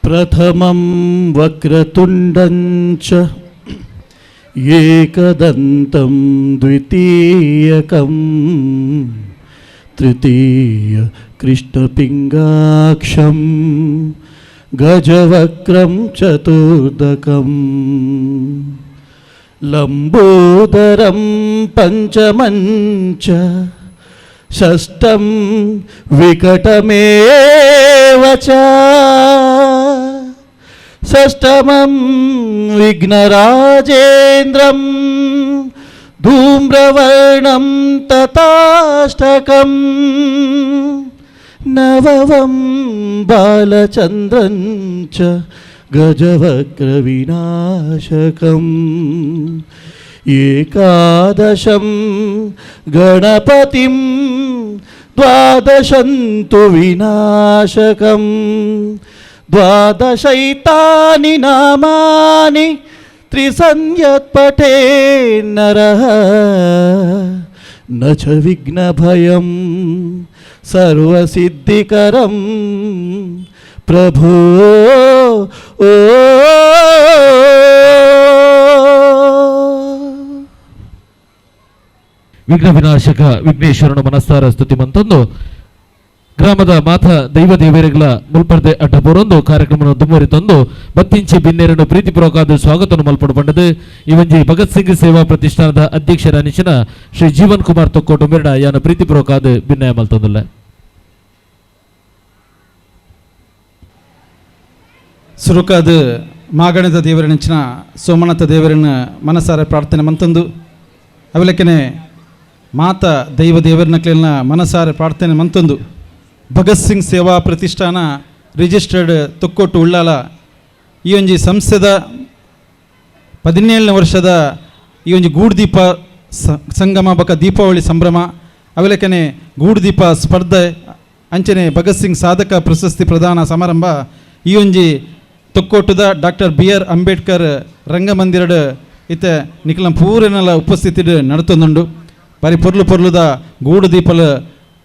ಪ್ರಥಮಂ ವಕ್ರತುಂಡಂ ಚ ಏಕದಂತಂ ದ್ವಿತೀಯಕಂ ತೃತೀಯ ಕೃಷ್ಣಪಿಂಗಾಕ್ಷಂ ಗಜವಕ್ರಂ ಚತುರ್ದಕಂ ಲಂಬೋದರಂ ಪಂಚಮಂ ಚ ಷಷ್ಠಂ ವಿಕಟಮೇವ ಚ ಷಷ್ಠಮಂ ವಿಘ್ನರಾಜೇಂದ್ರಂ ಧೂಮ್ರವರ್ಣಂ ತಥಾಷ್ಟಕಂ ನವಮಂ ಬಾಲಚಂದ್ರಂ ಚ ಗಜವಕ್ರವಿನಾಶಕಂ ಏಕಾದಶಂ ಗಣಪತಿಂ ದ್ವಾದಶಂ ತು ವಿನಾಶಕಂ ದ್ವಾದಶೈತಾನಿ ನಾಮಾನಿ ತ್ರಿಸಂಯತ್ಪಠೇ ನರಃ ನ ಚ ವಿಘ್ನಭಯಂ ಸರ್ವಸಿದ್ಧಿಕರಂ ಪ್ರಭೋ ಓ ವಿಘ್ನ ವಿನಾಶಕ ವಿಘ್ನೇಶ್ವರನ ಮನಸ್ಸಾರ ಸ್ತುತಿ ಮಂತೊಂದು ಗ್ರಾಮದ ಮಾತ ದೈವ ದೇವರುಗಳ ಮುಲ್ಪರ್ದೆ ಅಡ್ಡಪೋರೊಂದು ಕಾರ್ಯಕ್ರಮವನ್ನು ದುಮ್ಮರಿತೊಂದು ಬತ್ತಿಂಚಿ ಬಿನ್ನೇರನ್ನು ಪ್ರೀತಿಪೂರ್ವಕವಾದ ಸ್ವಾಗತವನ್ನು ಮಲ್ಪಡುಪಂಡದು ಇವಂಜಿ ಭಗತ್ ಸಿಂಗ್ ಸೇವಾ ಪ್ರತಿಷ್ಠಾನದ ಅಧ್ಯಕ್ಷರಾನಿಚಿನ ಶ್ರೀ ಜೀವನ್ ಕುಮಾರ್ ತೊಕ್ಕೋಟು ಮೇರಡ ಯಾನ ಪ್ರೀತಿಪೂರ್ವಕವಾದ ಭಿನ್ನಯ ಮಲ್ತೊಂದುಲ್ಲ ಸುರುಕಾದ ಮಾಗಣದ ದೇವರನಿಂಚಿನ ಸೋಮನಾಥ ದೇವರನ್ನ ಮನಸಾರ ಪ್ರಾರ್ಥನೆ ಮಂತಂದು ಅವಲಕ್ಕನೆ ಮಾತ ದೈವ ದೇವರನಕ್ಲಿನ ಮನಸಾರ ಪ್ರಾರ್ಥನೆ ಮಂತಂದು ಭಗತ್ ಸಿಂಗ್ ಸೇವಾ ಪ್ರತಿಷ್ಠಾನ ರಿಜಿಸ್ಟರ್ಡ್ ತೊಕ್ಕೋಟು ಉಳ್ಳಾಲ ಈ ಒಂಜಿ ಸಂಸ್ಥೆದ 17ನೇ ವರ್ಷದ ಈ ಒಂಜಿ ಗೂಡುದೀಪ ಸಂಗಮ ಬಕ ದೀಪಾವಳಿ ಸಂಭ್ರಮ ಅವಲಕ್ಕನೆ ಗೂಡುದೀಪ ಸ್ಪರ್ಧೆ ಅಂಚನೆ ಭಗತ್ ಸಿಂಗ್ ಸಾಧಕ ಪ್ರಶಸ್ತಿ ಪ್ರದಾನ ಸಮಾರಂಭ ಈ ಒಂಜಿ ತೊಕ್ಕೋಟುದ ಡಾಕ್ಟರ್ BR ಅಂಬೇಡ್ಕರ್ ರಂಗಮಂದಿರಡ್ ಇತ್ತೆ ನಿಖಲ ಪೂರನೆಲ್ಲ ಉಪಸ್ಥಿತಿ ನಡತೊಂದುಂಡು ಬಾರಿ ಪೊರ್ಲುದ ಗೂಡು ದೀಪಲ್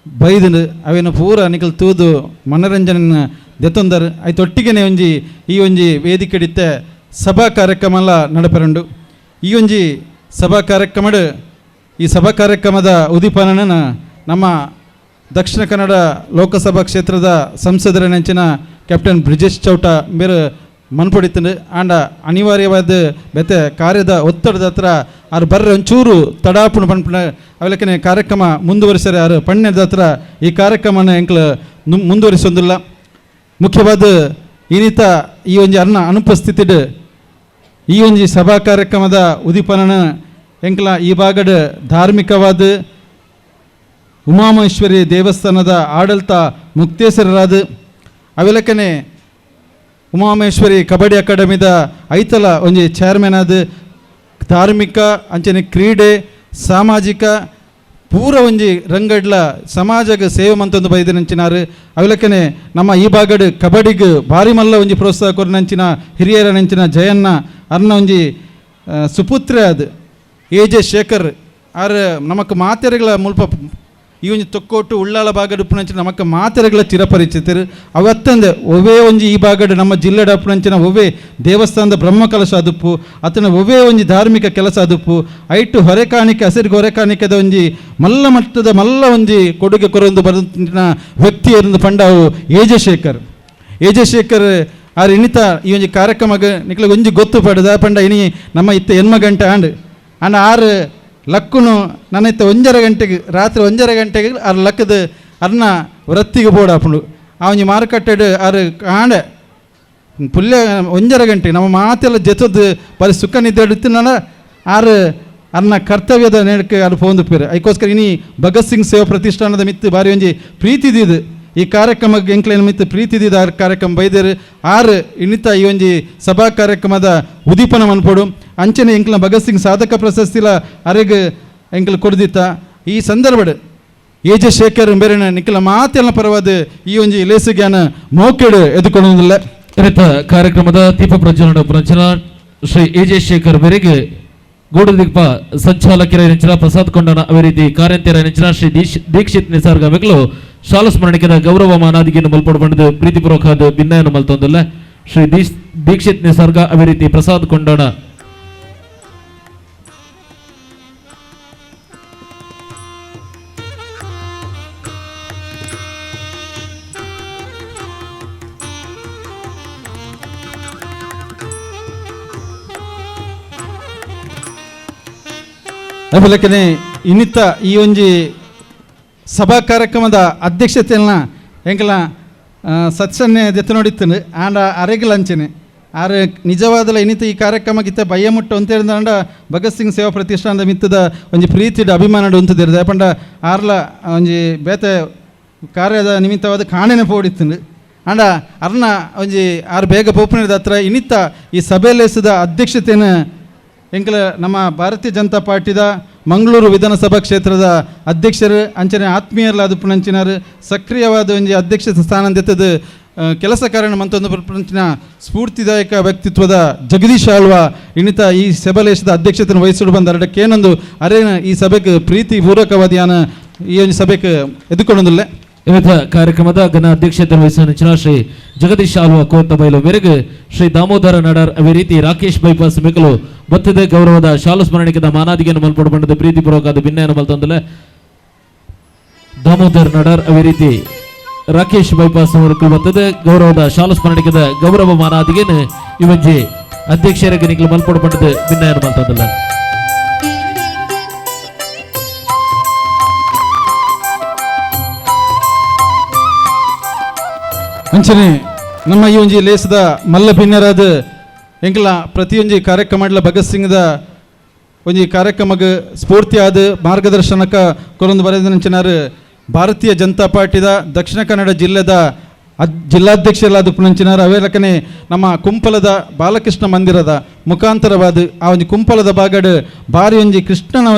ಬೈದು ಅವೇನು ಪೂರ ನಿಖಲ್ ತೂದು ಮನರಂಜನೆ ದೆತ್ತೊಂದರ್ ಆಯ್ತು ಒಟ್ಟಿಗೆನೆ ಒಂಜಿ ಈ ಒಂಜಿ ವೇದಿಕೆಡಿತ್ತೆ ಸಭಾ ಕಾರ್ಯಕ್ರಮ ಎಲ್ಲ ನಡಪೆರಂಡು ಈ ಒಂಜಿ ಸಭಾ ಕಾರ್ಯಕ್ರಮಡ್ ಈ ಸಭಾ ಕಾರ್ಯಕ್ರಮದ ಉದೀಪನನ ನಮ್ಮ ದಕ್ಷಿಣ ಕನ್ನಡ ಲೋಕಸಭಾ ಕ್ಷೇತ್ರದ ಸಂಸದರ ನೆಂಚಿನ ಕ್ಯಾಪ್ಟನ್ ಬ್ರಿಜೇಶ್ ಚೌಟ ಬೇರೆ ಮನ್ಪೊಡಿತಂಡು ಆಂಡ ಅನಿವಾರ್ಯವಾದ ಬೆತೆ ಕಾರ್ಯದ ಒತ್ತಡದ ಹತ್ರ ಅವ್ರು ಬರ್ರೆ ಒಂಚೂರು ತಡಾಪುಣ ಪನ್ಪುಣ ಅವಲಕ್ಕನೆ ಕಾರ್ಯಕ್ರಮ ಮುಂದುವರಿಸ್ಯಾರೆ ಅವ್ರು ಪಣ್ಣದ ಹತ್ರ ಈ ಕಾರ್ಯಕ್ರಮನ ಎಂಕ್ಲು ಮುಂದುವರಿಸೊಂದಿಲ್ಲ ಮುಖ್ಯವಾದ ಇನ್ನಿತ ಈ ಒಂಜಿ ಅನುಪಸ್ಥಿತಿಡ್ ಈ ಒಂಜಿ ಸಭಾ ಕಾರ್ಯಕ್ರಮದ ಉದೀಪನನ ಎಂಕ್ಲ ಈ ಭಾಗಡ್ ಧಾರ್ಮಿಕವಾದ ಉಮಾಮಹೇಶ್ವರಿ ದೇವಸ್ಥಾನದ ಆಡಳಿತ ಮುಕ್ತೇಶ್ವರರಾದ ಅವೆಲಕ್ಕನೆ ಉಮಾಮಹೇಶ್ವರಿ ಕಬಡ್ಡಿ ಅಕಾಡೆಮಿದ ಐತಲ ಒಂಜಿ ಚೇರ್ಮನ್ ಆದ ಧಾರ್ಮಿಕ ಅಂಚನೆ ಕ್ರೀಡೆ ಸಾಮಾಜಿಕ ಪೂರ ಒಂಜಿ ರಂಗಡ್ಲ ಸಮಾಜಕ್ಕೆ ಸೇವೆ ಮಂತೊಂದು ಬೈದಿನಂಚಿನಾರು ಅವಲಕ್ಕನೆ ನಮ್ಮ ಈ ಭಾಗಡ್ ಕಬಡ್ಡಿಗೆ ಭಾರಿ ಮಲ್ಲ ಒಂಜಿ ಪ್ರೋತ್ಸಾಹ ಕೊರನಂಚಿನ ಹಿರಿಯರ ನೆಂಚಿನ ಜಯಣ್ಣ ಅರ್ನ ಒಂಜಿ ಸುಪುತ್ರ ಅದು AJ ಶೇಖರ್ ಆರು ನಮಕ್ ಮಾತೆರೆಗಳ ಮುಲ್ಪ ಈ ಒಂಜಿ ತೊಕ್ಕೋಟು ಉಳ್ಳಾಲ ಭಾಗಡ್ ಉಪ್ಪುನಂಚಿನ ನಮಕ್ ಮಾತೆರೆಗಳ ಚಿರಪರಿಚಿತರು ಅವತ್ತಂದೆ ಒವೇ ಒಂಜಿ ಈ ಭಾಗಡ್ ನಮ್ಮ ಜಿಲ್ಲೆಡ ಉಪ್ಪುನಂಚಿನ ಒವೇ ದೇವಸ್ಥಾನದ ಬ್ರಹ್ಮಕಲಶ ಅದುಪ್ಪು ಅತನ ಒವೇ ಒಂಜಿ ಧಾರ್ಮಿಕ ಕೆಲಸ ಅದುಪ್ಪು ಐಟು ಹೊರೆಕಾಣಿಕೆ ಹಸಿರಿಗೆ ಹೊರೆಕಾಣಿಕೆದ ಒಂಜಿ ಮಲ್ಲ ಮಟ್ಟದ ಮಲ್ಲ ಒಂಜಿ ಕೊಡುಗೆ ಕೊರೊಂದು ಬರುತ್ತಿನ ವ್ಯಕ್ತಿ ಇருந்து ಪಂಡಾವು AJ ಶೇಖರ್ ಆರು ಇನ್ನಿತ ಈ ಒಂಜಿ ಕಾರ್ಯಕ್ರಮಕ್ಕೆ ನಿಕ್ಲಿಗೆ ಒಂಜಿ ಗೊತ್ತು ಪಡೆದ ಪಂಡ ಇನಿ ನಮ್ಮ ಇತ್ತ ಎನ್ಮ ಗಂಟೆ ಆಂಡ್ ಆರು ಲಕ್ಕುನು ನನ್ನ ಇತ್ತ 1:30 ಗಂಟೆಗೆ ರಾತ್ರಿ 1:30 ಗಂಟೆಗೆ ಆರು ಲಕ್ಕದ ಅರ್ನ ವೃತ್ತಿಗೆ ಬೋಡಾಪುಂಡು ಅವನಿ ಮಾರುಕಟ್ಟೆಡ್ ಆರು ಕಾಂಡೆ ಪುಲ್ಯ 1:30 ಗಂಟೆಗೆ ನಮ್ಮ ಮಾತೆಲ್ಲ ಜೊತದ್ದು ಬರೀ ಸುಖ ನಿದ್ದೆ ಇಡ್ತೀನಲ್ಲ ಆರು ಅರ್ನ ಕರ್ತವ್ಯದ ನೆಡಕ್ಕೆ ಅದು ಪೋಂದು ಪೇರು ಅದಕ್ಕೋಸ್ಕರ ಇನಿ ಭಗತ್ ಸಿಂಗ್ ಸೇವಾ ಪ್ರತಿಷ್ಠಾನದ ಮಿತ್ತು ಬಾರಿ ಒಂಜಿ ಪ್ರೀತಿದಿದು ಈ ಕಾರ್ಯಕ್ರಮಕ್ಕೆ ಎಂಕ್ಲೇನ ಮಿತ್ತು ಪ್ರೀತಿದಿದ ಕಾರ್ಯಕ್ರಮ ಬೈದೇರು ಆರು ಇನ್ನಿತ ಈ ಒಂಜಿ ಸಭಾ ಕಾರ್ಯಕ್ರಮದ ಉದೀಪನ ಮನ್ಪೋಡು ಅಂಚನೆ ಎಂಕ್ಲ ಭಗತ್ ಸಿಂಗ್ ಸಾಧಕ ಪ್ರಶಸ್ತಿಲ ಅರೆಗೆ ಎಂಕ್ಲ ಕೊಡ್ದಿತ್ತ ಈ ಸಂದರ್ಭಡ್ AJ ಶೇಖರ್ ಬೇರೆನ ನಿಖಲ ಮಾತೆಲ್ಲ ಪರವಾದ ಈ ಒಂಜಿ ಲೇಸುಗ್ಯಾನ ಮೋಕೆಡು ಎದುಕೊಳ್ಳುವುದಿಲ್ಲ ರೈತ ಕಾರ್ಯಕ್ರಮದ ದೀಪ ಪ್ರಜ್ವಲನ ಪ್ರಚನ ಶ್ರೀ AJ ಶೇಖರ್ ಬೇರೆಗೆ ಗೂಡುದೀಪ ಸಂಚಾಲಕರ ನೆಂಚಿನ ಪ್ರಸಾದ್ ಕೊಂಡನ ಅವೇ ರೀತಿ ಕಾರ್ಯಂತರ ನೆಂಚಿನ ಶ್ರೀ ದೀಕ್ಷಿತ್ ನಿಸರ್ಗ ಮೆಗಳು ಶಾಲಾ ಸ್ಮರಣಿಕೆದ ಗೌರವ ಮಾನಾದಿಗೆಯನ್ನು ಮಲ್ಪಡು ಬಂಡದು ಪ್ರೀತಿಪೂರ್ವಕವಾದ ಭಿನ್ನಯನ್ನು ಮಲ್ತೊಂದಿಲ್ಲ ಶ್ರೀ ದೀಕ್ಷಿತ್ ನಿಸರ್ಗ ಅದೇ ರೀತಿ ಪ್ರಸಾದ್ ಕೊಂಡೋಣ. ಅಭಿಲಕನೆ ಇನ್ನಿತ್ತ ಈ ಒಂಜಿ ಸಭಾ ಕಾರ್ಯಕ್ರಮದ ಅಧ್ಯಕ್ಷತೆಯನ್ನ ಎಂಕಲ ಸತ್ಸನ್ನೆ ದೆತ್ತು ನೋಡಿತ್ತನು ಆಂಡ ಅರೆಗಲ್ ಅಂಚನೆ ಆರು ನಿಜವಾದಲ ಇನ್ನಿತ್ತ ಈ ಕಾರ್ಯಕ್ರಮಕ್ಕಿತ್ತ ಭಯ ಮುಟ್ಟು ಅಂತ ಹೇಳಿದ ಭಗತ್ ಸಿಂಗ್ ಸೇವಾ ಪ್ರತಿಷ್ಠಾನದ ಮಿತ್ತದ ಒಂಜಿ ಪ್ರೀತಿಡ ಅಭಿಮಾನಡು ಅಂತದಿರೋದು ಯಾಪಂಡ ಆರ್ಲ ಒಂಜಿ ಬೇತೆ ಕಾರ್ಯದ ನಿಮಿತ್ತವಾದ ಕಾಣೆನೆ ಪೋಡಿತ್ತನು ಆಂಡ ಅರ್ನ ಒಂಜಿ ಆರು ಬೇಗ ಪೋಪುನದ ಹತ್ರ ಇನ್ನಿತ್ತ ಈ ಸಭೆಯಲ್ಲೆಸದ ಅಧ್ಯಕ್ಷತೆಯನ್ನು ಎಂಕಲ ನಮ್ಮ ಭಾರತೀಯ ಜನತಾ ಪಾರ್ಟಿದ ಮಂಗಳೂರು ವಿಧಾನಸಭಾ ಕ್ಷೇತ್ರದ ಅಧ್ಯಕ್ಷರು ಅಂಚನೆ ಆತ್ಮೀಯರ್ಲಾದ ಪುಣಂಚಿನಾರು ಸಕ್ರಿಯವಾದ ಒಂಜಿ ಅಧ್ಯಕ್ಷ ಸ್ಥಾನ ದೆತ್ತದ ಕೆಲಸ ಕಾರಣ ಮಂತೊಂದು ಪ್ರಪಂಚಿನ ಸ್ಫೂರ್ತಿದಾಯಕ ವ್ಯಕ್ತಿತ್ವದ ಜಗದೀಶ್ ಆಳ್ವಾ ಇನ್ನಿತ ಈ ಸಭೆಲೇಶದ ಅಧ್ಯಕ್ಷತೆಯನ್ನು ವಹಿಸಿಡು ಬಂದ ಏನೊಂದು ಅರೇನ ಈ ಸಭೆಗೆ ಪ್ರೀತಿ ಪೂರ್ವಕವಾದಿಯಾನ ಈ ಒಂದು ಸಭೆಗೆ ಎದುಕೊಂಡೊಂದಿಲ್ಲ. ಇವತ್ತ ಕಾರ್ಯಕ್ರಮದ ಘನ ಅಧ್ಯಕ್ಷತೆ ವಹಿಸಿದ ಶ್ರೀ ಜಗದೀಶ್ ಆಳ್ವಾ ಕೋರ್ತ ಬಯಲು ಮೆರೆಗೆ ಶ್ರೀ ದಾಮೋದರ ನಡಾರ್ ಅದೇ ರೀತಿ ರಾಕೇಶ್ ಬೈಪಾಸ್ ಮಿಕಲು ಬತ್ತದ ಗೌರವದ ಶಾಲು ಸ್ಮರಣಿಕದ ಮಾನಾದಿಗೆಯನ್ನು ಮಲ್ಪಡು ಬಂಡದ ಪ್ರೀತಿ ಪೂರ್ವಕದ ಭಿನ್ನಯನ್ನು ಮಲ್ತಂದಲೆ ದಾಮೋದರ್ ನಡಾರ್ ಅದೇ ರೀತಿ ರಾಕೇಶ್ ಬೈಪಾಸ್ ಅವರಿಗೆ ಬತ್ತದ ಗೌರವದ ಶಾಲು ಸ್ಮರಣಿಕದ ಗೌರವ ಮಾನಾದಿಗೆಯನ್ನು ಇವಜ್ಜಿ ಅಧ್ಯಕ್ಷರಿಗೆ ನಿಖಲು ಮಲ್ಪಡು ಬಂಡದ ಭಿನ್ನಯನ್ನು ಮಲ್ತಂದಲ್ಲ. ಅಂಚನೆ ನಮ್ಮ ಈ ಒಂಜಿ ಲೇಸದ ಮಲ್ಲ ಭಿನ್ನರಾದ ಎಂಕಲ ಪ್ರತಿಯೊಂಜಿ ಕಾರ್ಯಕ್ರಮ ಭಗತ್ ಸಿಂಗ್ದ ಒಂಜಿ ಕಾರ್ಯಕ್ರಮಕ್ಕೆ ಸ್ಫೂರ್ತಿ ಆದ ಮಾರ್ಗದರ್ಶನಕ ಕೊರೊಂದು ಬರೆದನಂಚಿನಾರು ಭಾರತೀಯ ಜನತಾ ಪಾರ್ಟಿದ ದಕ್ಷಿಣ ಕನ್ನಡ ಜಿಲ್ಲೆದ ಜಿಲ್ಲಾಧ್ಯಕ್ಷರಾದ ಪುಣಂಚಿನಾರು ಅವೇ ಲೆಕ್ಕನೆ ನಮ್ಮ ಕುಂಪಲದ ಬಾಲಕೃಷ್ಣ ಮಂದಿರದ ಮುಖಾಂತರವಾದ ಆ ಒಂಜಿ ಕುಂಪಲದ ಬಾಗಡ್ ಬಾರಿ ಒಂಜಿ ಕೃಷ್ಣನ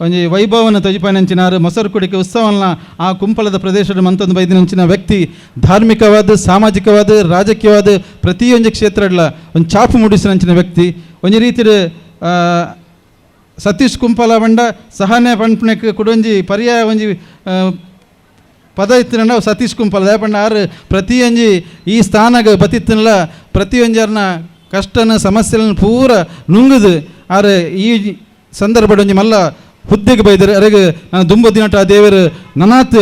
ಒಂಜಿ ವೈಭವನ ತಜಿಪಾಯನಂಚಿನಾರು ಮೊಸರು ಕುಡಿಕೆ ಉತ್ಸವನ ಆ ಕುಂಪಲದ ಪ್ರದೇಶದ ಮಂತೊಂದು ಬೈದಿನಂಚಿನ ವ್ಯಕ್ತಿ ಧಾರ್ಮಿಕವಾದ ಸಾಮಾಜಿಕವಾದ ರಾಜಕೀಯವಾದ ಪ್ರತಿಯೊಂದು ಕ್ಷೇತ್ರಗಳ ಒಂದು ಚಾಪು ಮೂಡಿಸಿನಂಚಿನ ವ್ಯಕ್ತಿ ಒಂಜಿ ರೀತಿಯ ಸತೀಶ್ ಕುಂಪಲ ಬಂಡ ಸಹನೆ ಪಂಪಣಕ್ಕೆ ಕುಡೊಂಜಿ ಪರ್ಯಾಯ ಒಂಜಿ ಪದ ಇತ್ತಿನ ಸತೀಶ್ ಕುಂಪಲ ಯಾಪಂಡ ಆರು ಪ್ರತಿಯೊಂಜಿ ಈ ಸ್ಥಾನಗ ಬತ್ತಿತ್ತನಲ್ಲ ಪ್ರತಿಯೊಂಜರ್ನ ಕಷ್ಟನ ಸಮಸ್ಯೆಗಳನ್ನು ಪೂರ ನುಂಗುದು ಆರು ಈ ಸಂದರ್ಭ ಒಂಜಿ ಮಲ್ಲ ಹುದ್ದೆಗೆ ಬೈದರು ಅರೆಗೆ ನಾನು ದುಂಬ ದಿನಟ ಆ ದೇವರು ನನಾತ್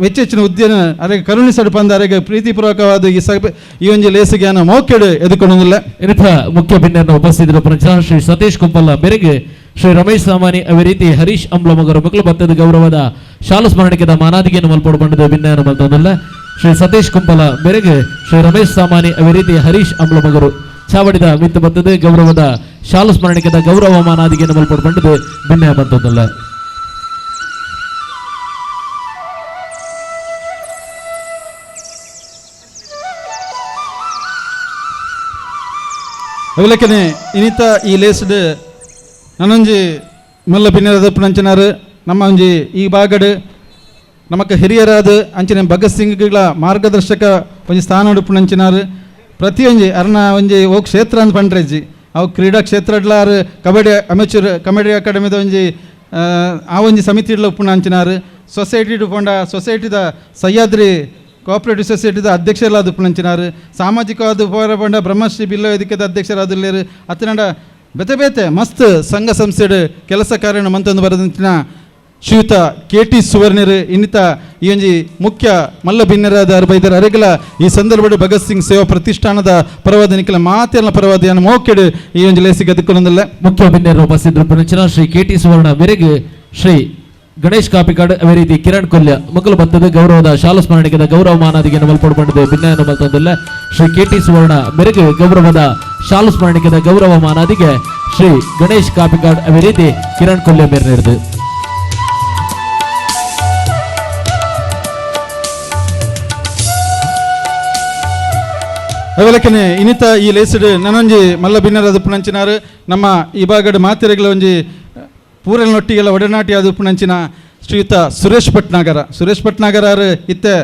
ಹೆಚ್ಚೆಚ್ಚಿನ ಹುದ್ದೆನ ಅರೆಗೆ ಕರುಣಿಸಡು ಬಂದ ಅರೆಗೆ ಪ್ರೀತಿಪೂರ್ವಕವಾದ ಈ ಸಭೆ ಈ ಒಂಜಿ ಲೇಸಿಗೆ ನಾನು ಮೋಕೆಡು ಎದುಕೊಳ್ಳೋದಿಲ್ಲ. ಇರಥ ಮುಖ್ಯ ಭಿನ್ನನ್ನು ಉಪಸ್ಥಿತರು ಶ್ರೀ ಸತೀಶ್ ಕುಂಪಲ್ಲ ಮೇರೆಗೆ ಶ್ರೀ ರಮೇಶ್ ಸಾಮಾನಿ ಅದೇ ರೀತಿ ಹರೀಶ್ ಅಂಬ್ಲಮಗರು ಮಕ್ಕಳು ಭತ್ತದ ಗೌರವದ ಶಾಲು ಸ್ಮರಣಿಕೆದ ಮಾನಾದಿಗೆಯನ್ನು ಮಲ್ಪಡು ಬಂಡದ ಭಿನ್ನಯನ್ನು ಮಲ್ತಂದಲ್ಲ. ಶ್ರೀ ಸತೀಶ್ ಕುಂಪಲ ಮೇರೆಗೆ ಶ್ರೀ ರಮೇಶ್ ಸಾಮಾನಿ ಅದೇ ರೀತಿ ಹರೀಶ್ ಅಂಬ್ಲಮಗರು ಚಾವಡಿದ ಮಿತ್ತ ಬತ್ತದ ಗೌರವದ ಶಾಲು ಸ್ಮರಣಿಕೆದ ಗೌರವ ಮಾನಾದಿಗೆಯನ್ನು ಮಲ್ಪಡು ಬಂಡದ ಭಿನ್ನ ಬಂತದಲ್ಲ. ಅವಲಕ್ಕನೆ ಇನ್ನಿತ ಈ ಲೇಸ್ಡ್ ನನ್ನೊಂಜಿ ಮಲ್ಲ ಭಿನ್ನರದ ಪುಣಂಚನಾರು ನಮ್ಮ ಒಂಜಿ ಈ ಬಾಗಡ್ ನಮಕ್ ಹಿರಿಯರಾದ ಅಂಚಿನ ಭಗತ್ ಸಿಂಗ್ಗಳ ಮಾರ್ಗದರ್ಶಕ ಒಂಜಿ ಸ್ಥಾನ ಪುಣಂಚಿನಾರು ಪ್ರತಿಯೊಂಜಿ ಅರ್ನ ಒಂಜಿ ಓ ಕ್ಷೇತ್ರ ಅಂತ ಪಂಡ್ರೆಜ್ಜಿ ಅವು ಕ್ರೀಡಾ ಕ್ಷೇತ್ರಡ್ಲಾರು ಕಬಡ್ಡಿ ಅಮೆಚೂರ್ ಕಬಡ್ಡಿ ಅಕಾಡೆಮಿದ ಒಂಜಿ ಆ ಒಂಜಿ ಸಮಿತಿ ಉಪ್ಪುಣಂಚಿನಾರು ಸೊಸೈಟಿ ಪೋಂಡ ಸೊಸೈಟಿದ ಸಹ್ಯಾದ್ರಿ ಕೋಆಪರೇಟಿವ್ ಸೊಸೈಟಿದ ಅಧ್ಯಕ್ಷರಾದ ಉಪ್ಪುಣಂಚಿನಾರು ಸಾಮಾಜಿಕವಾದ ಹೋರಾಟ ಬ್ರಹ್ಮಶ್ರೀ ಬಿಲ್ಲ ವೇದಿಕೆದ ಅಧ್ಯಕ್ಷರಾದಲ್ಲೇರು ಅತ್ತನಂಡ ಬೇತೆ ಬೇತೆ ಮಸ್ತ್ ಸಂಘ ಸಂಸ್ಥೆಡ್ ಕೆಲಸ ಕಾರ್ಯ ಮಂತಂದು ಬರೆದಂಚಿನ ಶ್ರೀಯುತ KT ಸುವರ್ಣರು ಇನ್ನಿತ ಈ ಒಂಜಿ ಮುಖ್ಯ ಮಲ್ಲ ಭಿನ್ನರಾದ ಬೈದರ ಅರೆಗಲ ಈ ಸಂದರ್ಭದ ಭಗತ್ ಸಿಂಗ್ ಸೇವಾ ಪ್ರತಿಷ್ಠಾನದ ಪರವಾದ ನಿಖಲ ಮಾತೆಲ್ಲ ಪರವಾದಿಯನ್ನು ಮೋಕೆಡು ಈ ಒಂಜಿ ಲೇಸಿಗೆ ಅದಕ್ಕೊಂದಲ್ಲ. ಮುಖ್ಯ ಭಿನ್ನರು ಉಪಸ್ಥಿತರು ಪುಣಂಚಿನ ಶ್ರೀ KT ಸುವರ್ಣ ಮೇರೆಗೆ ಶ್ರೀ ಗಣೇಶ್ ಕಾಪಿಕಾಡ್ ಅದೇ ರೀತಿ ಕಿರಣ್ ಕೊಲ್ಯ ಮಕ್ಕಳು ಬತ್ತದ ಗೌರವದ ಶಾಲು ಸ್ಮರಣಿಕೆದ ಗೌರವ ಮಾನಾದಿಗೆಯನ್ನು ಮಲ್ಪಡು ಬಂಡದ ಭಿನ್ನಯನ್ನು ಮಲ್ತಂದಿಲ್ಲ. ಶ್ರೀ KT ಸುವರ್ಣ ಮೇರೆಗೆ ಗೌರವದ ಶಾಲು ಸ್ಮರಣಿಕೆದ ಗೌರವ ಮಾನಾದಿಗೆ ಶ್ರೀ ಗಣೇಶ್ ಕಾಪಿಕಾಡ್ ಅದೇ ರೀತಿ ಕಿರಣ್ ಕೊಲ್ಯ ಮೇರೆ ನಡೆದು ಅವಲಕ್ಕನೆ ಇನ್ನಿತ ಈ ಲೇಸಡ್ ನನೊಂಜಿ ಮಲ್ಲ ಭಿನ್ನರಾದ ಪುಣಂಚಿನಾರು ನಮ್ಮ ಈ ಭಾಗದ ಮಾತೆರೆಗಳ ಒಂಜಿ ಪೂರನೊಟ್ಟಿಗೆಲ್ಲ ಒಡನಾಟಿಯಾದ ಉಪ್ಪುನಂಚಿನ ಶ್ರೀಯುತ ಸುರೇಶ್ ಭಟ್ನಾಗರ ಇತ್ತೆ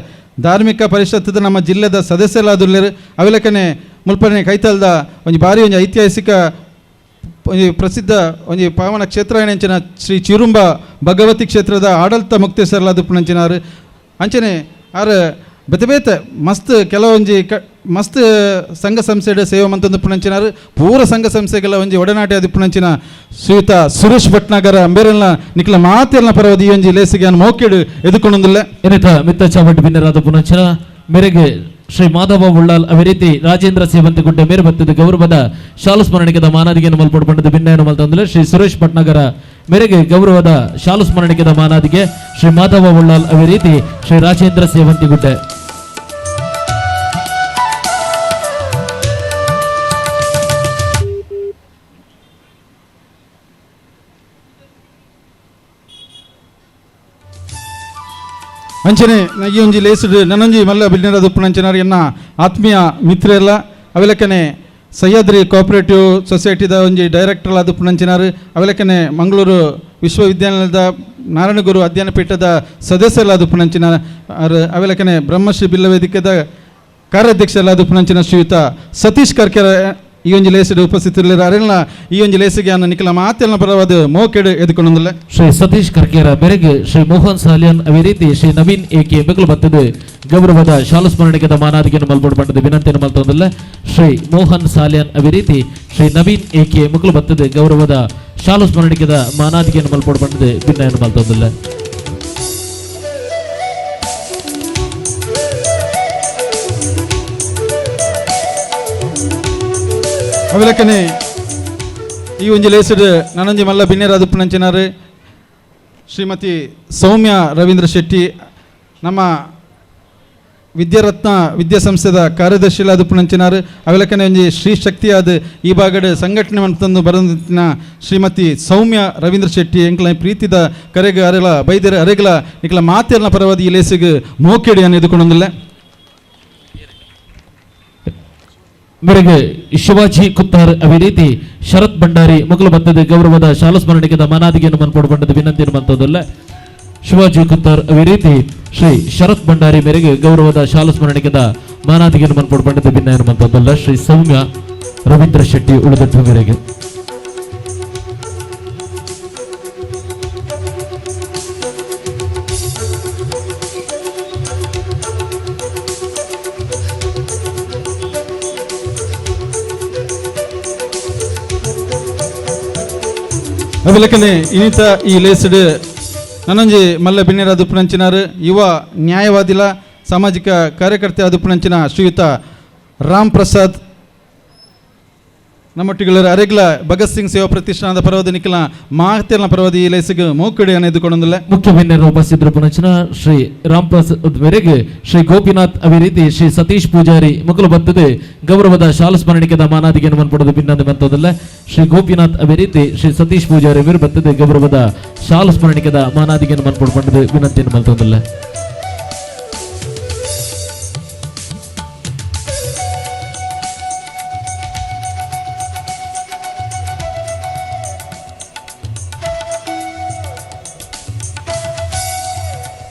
ಧಾರ್ಮಿಕ ಪರಿಷತ್ತದ ನಮ್ಮ ಜಿಲ್ಲೆದ ಸದಸ್ಯರಾದುಲ್ಲೇರು ಅವಲಕ್ಕನೆ ಮುಲ್ಪನೆ ಕೈತಲ್ದ ಒಂಜಿ ಭಾರಿ ಒಂಜಿ ಐತಿಹಾಸಿಕ ಒಂಜಿ ಪ್ರಸಿದ್ಧ ಒಂಜಿ ಪಾವನ ಕ್ಷೇತ್ರ ಏನಂಚಿನ ಶ್ರೀ ಚಿರುಂಬ ಭಗವತಿ ಕ್ಷೇತ್ರದ ಆಡಳಿತ ಮುಕ್ತೇಶ್ವರಲಾದ ಉಪ್ಪುನಂಚಿನಾರು ಅಂಚನೆ ಆರು ಬೇತೆ ಬೇತೆ ಮಸ್ತ್ ಕೆಲವೊಂಜಿ ಮಸ್ತ್ ಸಂಘ ಸಂಸ್ಥೆಡ್ ಸೇವೆ ಮಂತೊಂದು ಪುಣಂಚಿನಾರು ಪೂರ ಸಂಘ ಸಂಸ್ಥೆಗಳ ಒಂಜಿ ಒಡನಾಟ ಅದು ಪುಣಂಚಿನ ಶ್ರೀಯುತ ಸುರೇಶ್ ಭಟ್ನಾಗರ ಅಂಬೇರೆಲ್ಲ ನಿಕ್ಲ ಮಾತೆಲ್ಲ ಪರವದಿ ಈ ಒಂಜಿ ಲೇಸಿಗೆ ಮೋಕೆಡು ಎದುಕೊಂಡೊಂದಿಲ್ಲ ಎನಿತ ಮಿತ್ತ ಚಾವಟ್ ಬಿನ್ನರಾದ ಪುಣಂಚಿನ ಮೇರೆಗೆ ಶ್ರೀ ಮಾಧವ ಉಳ್ಳಾಲ್ ಅದೇ ರೀತಿ ರಾಜೇಂದ್ರ ಸೇವಂತಿಗುಡ್ಡೆ ಮೇರೆ ಬತ್ತದ ಗೌರವದ ಶಾಲು ಸ್ಮರಣಿಕೆದ ಮಾನಾದಿಗೆಯನ್ನು ಮಲ್ಪಡ್ಬಂಡದ ಭಿನ್ನಯನ್ನು ಮಲ್ತಂದ್ರೆ ಶ್ರೀ ಸುರೇಶ್ ಭಟ್ನಗರ ಮೇರೆಗೆ ಗೌರವದ ಶಾಲು ಸ್ಮರಣಿಕೆದ ಮಾನಾದಿಗೆ ಶ್ರೀ ಮಾಧವ ಉಳ್ಳಾಲ್ ಅದೇ ರೀತಿ ಶ್ರೀ ರಾಜೇಂದ್ರ ಸೇವಂತಿಗುಡ್ಡೆ. ಅಂಚನೆ ನಗಿ ಒಂಜಿ ಲೇಸುಡು ನನೊಂಜಿ ಮಲ್ಲ ಬಿಲ್ನರ ದುಪ್ಪುನಂಚನಾರು ಎನ್ನ ಆತ್ಮೀಯ ಮಿತ್ರ ಎಲ್ಲ ಅವೆಲಕ್ಕನೆ ಸಹ್ಯಾದ್ರಿ ಕೋಆಪರೇಟಿವ್ ಸೊಸೈಟಿದ ಒಂಜಿ ಡೈರೆಕ್ಟರ್ ಆದುಪ್ಪುನಂಚಿನಾರು ಅವೆಲಕ್ಕನೆ ಮಂಗಳೂರು ವಿಶ್ವವಿದ್ಯಾನಿಲಯದ ನಾರಾಯಣಗುರು ಅಧ್ಯಯನ ಪೀಠದ ಸದಸ್ಯರಾದುಪ್ಪುನಂಚಿನ ಅವೆಲಕ್ಕನೆ ಬ್ರಹ್ಮಶ್ರೀ ಬಿಲ್ಲ ವೇದಿಕೆದ ಕಾರ್ಯಾಧ್ಯಕ್ಷರಾದುಪ್ಪುನಂಚಿನ ಶ್ರೀಯುತ ಸತೀಶ್ ಕರ್ಕೆರ ಈ ಒಂಜಿ ಲೇಸಿಡು ಉಪಸ್ಥಿತರಿಲ್ಲ ಅರೆಲ್ಲ ಈ ಒಂಜಿ ಲೇಸಿಗೆ ಅನ್ನ ನಿಖಲ ಮಾತೆಲ್ಲ ಪರವಾದ ಮೋಕೆಡು ಎದುಕೊಂಡೊಂದಿಲ್ಲ ಶ್ರೀ ಸತೀಶ್ ಕರ್ಕೇರ ಮೇರೆಗೆ ಶ್ರೀ ಮೋಹನ್ ಸಾಲಿಯನ್ ಅದೇ ರೀತಿ ಶ್ರೀ ನವೀನ್ ಎಕೆ ಬೆಗಲು ಬತ್ತದು ಗೌರವದ ಶಾಲು ಸ್ಮರಣಿಕೆದ ಮಾನಾದಿಗೆಯನ್ನು ಮಲ್ಪಡು ಬಂಡದ ವಿನಂತಿಯನ್ನು ಮಲ್ತೊಂದಿಲ್ಲ ಶ್ರೀ ಮೋಹನ್ ಸಾಲಿಯನ್ ಅದೇ ರೀತಿ ಶ್ರೀ ನವೀನ್ ಎಕೆ ಮಕ್ಕಳು ಬತ್ತದು ಗೌರವದ ಶಾಲು ಸ್ಮರಣಿಕೆದ ಮಾನಾದಿಗೆಯನ್ನು ಮಲ್ಪಡು ಬಂಡದ ಭಿನ್ನಯನ್ನು ಮಲ್ತೊಂದಿಲ್ಲ. ಅವೆಲಕ್ಕನೆ ಈ ಒಂಜಿ ಲೇಸುಡು ನನೊಂಜಿ ಮಲ್ಲ ಬಿನ್ನೆರಾದುಪ್ಪುನಂಚಿನಾರು ಶ್ರೀಮತಿ ಸೌಮ್ಯ ರವೀಂದ್ರ ಶೆಟ್ಟಿ ನಮ್ಮ ವಿದ್ಯಾರತ್ನ ವಿದ್ಯಾಸಂಸ್ಥೆದ ಕಾರ್ಯದರ್ಶಿಲಾದುಪ್ಪುನಂಚಿನಾರು ಅವೆಲಕ್ಕನೆ ಒಂಜಿ ಶ್ರೀ ಶಕ್ತಿಯಾದ ಈ ಭಾಗದ ಸಂಘಟನೆ ಮಂತಂದು ಬರೋದಿನ ಶ್ರೀಮತಿ ಸೌಮ್ಯ ರವೀಂದ್ರ ಶೆಟ್ಟಿ ಎಂಕ್ಲ ಪ್ರೀತಿದ ಕರೆಗೆ ಅರೆಲ ಬೈದರ ಅರೆಗಳ ನಿಕ್ಲ ಮಾತೆಲ್ಲ ಪರವಾದ ಈ ಲೇಸಿಗೆ ಮೋಕೆಡಿಯನ್ನು ಎದುಕೊಂಡೊಂದಿಲ್ಲ. ಮೇರೆಗೆ ಶಿವಾಜಿ ಕುತ್ತಾರ್ ಅದೇ ರೀತಿ ಶರತ್ ಭಂಡಾರಿ ಮಕ್ಕಳು ಬತ್ತದ ಗೌರವದ ಶಾಲು ಸ್ಮರಣಿಕೆದ ಮಾನಾದಿಗೆಯನ್ನು ಮನ್ಪಡು ಬಂಡದ ವಿನಂತಿಯನ್ನು ಮಂತೋದಲ್ಲ. ಶಿವಾಜಿ ಕುತ್ತಾರ್ ಅದೇ ರೀತಿ ಶ್ರೀ ಶರತ್ ಭಂಡಾರಿ ಮೇರೆಗೆ ಗೌರವದ ಶಾಲು ಸ್ಮರಣಿಕೆದ ಮಾನಾದಿಗೆಯನ್ನು ಮನ್ಪಡು ಬಂಡದ ಭಿನ್ನಯನ್ನು ಮಂತೋದಲ್ಲ. ಶ್ರೀ ಸೌಮ್ಯ ರವೀಂದ್ರ ಶೆಟ್ಟಿ ಉಳಿದಟ್ಟು ಮೇರೆಗೆ ಅವೆಲಕ್ಕನೆ ಇನ್ನಿತ ಈ ಲೇಸುಡು ನನೊಂಜಿ ಮಲ್ಲ ಬಿನ್ನೆರ ದುಪ್ಪುನಂಚಿನಾರು ಯುವ ನ್ಯಾಯವಾದಿಲ ಸಾಮಾಜಿಕ ಕಾರ್ಯಕರ್ತೆ ಆದುಪ್ಪುನಂಚಿನ ಶ್ರೀಯುತ ರಾಮ್ ಪ್ರಸಾದ್ ನಮ್ಮೊಟ್ಟಿಗಳ ಅರೆಗ್ಲ ಭಗತ್ ಸಿಂಗ್ ಸೇವಾ ಪ್ರತಿಷ್ಠಾನದ ಪರವಾದ ನಿಖಲ ಮಾತೆಲ್ಲ ಪರವಾದ ಈ ಲೇಸಿಗೆ ಮೋಕಡೆಯನ್ನು ಎದುಕೊಂಡೊಂದಿಲ್ಲ. ಮುಖ್ಯ ಭಿನ್ನರು ಉಪಸ್ಥಿತರು ಪುನಂಚಿನ ಶ್ರೀ ರಾಮ್ ಪ್ರಸಾದ್ ಮೇರೆಗೆ ಶ್ರೀ ಗೋಪಿನಾಥ್ ಅದೇ ರೀತಿ ಶ್ರೀ ಸತೀಶ್ ಪೂಜಾರಿ ಮಕ್ಕಳು ಬತ್ತದೆ ಗೌರವದ ಶಾಲು ಸ್ಮರಣಿಕೆದ ಮಾನಾದಿಗೆಯನ್ನು ಮನ್ಪಡೋದು ಭಿನ್ನದ ಮಂತೋದಲ್ಲ. ಶ್ರೀ ಗೋಪಿನಾಥ್ ಅದೇ ರೀತಿ ಶ್ರೀ ಸತೀಶ್ ಪೂಜಾರಿ ಮೇರೆ ಬತ್ತದೆ ಗೌರವದ ಶಾಲು ಸ್ಮರಣಿಕೆದ ಮಾನಾದಿಗೆಯನ್ನು ಮನ್ಪಡು ಬಂಡದ ವಿನಂತಿಯನ್ನು ಮಂತೋದಲ್ಲ.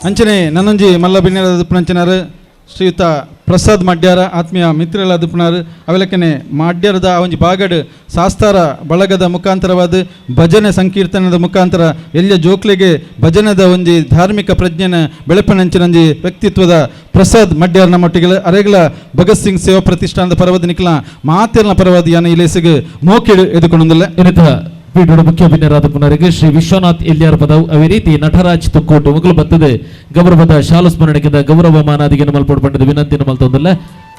ಅಂಚನೆ ನನ್ನೊಂಜಿ ಮಲ್ಲ ಬಿನ್ನೆರ ದುಪ್ಪುನಂಚಿನಾರು ಶ್ರೀಯುತ ಪ್ರಸಾದ್ ಮಡ್ಯಾರ ಆತ್ಮೀಯ ಮಿತ್ರಲ ದುಪ್ಪುನಾರು ಅವೆಲಕ್ಕನೆ ಮಾಡ್ಯಾರದ ಒಂಜಿ ಬಾಗಡ್ ಶಾಸ್ತಾರ ಬಳಗದ ಮುಖಾಂತರವಾದ ಭಜನೆ ಸಂಕೀರ್ತನದ ಮುಖಾಂತರ ಎಲ್ಲ ಜೋಕ್ಲೆಗೆ ಭಜನದ ಒಂಜಿ ಧಾರ್ಮಿಕ ಪ್ರಜ್ಞೆನ ಬೆಳಪನಂಚಿನಂಜಿ ವ್ಯಕ್ತಿತ್ವದ ಪ್ರಸಾದ್ ಮಡ್ಯಾರ್ ನಮ್ಮೊಟ್ಟಿಗೆ ಅರೆಗಳ ಭಗತ್ ಸಿಂಗ್ ಸೇವಾ ಪ್ರತಿಷ್ಠಾನದ ಪರವಾದ ನಿಖಲ ಮಾತೆಲ್ಲ ಪರವಾದ ಯಾನ ಈ ಲೇಸಿಗೆ ಮೋಕೆಡು ಎದುಕೊಂಡೊಂದಿಲ್ಲ. ಪೀಠದ ಮುಖ್ಯ ಭಿನ್ನರಾದ ಪುನರಿಗೆ ಶ್ರೀ ವಿಶ್ವನಾಥ್ ಎಲ್ಯಾರ್ ಪದವು ಅದೇ ರೀತಿ ನಟರಾಜ್ ತುಕ್ಕೋಟು ಮಕ್ಕಳು ಬತ್ತದೆ ಗೌರವದ ಶಾಲು ಸ್ಮರಣಿಕೆದ ಗೌರವ ಮಾನಾದಿಗೆಯನ್ನು ಮಲ್ಪಡು ಬಂಡದ ವಿನಂತಿಯನ್ನು ಮಲ್ತೊಂದಿಲ್ಲ.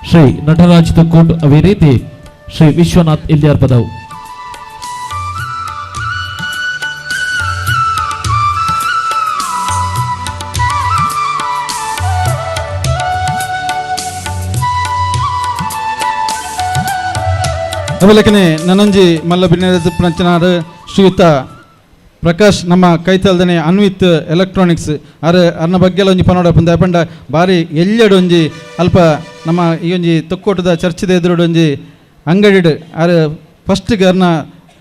ಶ್ರೀ ನಟರಾಜ್ ತುಕ್ಕೋಟು ಅದೇ ರೀತಿ ಶ್ರೀ ವಿಶ್ವನಾಥ್ ಎಲ್ಯಾರ್ ಪದವು. ಅವೆಲಕ್ಕನೆ ನನೊಂಜಿ ಮಲ್ಲ ಬಿನ್ನೆರ ದುಪ್ಪುನಂಚಿನಾರು ಶ್ರೀಯುತ ಪ್ರಕಾಶ್ ನಮ್ಮ ಕೈತಲ್ದನೆ ಅನ್ವಿತ್ ಎಲೆಕ್ಟ್ರಾನಿಕ್ಸ್ ಅರ್ನ ಬಗ್ಗೆ ಒಂಜಿ ಪನೋಡ ಪಂದ ಪಂಡ ಬಾರಿ ಎಲ್ಲೆಡು ಒಂಜಿ ಅಲ್ಪ ನಮ್ಮ ಈ ಒಂಜಿ ತೊಕ್ಕೋಟದ ಚರ್ಚದ ಎದುರುಡು ಒಂಜಿ ಅಂಗಡಿಡು ಫಸ್ಟ್ಗೆ ಅರ್ನ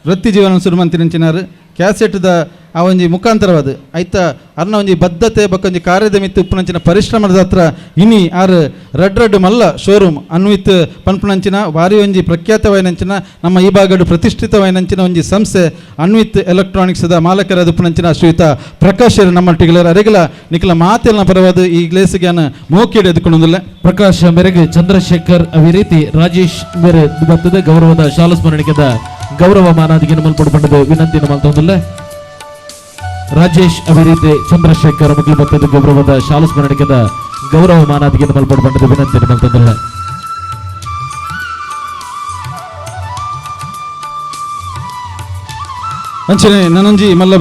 ವೃತ್ತಿ ಜೀವನ ಶುರು ಮಂತಿನಂಚಿನಾರು ಕ್ಯಾಸೆಟ್ದ ಆ ಒಂಜಿ ಮುಖಾಂತರವಾದ ಐತ ಅರ್ನ ಒಂಜಿ ಬದ್ಧತೆ ಬೊಕೊಂಜಿ ಕಾರ್ಯದ ಮಿತ್ತು ಉಪ್ಪುನಂಚಿನ ಪರಿಶ್ರಮದ ಹತ್ರ ಇನಿ ಆರು ರಡ್ ಮಲ್ಲ ಶೋರೂಮ್ ಅನ್ವಿತ್ ಪನ್ಪುನಂಚಿನ ವಾರಿ ಒಂಜಿ ಪ್ರಖ್ಯಾತವಾಯಿನಂಚಿನ ನಮ್ಮ ಈ ಭಾಗಡು ಪ್ರತಿಷ್ಠಿತವಾಯಿನಂಚಿನ ಒಂಜಿ ಸಂಸ್ಥೆ ಅನ್ವಿತ್ ಎಲೆಕ್ಟ್ರಾನಿಕ್ಸ್ದ ಮಾಲಕರಾದ ಉಪ್ಪುನಂಚಿನ ಶ್ರೀಯುತ ಪ್ರಕಾಶ್ ನಮ್ಮೊಟ್ಟಿಗೆ ಅರೆಗಲ ನಿಖಲ ಮಾತೆಲ್ನ ಪರವಾದ ಈ ಗ್ಲೇಸಿಗೆ ಮೋಕಿಡ್ ಎದ್ಕೊಂಡೊಂದಿಲ್ಲ ಪ್ರಕಾಶ್ ಮೇರೆಗೆ ಚಂದ್ರಶೇಖರ್ ಅವಿ ರೀತಿ ರಾಜೇಶ್ ಮೇರೆ ಬರ್ತದೆ ಗೌರವದ ಶಾಲಾ ಸ್ಮರಣಿಕೆದ ಗೌರವ ಮಾನಾದಿಗೆ ಮಲ್ಪಡ್ಬಂಡದು ವಿನಂತಿಯನ್ನು ಮಲ್ತೊಂದಿಲ್ಲ ರಾಜೇಶ್ ಅವಿ ರೀತಿ ಚಂದ್ರಶೇಖರ್ ಮಕ್ಕಳು ಬರ್ತದೆ ಗೌರವದ ಶಾಲಾ ಸ್ಮರಣಿಕೆದ ಗೌರವ ಮಾನಾದಿಗೆ ಮಲ್ಪಡ್ಬಂಡದು ವಿನಂತಿಯನ್ನು ಮಲ್ತೊಂದಿಲ್ಲ ಅಂಚನೆ ನನಂಜಿ ಮಲ್ಲ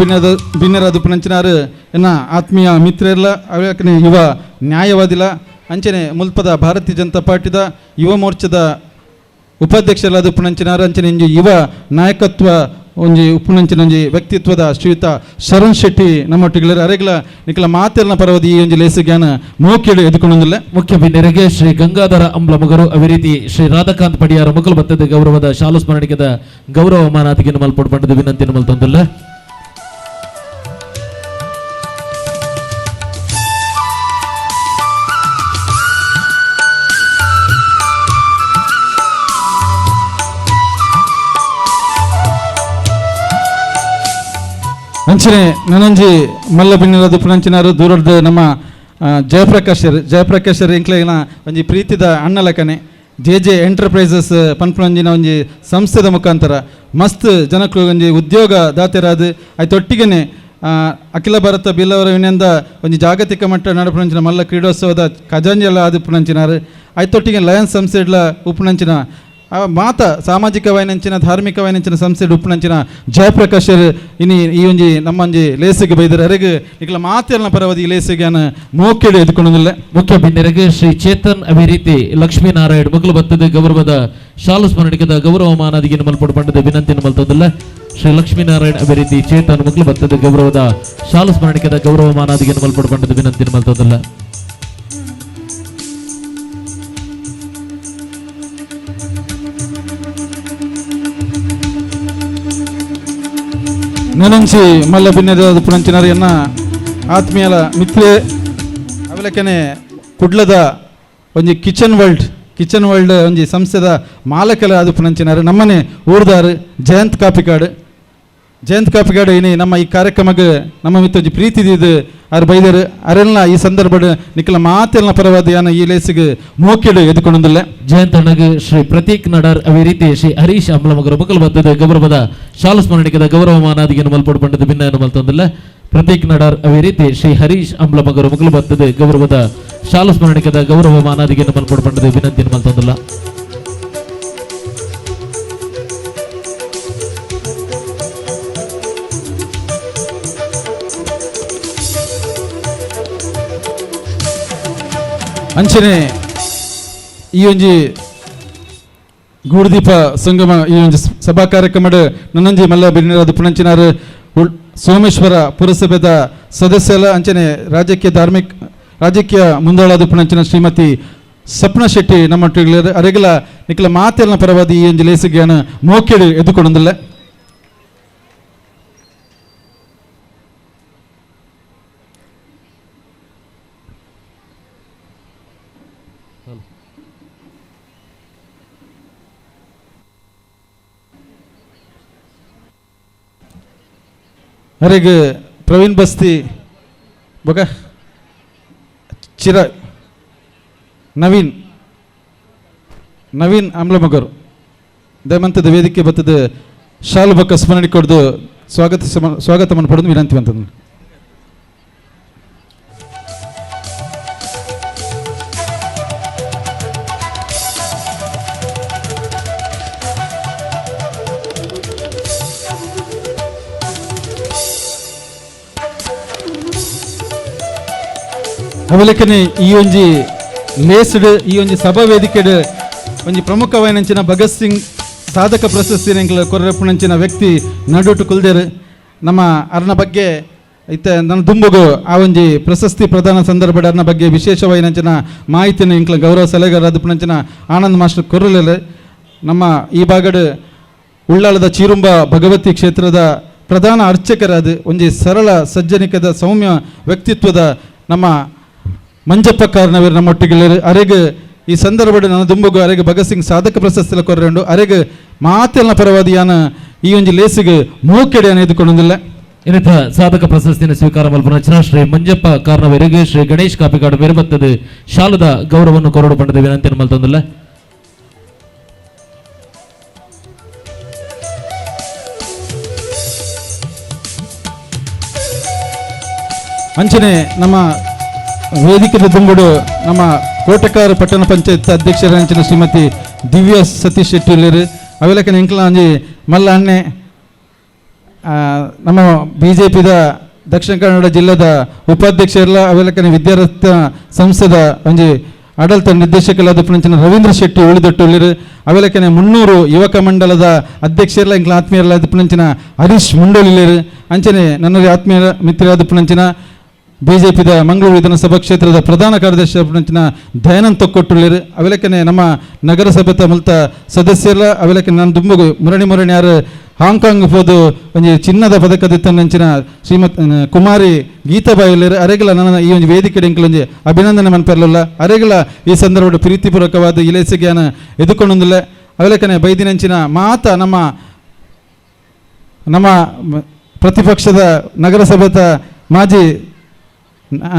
ಭಿನ್ನರಾದ ಪುನಂಚಿನಾರು ಎನ್ನ ಆತ್ಮೀಯ ಮಿತ್ರರೆಲ್ಲ ಅವಕನೆ ಯುವ ನ್ಯಾಯವಾದಿಲ ಅಂಚನೆ ಮುಲ್ಪದ ಭಾರತೀಯ ಜನತಾ ಪಾರ್ಟಿದ ಯುವ ಮೋರ್ಚಾದ ಉಪಾಧ್ಯಕ್ಷರಾದ ಉಪನಂಚಿನಾರು ಅಂಚನೆ ಇಂಜಿ ಯುವ ನಾಯಕತ್ವ ಒಂಜಿ ಉಪನಂಚಿನ ಒಂಜಿ ವ್ಯಕ್ತಿತ್ವದ ಶ್ರೀಯುತ ಶರಣ್ ಶೆಟ್ಟಿ ನಮ್ಮೊಟ್ಟಿಗೆ ಅರೆಗ್ಲ ನಿಖಲ ಮಾತೆಲ್ನ ಪರವದಿ ಈ ಒಂಜಿ ಲೇಸಿಗ್ಯಾನ ಮೋಕಿಡು ಎದುಕೊಂಡೊಂದಿಲ್ಲ ಮುಖ್ಯ ಭಿನ್ನರಿಗೆ ಶ್ರೀ ಗಂಗಾಧರ ಅಂಬ್ಲ ಮಗರು ಅದೇ ರೀತಿ ಶ್ರೀ ರಾಧಾಕಾಂತ್ ಪಡಿಯಾರ ಮಕ್ಕಳು ಬರ್ತದೆ ಗೌರವದ ಶಾಲಾ ಸ್ಮರಣಿಕೆದ ಗೌರವ ಮಾನಾತಿಗೆ ಮಲ್ಪಡ್ಬಂಡದ ವಿನಂತಿಯನ್ನು ಮಲ್ತೊಂದಿಲ್ಲ ಅಂಚನೆ ನನಂಜಿ ಮಲ್ಲ ಭಿನ್ನರಾದ ಪುನಂಚಿನಾರು ದೂರದ ನಮ್ಮ ಜಯಪ್ರಕಾಶರ್ ಇಂಕ್ಲೈನ ಒಂಜಿ ಪ್ರೀತಿದ ಅಣ್ಣ ಲೆಕ್ಕನೆ ಜೆ ಎಂಟರ್ಪ್ರೈಸಸ್ ಪನ್ಪುನಂಜಿನ ಒಂಜಿ ಸಂಸ್ಥೆದ ಮುಖಾಂತರ ಮಸ್ತ್ ಜನಕ್ಕಳು ಒಂಜಿ ಉದ್ಯೋಗ ದಾತೆರಾದು ಆಯ್ತೊಟ್ಟಿಗೆ ಅಖಿಲ ಭಾರತ ಬಿಲ್ಲವರ ಯೂನಿಯನ್ದ ಒಂಜಿ ಜಾಗತಿಕ ಮಟ್ಟ ನಡಪುನಂಚಿನ ಮಲ್ಲ ಕ್ರೀಡೋತ್ಸವದ ಖಜಾಂಜಿಯಲ್ಲ ಆದ ಉಪುನಂಚಿನಾರು ಆಯ್ತೊಟ್ಟಿಗೆ ಲಯನ್ಸ್ ಸಂಸ್ಥೆಡ್ಲ ಉಪುನಂಚಿನ ಮಾತ ಸಾಮಾಜಿಕವಾಯಿನಂಚಿನ ಧಾರ್ಮಿಕವಾಯಿನಂಚಿನ ಸಂಸ್ಥೆ ಉಪ್ಪುನಂಚಿನ ಜಯಪ್ರಕಾಶ್ ಇನಿ ಈ ಒಂಜಿ ನಮ್ಮಂಜಿ ಲೇಸಿಗೆ ಬೈದರೆ ಅರೆಗೆ ಈಗಲ ಮಾತೆಲ್ನ ಪರವದಿ ಈ ಲೇಸಿಗೆ ಮೋಕೆಡು ಎದ್ಕೊಂಡೊಂದಿಲ್ಲ ಮುಖ್ಯ ಭಿನ್ನರಿಗೆ ಶ್ರೀ ಚೇತನ್ ಅದೇ ರೀತಿ ಲಕ್ಷ್ಮೀನಾರಾಯಣ್ ಮಕ್ಕಳು ಬರ್ತದೆ ಗೌರವದ ಶಾಲಾ ಸ್ಮರಣಿಕೆದ ಗೌರವ ಮಾನಾದಿಗೆ ಮಲ್ಪಡ್ಬಂಡದ ವಿನಂತಿಯನ್ನು ಮಲ್ತೊಂದಿಲ್ಲ ಶ್ರೀ ಲಕ್ಷ್ಮೀನಾರಾಯಣ್ ಅದೇ ರೀತಿ ಚೇತನ್ ಮಕ್ಕಳು ಬರ್ತದೆ ಗೌರವದ ಶಾಲಾ ಸ್ಮರಣಿಕೆದ ಗೌರವ ಮಾನಾದಿಗೆ ಮಲ್ಪಡ್ಬಂಡದ ವಿನಂತಿಯನ್ನು ಮಲ್ತೊಂದಿಲ್ಲ ನನಂಚಿ ಮಲ್ಲ ಭಿನ್ನರಾದ ಪುನಂಚಿನಾರು ಎನ್ನ ಆತ್ಮೀಯಲ ಮಿತ್ರೆ ಅವಲಕ್ಕನೆ ಕುಡ್ಲದ ಒಂಜಿ ಕಿಚನ್ ವರ್ಲ್ಡ್ ಒಂಜಿ ಸಂಸ್ಥೆದ ಮಾಲಕಲ ಅದು ಪುನಂಚಿನಾರು ನಮ್ಮನೆ ಊರ್ದಾರು ಜಯಂತ್ ಕಾಪಿಕಾಡು ಇನಿ ನಮ್ಮ ಈ ಕಾರ್ಯಕ್ರಮಕ್ಕೆ ನಮ್ಮ ಮಿತ್ತ ಒಂಜಿ ಪ್ರೀತಿದಿದ್ದು ಅವ್ರು ಬೈದರು ಅರೆಲ್ಲ ಈ ಸಂದರ್ಭದ ನಿಖಲ ಮಾತೆಲ್ನ ಪರವಾದ ಯಾನ ಈ ಲೇಸಿಗೆ ಮೋಕೆಡು ಎದ್ಕೊಂಡೊಂದಿಲ್ಲ ಜಯಂತ್ ಅಣ್ಣಗೆ ಶ್ರೀ ಪ್ರತೀಕ್ ನಡಾರ್ ಅದೇ ರೀತಿ ಶ್ರೀ ಹರೀಶ್ ಅಂಬ್ಲ ಮಗರು ಮಕ್ಕಳು ಬರ್ತದೆ ಗೌರವದ ಶಾಲಾ ಸ್ಮರಣಿಕೆದ ಗೌರವ ಮಾನಾದಿಗೆ ಮಲ್ಪಡ್ಬಂಡದ ಭಿನ್ನ ಮಲ್ತೊಂದಿಲ್ಲ ಪ್ರತೀಕ್ ನಡಾರ್ ಅದೇ ರೀತಿ ಶ್ರೀ ಹರೀಶ್ ಅಂಬ್ಲ ಮಗರು ಮಕ್ಕಳು ಬರ್ತದೆ ಗೌರವದ ಶಾಲಾ ಸ್ಮರಣಿಕೆದ ಗೌರವ ಮಾನಾದಿಗೆ ಮಲ್ಪಡ್ಬಂಡದ ವಿನಂತಿಯನ್ನು ಮಲ್ತೊಂದಿಲ್ಲ ಅಂಚನೆ ಈ ಒಂಜಿ ಗೂಡುದೀಪ ಸಂಗಮ ಈ ಒಂಜಿ ಸಭಾ ಕಾರ್ಯಕ್ರಮದ ನನಂಜಿ ಮಲ್ಲ ಭಿನ್ನರಾದ ಪುಣಂಚಿನಾರು ಸೋಮೇಶ್ವರ ಪುರಸಭೆದ ಸದಸ್ಯಲ ಅಂಚನೆ ರಾಜಕೀಯ ಮುಂದಾಳಾದ ಪುಣಂಚಿನ ಶ್ರೀಮತಿ ಸಪ್ನ ಶೆಟ್ಟಿ ನಮ್ಮೊಟ್ಟಿಗೆ ಅರೆಗಲ ನಿಖಲ ಮಾತೆಲ್ನ ಪರವಾದಿ ಈ ಒಂಜಿ ಲೇಸಿಗೆ ಮೋಕೆಡು ಎದ್ದುಕೊಂಡೊಂದಿಲ್ಲ ಅರೆಗೆ ಪ್ರವೀಣ್ ಬಸ್ತಿ ಬಗ ಚಿರ ನವೀನ್ ಆಮ್ಲ ಮಗರು ದಯಮಂತದ ವೇದಿಕೆ ಬತ್ತದ ಶಾಲು ಬಕ್ಕ ಸ್ಮರಣೆ ಕೊಡ್ದು ಸ್ವಾಗತವನ್ನು ಪಡೆದು ವಿನಂತಿ ಅಂತಂದು ಅವಲಕ್ಕನೆ ಈ ಒಂಜಿ ಲೇಸ್ಡ್ ಈ ಒಂಜಿ ಸಭಾ ವೇದಿಕೆಡ್ ಒಂಜಿ ಪ್ರಮುಖವಾಯಿನಂಚಿನ ಭಗತ್ ಸಿಂಗ್ ಸಾಧಕ ಪ್ರಶಸ್ತಿ ಕೊರ್ರೆಪ್ಪುನಂಚಿನ ವ್ಯಕ್ತಿ ನಡುಟು ಕುಲ್ದೇರು ನಮ್ಮ ಅರ್ನ ಬಗ್ಗೆ ಇತ್ತ ನನ್ನ ದುಂಬುಗು ಆ ಒಂಜಿ ಪ್ರಶಸ್ತಿ ಪ್ರದಾನ ಸಂದರ್ಭದ ಅರ್ನ ಬಗ್ಗೆ ವಿಶೇಷವಾಯಿನಂಚಿನ ಮಾಹಿತಿನ ಇಂಕ್ಲ ಗೌರವ ಸಲಹೆಗಾರರಾದ ಪುನಂಚಿನ ಆನಂದ್ ಮಾಸ್ಟರ್ ಕೊರ್ರಲೆ ನಮ್ಮ ಈ ಭಾಗಡ್ ಉಳ್ಳಾಳದ ಚೀರುಂಬ ಭಗವತಿ ಕ್ಷೇತ್ರದ ಪ್ರಧಾನ ಅರ್ಚಕರಾದ ಒಂಜಿ ಸರಳ ಸಜ್ಜನಿಕದ ಸೌಮ್ಯ ವ್ಯಕ್ತಿತ್ವದ ನಮ್ಮ ಮಂಜಪ್ಪ ಕಾರ್ನವರು ನಮ್ಮೊಟ್ಟಿಗೆ ಅರೆಗೆ ಈ ಸಂದರ್ಭದಲ್ಲಿ ನನ್ನ ದುಂಬಗು ಅರೆಗೆ ಭಗತ್ ಸಿಂಗ್ ಸಾಧಕ ಪ್ರಶಸ್ತಿ ಕೊರಡು ಅರೆಗೆ ಮಾತೆಲ್ಲ ಪರವಾದಿಯಾನ ಈ ಒಂಜಿ ಲೇಸಿಗೆ ಮೋಕೆಡೆಯನ್ನು ಎದುಕೊಂಡಿಲ್ಲ. ಇನ್ನಿತ ಸಾಧಕ ಪ್ರಶಸ್ತಿನ ಸ್ವೀಕಾರ ಮಲ್ಪನ ಶ್ರೀ ಮಂಜಪ್ಪ ಕಾರ್ನವರಿಗೆ ಶ್ರೀ ಗಣೇಶ್ ಕಾಪಿಕಾಡು ಬೇರೆ ಬರ್ತದೆ ಶಾಲದ ಗೌರವವನ್ನು ಕೊರಡು ಪಡೆದ ವಿನಂತಿಯನ್ನು ಮಲ್ತೊಂದಿಲ್ಲ. ಅಂಚನೆ ನಮ್ಮ ವೇದಿಕೆ ದುಂಬುಡು ನಮ್ಮ ಕೋಟಕಾರ ಪಟ್ಟಣ ಪಂಚಾಯತ್ ಅಧ್ಯಕ್ಷರ ಶ್ರೀಮತಿ ದಿವ್ಯಾ ಸತೀಶ್ ಶೆಟ್ಟಿ ಅವೆಲಕ್ಕೆ ಎಂಕ್ಲ ಅಂಜಿ ಮಲ್ಲ ಅಣ್ಣೆ ನಮ್ಮ BJPದ ದಕ್ಷಿಣ ಕನ್ನಡ ಜಿಲ್ಲೆದ ಉಪಾಧ್ಯಕ್ಷರೆಲ್ಲ ಅವೆಲಕ್ಕೆ ವಿದ್ಯಾರತ್ನ ಸಂಸ್ಥೆದ ಒಂಜಿ ಆಡಳಿತ ನಿರ್ದೇಶಕರಾದ ಪುಣಂಚಿನ ರವೀಂದ್ರ ಶೆಟ್ಟಿ ಉಳಿದೊಟ್ಟುಳ್ಳಿರು ಅವೆಲಕ್ಕೆ 300 ಯುವಕ ಮಂಡಲದ ಅಧ್ಯಕ್ಷರೆಲ್ಲ ಎಂಕ್ಲ ಆತ್ಮೀಯರಾದ ಪುಣಂಚಿನ ಹರೀಶ್ ಮುಂಡೋಳಿರು ಅಂಚನೆ ನನ್ನ ಆತ್ಮೀಯ ಮಿತ್ರರಾದ ಪುಣಂಚಿನ BJPದ ಮಂಗಳೂರು ವಿಧಾನಸಭಾ ಕ್ಷೇತ್ರದ ಪ್ರಧಾನ ಕಾರ್ಯದರ್ಶಿ ಪುಣಂಚಿನ ದಯಾನಂದ್ ತೊಕ್ಕೊಟ್ಟುಳ್ಳಿರು ಅವೆಲಕ್ಕೆ ನಮ್ಮ ನಗರಸಭೆತ ಮುಲ್ತ ಸದಸ್ಯರ ಅವೆಲಕ್ಕೆ ನನ್ನ ದುಂಬಗು ಮುರಣಿ ಯಾರು ಹಾಂಗ್ಕಾಂಗ್ ಹೋದು ಒಂಜಿ ಚಿನ್ನದ ಪದಕದಿತ್ತಂಚಿನ ಶ್ರೀಮತ್ ಕುಮಾರಿ ಗೀತಾಬಾಯಿಲ್ಲರು ಅರೆಗಳ ನನ್ನ ಈ ಒಂದು ವೇದಿಕೆ ಎಂಕಲೊಂಜಿ ಅಭಿನಂದನೆ ಮನ್ಪೆರಲಿಲ್ಲ ಅರೆಗಳ ಈ ಸಂದರ್ಭದ ಪ್ರೀತಿಪೂರ್ವಕವಾದ ಇಲೇಸಿಗೆಯನ್ನು ಎದುಕೊಂಡೊಂದಿಲ್ಲ ಅವೆಲಕ್ಕನೆ ಬೈದಿನಂಚಿನ ಮಾತ ನಮ್ಮ ನಮ್ಮ ಪ್ರತಿಪಕ್ಷದ ನಗರಸಭೆದ ಮಾಜಿ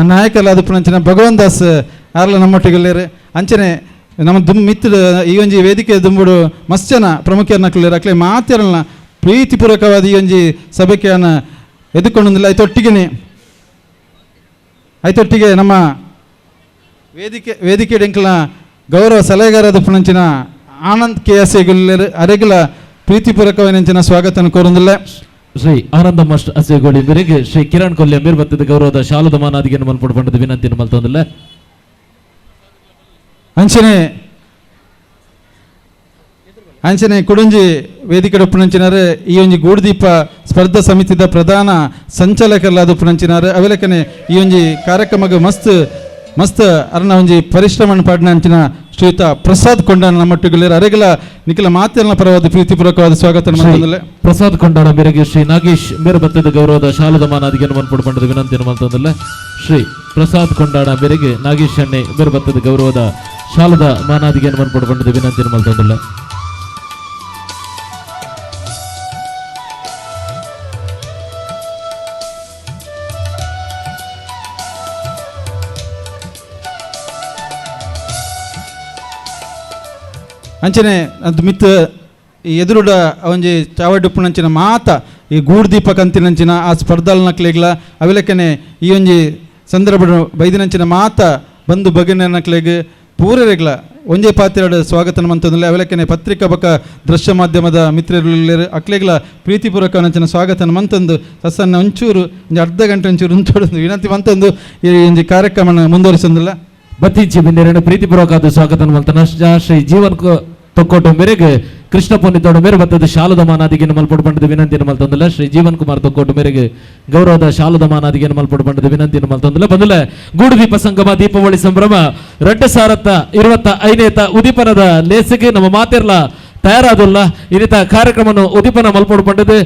ನಾಯಕರಾದ ಪುಣಂಚಿನ ಭಗವಾನ್ ದಾಸ್ ಯಾರಲ್ಲ ನಮ್ಮೊಟ್ಟಿಗೆಲ್ಲೇರು ಅಂಚನೆ ನಮ್ಮ ಮಿತ್ರ ಈ ಒಂಜಿ ವೇದಿಕೆ ದುಂಬುಡು ಮಸ್ತ್ ಜನ ಪ್ರಮುಖರನ್ನಕ್ಲೇರು ಅಕ್ಲೆ ಮಾತಿರಲ್ಲ ಪ್ರೀತಿಪೂರ್ವಕವಾದ ಈ ಒಂಜಿ ಸಭೆಯನ್ನು ಎದುಕೊಂಡೊಂದಿಲ್ಲ ಐತೊಟ್ಟಿಗೆ ನಮ್ಮ ವೇದಿಕೆ ಡೆಂಕಲ ಗೌರವ ಸಲಹೆಗಾರರ ಪುಣಂಚಿನ ಆನಂದ್ KS ಗುಲ್ಲೇರು ಅರೆಗಳ ಪ್ರೀತಿಪೂರ್ವಕವಾದ ಸ್ವಾಗತ ಕೋರೊಂದಿಲ್ಲ. ಶ್ರೀ ಆನಂದ ಮಾಸ್ಟರ್ ಅಸೇಗೋಳಿ ಮೇರೆಗೆ ಶ್ರೀ ಕಿರಣ್ ಕೊಲ್ಯ ಮೇರ್ ಬತ್ತದ ಗೌರವದ ಶಾಲದ ಮಾನಾದಿಗೆಯನ್ನು ಮಲ್ಪಡ್ಕೊಂಡದ ವಿನಂತಿಯನ್ನು ಮಲ್ತೊಂದಿಲ್ಲ. ಅಂಚನೆ ಕುಡುಂಜಿ ವೇದಿಕೆ ಉಪನಂಚಿನಾರು ಈ ಒಂಜಿ ಗೂಡುದೀಪ ಸ್ಪರ್ಧಾ ಸಮಿತಿದ ಪ್ರಧಾನ ಸಂಚಾಲಕರಾದ ಉಪನಂಚಿನಾರು ಅವೆಲಕ್ಕನೆ ಈ ಒಂಜಿ ಕಾರ್ಯಕ್ರಮಕ್ಕೆ ಮಸ್ತ್ ಅರ್ನ ಒಂಜಿ ಪರಿಶ್ರಮ ಪಾಡ್ನ ಅಂಚಿನ ಶ್ರೀಯುತ ಪ್ರಸಾದ್ ಕೊಂಡಾಣ ನಮ್ಮೊಟ್ಟಿಗೆ ಅರೆಗಳ ನಿಖಿಲ ಮಾತೆಲ್ಲ ಪರವಾದ ಪ್ರೀತಿಪೂರ್ವಕವಾದ ಸ್ವಾಗತ. ಪ್ರಸಾದ್ ಕೊಂಡಾಣ ಮೇರೆಗೆ ಶ್ರೀ ನಾಗೇಶ್ ಮೇರೆ ಬತ್ತದ ಗೌರವದ ಶಾಲದ ಮಾನಾದಿಗೆಯನ್ನು ಮಲ್ಪಡ್ಕೊಂಡದ ವಿನಂತಿಯನ್ನು ಮಲ್ತೊಂದಿಲ್ಲ. ಶ್ರೀ ಪ್ರಸಾದ್ ಕೊಂಡಾಣ ಮೇರೆಗೆ ನಾಗೇಶ್ ಅಣ್ಣೆ ಮೇರೆ ಬತ್ತದ ಗೌರವದ ಶಾಲದ ಮಾನಾದಿಗೆಯನ್ನು ಮಲ್ಪಡ್ಕೊಂಡದ ವಿನಂತಿಯನ್ನು ಮಲ್ತೊಂದಿಲ್ಲ. ಅಂಚನೆ ಅದು ಮಿತ್ ಎದುರುಡ ಒಂಜಿ ಚಾವಡ್ಡುಪ್ಪುನಂಚಿನ ಮಾತ ಈ ಗೂಡುದೀಪ ಕಂತಿನಂಚಿನ ಆ ಸ್ಪರ್ಧಾಲ್ನಕ್ಲೆಗ್ಲ ಅವೆಲಕ್ಕನೆ ಈ ಒಂಜಿ ಸಂದರ್ಭ ಬೈದಿನಂಚಿನ ಮಾತ ಬಂದು ಬಗೆನಕ್ಲೆಗ್ ಪೂರರೆಗ್ಲ ಒಂಜೇ ಪಾತ್ರೆಡ ಸ್ವಾಗತ ಮಂತಂದಿಲ್ಲ ಅವೆಲಕ್ಕನೆ ಪತ್ರಿಕಾ ಬಕ ದೃಶ್ಯ ಮಾಧ್ಯಮದ ಮಿತ್ರರು ಅಕ್ಲೆಗ್ಲ ಪ್ರೀತಿಪೂರ್ವಕ ಸ್ವಾಗತ ಮಂತಂದು ಸಸ್ಸನ್ನ ಒಂಚೂರು ಒಂದು ಅರ್ಧ ಗಂಟೆ ಒಂಚೂರು ಉಂಟೋಡು ವಿನಂತಿ ಮಂತಂದು ಈ ಒಂಜಿ ಕಾರ್ಯಕ್ರಮ ಮುಂದುವರಿಸಂದಿಲ್ಲ. ಬತ್ತಿಂಚಿ ಬಿಂದಿರನ್ನು ಪ್ರೀತಿಪೂರ್ವಕವಾದ ಸ್ವಾಗತ ಮಲ್ತನ ಶ್ರೀ ಜೀವನ್ ತೊಕ್ಕೋಟ ಮೇರೆಗೆ ಕೃಷ್ಣ ಪೊನ್ನಿತೋಡ ಮೇರೆ ಬತ್ತದ ಶಾಲದ ಮಾನಾದಿಗೆಯನ್ನು ಮಲ್ಪಡ್ಕೊಂಡದ ವಿನಂತಿಯನ್ನು ಮಲ್ತೊಂದಿಲ್ಲ. ಶ್ರೀ ಜೀವನ್ ಕುಮಾರ್ ತೊಕ್ಕೋಟ ಮೇರೆಗೆ ಗೌರವದ ಶಾಲದ ಮಾನಾದಿಗೆಯನ್ನು ಮಲ್ಪಡ್ಕೊಂಡದ ವಿನಂತಿಯನ್ನು ಮಲ್ತೊಂದಿಲ್ಲ. ಬಂದಿಲ್ಲ ಗೂಡುದೀಪ ಸಂಗಮ ದೀಪಾವಳಿ ಸಂಭ್ರಮ 2025 ಉದೀಪನದ ಲೇಸಿಗೆ ನಮ್ಮ ಮಾತಿರ್ಲ ತಯಾರಾದಲ್ಲ ಇನ್ನಿತ ಕಾರ್ಯಕ್ರಮವನ್ನು ಉದೀಪನ ಮಲ್ಪಡ್ಕೊಂಡದು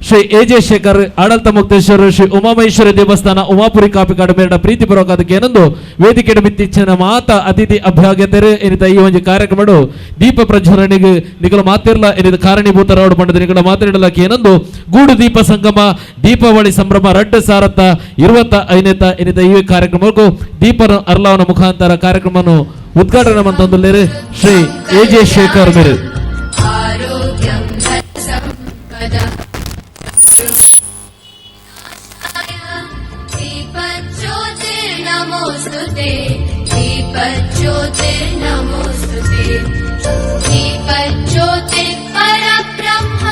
ಶ್ರೀ AJ ಶೇಖರ್ ಆಡಳಿತ ಮುಕ್ತೇಶ್ವರ ಶ್ರೀ ಉಮಾಮಹೇಶ್ವರ ದೇವಸ್ಥಾನ ಉಮಾಪುರಿ ಕಾಪಿಕಾಡು ಮೇರಡ ಪ್ರೀತಿಪೂರ್ವಕದಕ್ಕೆ ಏನೊಂದು ವೇದಿಕೆ ಬಿತ್ತಿಚ್ಚಿನ ಮಾತ ಅತಿಥಿ ಅಭ್ಯಾಗತರು ಏನಿತ ಈ ಒಂದು ಕಾರ್ಯಕ್ರಮ ದೀಪ ಪ್ರಜ್ವಲನೆಗೆ ನಿಗಲ ಮಾತಿರ್ಲ ಏನಿದ ಕಾರಣೀಭೂತರಾಡು ಪಂಡದ ನಿಗಲ ಮಾತಾಡಲಕ್ಕೆ ಏನೊಂದು ಗೂಡು ದೀಪ ಸಂಗಮ ದೀಪಾವಳಿ ಸಂಭ್ರಮ 2025 ಏನಿದ ಈ ಕಾರ್ಯಕ್ರಮಕ್ಕೂ ದೀಪನ ಅರ್ಲಾವನ ಮುಖಾಂತರ ಕಾರ್ಯಕ್ರಮವನ್ನು ಉದ್ಘಾಟನೆ ಮಂತೊಂದುಲ್ಲೇರು ಶ್ರೀ AJ ಶೇಖರ್ ಮೇರೆ. दीपज्योतिर्नमोस्तुते दीपज्योतिर्नमोस्तुते दीपज्योतिर्परब्रह्म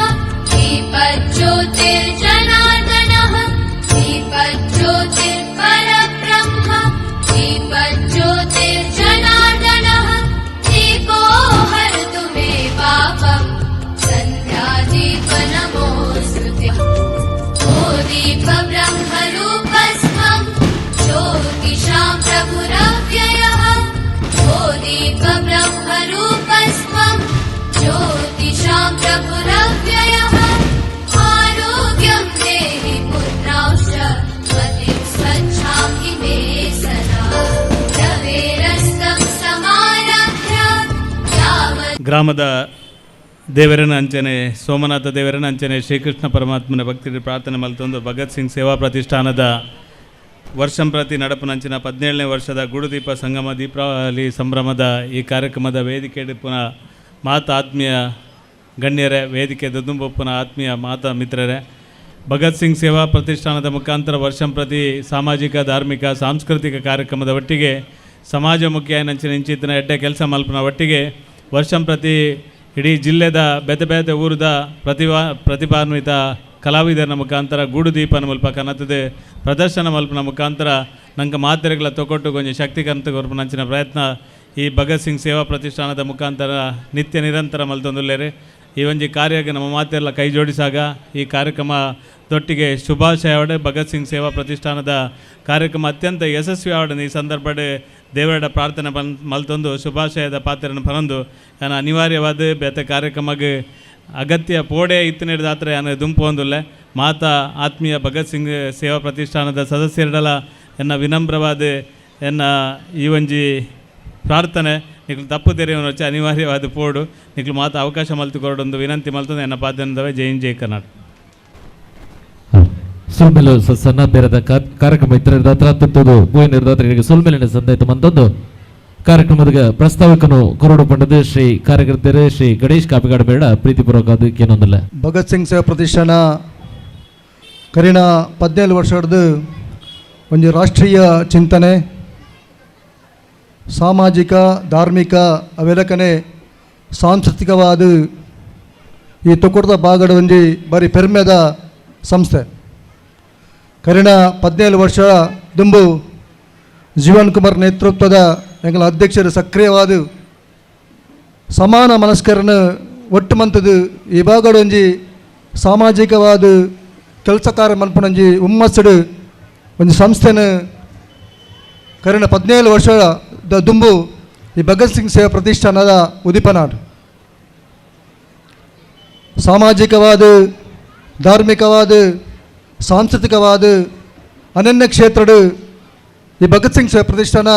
दीपज्योतिर्जनार्दनः दीपज्योतिर्परब्रह्म दीपज्योतिर्जनार्दनः दीपो हरतु मे पापं सन्ध्यादीप नमोस्तुते ओ दीप ब्रह्मरूपस्त्वं ज्योतिषां प्रभुरव्ययः ओ दीप ब्रह्मरूपस्त्वं ज्योतिषां प्रभुरव्ययः आरोग्य ಗ್ರಾಮದ ದೇವರನ ಅಂಚನೆ ಸೋಮನಾಥ ದೇವರನ ಅಂಚನೆ ಶ್ರೀಕೃಷ್ಣ ಪರಮಾತ್ಮನ ಭಕ್ತಿ ಪ್ರಾರ್ಥನೆ ಮಲ್ತೊಂದು ಭಗತ್ ಸಿಂಗ್ ಸೇವಾ ಪ್ರತಿಷ್ಠಾನದ ವರ್ಷಂಪ್ರತಿ ನಡಪುನಂಚಿನ 17ನೇ ವರ್ಷದ ಗುಡುದೀಪ ಸಂಗಮ ದೀಪಾವಳಿ ಸಂಭ್ರಮದ ಈ ಕಾರ್ಯಕ್ರಮದ ವೇದಿಕೆ ಪುನಃ ಮಾತಾ ಆತ್ಮೀಯ ಗಣ್ಯರೇ, ವೇದಿಕೆ ದುದುಂಬೊಪ್ಪನ ಆತ್ಮೀಯ ಮಾತಾ ಮಿತ್ರರೇ, ಭಗತ್ ಸಿಂಗ್ ಸೇವಾ ಪ್ರತಿಷ್ಠಾನದ ಮುಖಾಂತರ ವರ್ಷಂಪ್ರತಿ ಸಾಮಾಜಿಕ, ಧಾರ್ಮಿಕ, ಸಾಂಸ್ಕೃತಿಕ ಕಾರ್ಯಕ್ರಮದ ಒಟ್ಟಿಗೆ ಸಮಾಜಮುಖಿ ನಂಚಿನ ಇಂಚಿತ್ತಿನ ಎಡ್ಡೆ ಕೆಲಸ ಮಲ್ಪನ ಒಟ್ಟಿಗೆ ವರ್ಷಂಪ್ರತಿ ಇಡೀ ಜಿಲ್ಲೆದ ಬೇತೆ ಬೇತೆ ಊರದ ಪ್ರತಿಭಾನ್ವಿತ ಕಲಾವಿದರ ಮುಖಾಂತರ ಗೂಡುದೀಪನ ಮುಲ್ಪ ಕನತದೆ ಪ್ರದರ್ಶನ ಮಲ್ಪನ ಮುಖಾಂತರ ನಂಗೆ ಮಾತ್ರೆಗಳ ತೊಗೊಟ್ಟು ಕೊಂಚ ಶಕ್ತಿಕಂತ ನಂಚಿನ ಪ್ರಯತ್ನ ಈ ಭಗತ್ ಸಿಂಗ್ ಸೇವಾ ಪ್ರತಿಷ್ಠಾನದ ಮುಖಾಂತರ ನಿತ್ಯ ನಿರಂತರ ಮಲ್ತೊಂದುಲ್ಲೇರೆ. ಈ ಒಂಜಿ ಕಾರ್ಯಕ್ಕೆ ನಮ್ಮ ಮಾತೆಲ್ಲ ಕೈ ಜೋಡಿಸಾಗ ಈ ಕಾರ್ಯಕ್ರಮ ದೊಟ್ಟಿಗೆ ಶುಭಾಶಯ ಅವಡೆ ಭಗತ್ ಸಿಂಗ್ ಸೇವಾ ಪ್ರತಿಷ್ಠಾನದ ಕಾರ್ಯಕ್ರಮ ಅತ್ಯಂತ ಯಶಸ್ವಿ ಆವಡನೆ ಈ ಸಂದರ್ಭಡೆ ದೇವರ ಪ್ರಾರ್ಥನೆ ಮಲ್ತೊಂದು ಶುಭಾಶಯದ ಪಾತ್ರನ ಪರಂದು ನಾನು ಅನಿವಾರ್ಯವಾದ ಬೇತೆ ಕಾರ್ಯಕ್ರಮಕ್ಕೆ ಅಗತ್ಯ ಪೋಡೆ ಇತ್ತಿನಿಡ್ದಾತ್ರ ನಾನು ದುಂಪು ಹೊಂದಿಲ್ಲ ಮಾತಾ ಆತ್ಮೀಯ ಭಗತ್ ಸಿಂಗ್ ಸೇವಾ ಪ್ರತಿಷ್ಠಾನದ ಸದಸ್ಯರಿಡಲ ಎನ್ನ ವಿನಮ್ರವಾದ ಎನ್ನ ಈ ಒಂಜಿ ಪ್ರಾರ್ಥನೆ ನಿಕ್ಲು ತಪ್ಪು ತೆರೆಯನ್ನು వచ్చి ಅನಿವಾರ್ಯವಾದ ಪೋಡು ನಿಕ್ಲು ಮಾತಾ ಅವಕಾಶ ಮಲ್ತುಕೊರಡೊಂದು ವಿನಂತಿ ಮಲ್ತೊಂದು ಎನ್ನ ಪಾದ್ಯಂದವೇ ಜೈ ಹಿಂದ್ ಜೈ ಕರ್ನಾಟಕ. ಸುಲ್ಮೆಲು ಸಣ್ಣ ಬೇರದ ಕಾರ್ಯಕ್ರಮ ಇತರ ತುತ್ತುದು ಭೂಯಿ ನಿರ್ದಾತರಿಗೆ ಸುಲ್ಮೆಲಿನ ಸಂದಾಯಿತ ಮಂದೊಂದು ಕಾರ್ಯಕ್ರಮದ ಪ್ರಸ್ತಾವಕನು ಕೊರಡು ಪಂಡದ ಶ್ರೀ ಕಾರ್ಯಕರ್ತರೆ ಶ್ರೀ ಗಣೇಶ್ ಕಾಪಿಗಾಡ ಬೇಡ ಪ್ರೀತಿಪೂರ್ವಕ ಏನೊಂದಿಲ್ಲ. ಭಗತ್ ಸಿಂಗ್ ಸೇವಾ ಪ್ರತಿಷ್ಠಾನ ಕರಿಣ 17 ವರ್ಷದ್ದು ಒಂದು ರಾಷ್ಟ್ರೀಯ ಚಿಂತನೆ, ಸಾಮಾಜಿಕ, ಧಾರ್ಮಿಕ ಅವೆಲಕನೆ ಸಾಂಸ್ಕೃತಿಕವಾದ ಈ ತುಕುಡದ ಭಾಗದ ಒಂಜಿ ಬಾರಿ ಪೆರ್ಮೆದ ಸಂಸ್ಥೆ. ಕರಿಣ 17 ವರ್ಷ ದುಂಬು ಜೀವನ್ ಕುಮಾರ್ ನೇತೃತ್ವದ ಎಂಗಳ ಅಧ್ಯಕ್ಷರು ಸಕ್ರಿಯವಾದ ಸಮಾನ ಮನಸ್ಕರನ್ನು ಒಟ್ಟು ಮಂತದ್ದು ಈ ಭಾಗದ ಒಂಜಿ ಸಾಮಾಜಿಕವಾದ ಕೆಲಸ ಕಾರ್ಯ ಮನ್ಪುನಂಜಿ ಹುಮ್ಮಸ್ಸಡು ಒಂದು ಸಂಸ್ಥೆನ ಕರಿಣ 17 ವರ್ಷದ ದುಂಬು ಈ ಭಗತ್ ಸಿಂಗ್ ಸೇವಾ ಪ್ರತಿಷ್ಠಾನದ ಉದಿಪನಾಡು. ಸಾಮಾಜಿಕವಾದ, ಧಾರ್ಮಿಕವಾದ, ಸಾಂಸ್ಕೃತಿಕವಾದ ಅನನ್ಯ ಕ್ಷೇತ್ರಡು ಈ ಭಗತ್ ಸಿಂಗ್ ಸೇವಾ ಪ್ರತಿಷ್ಠಾನ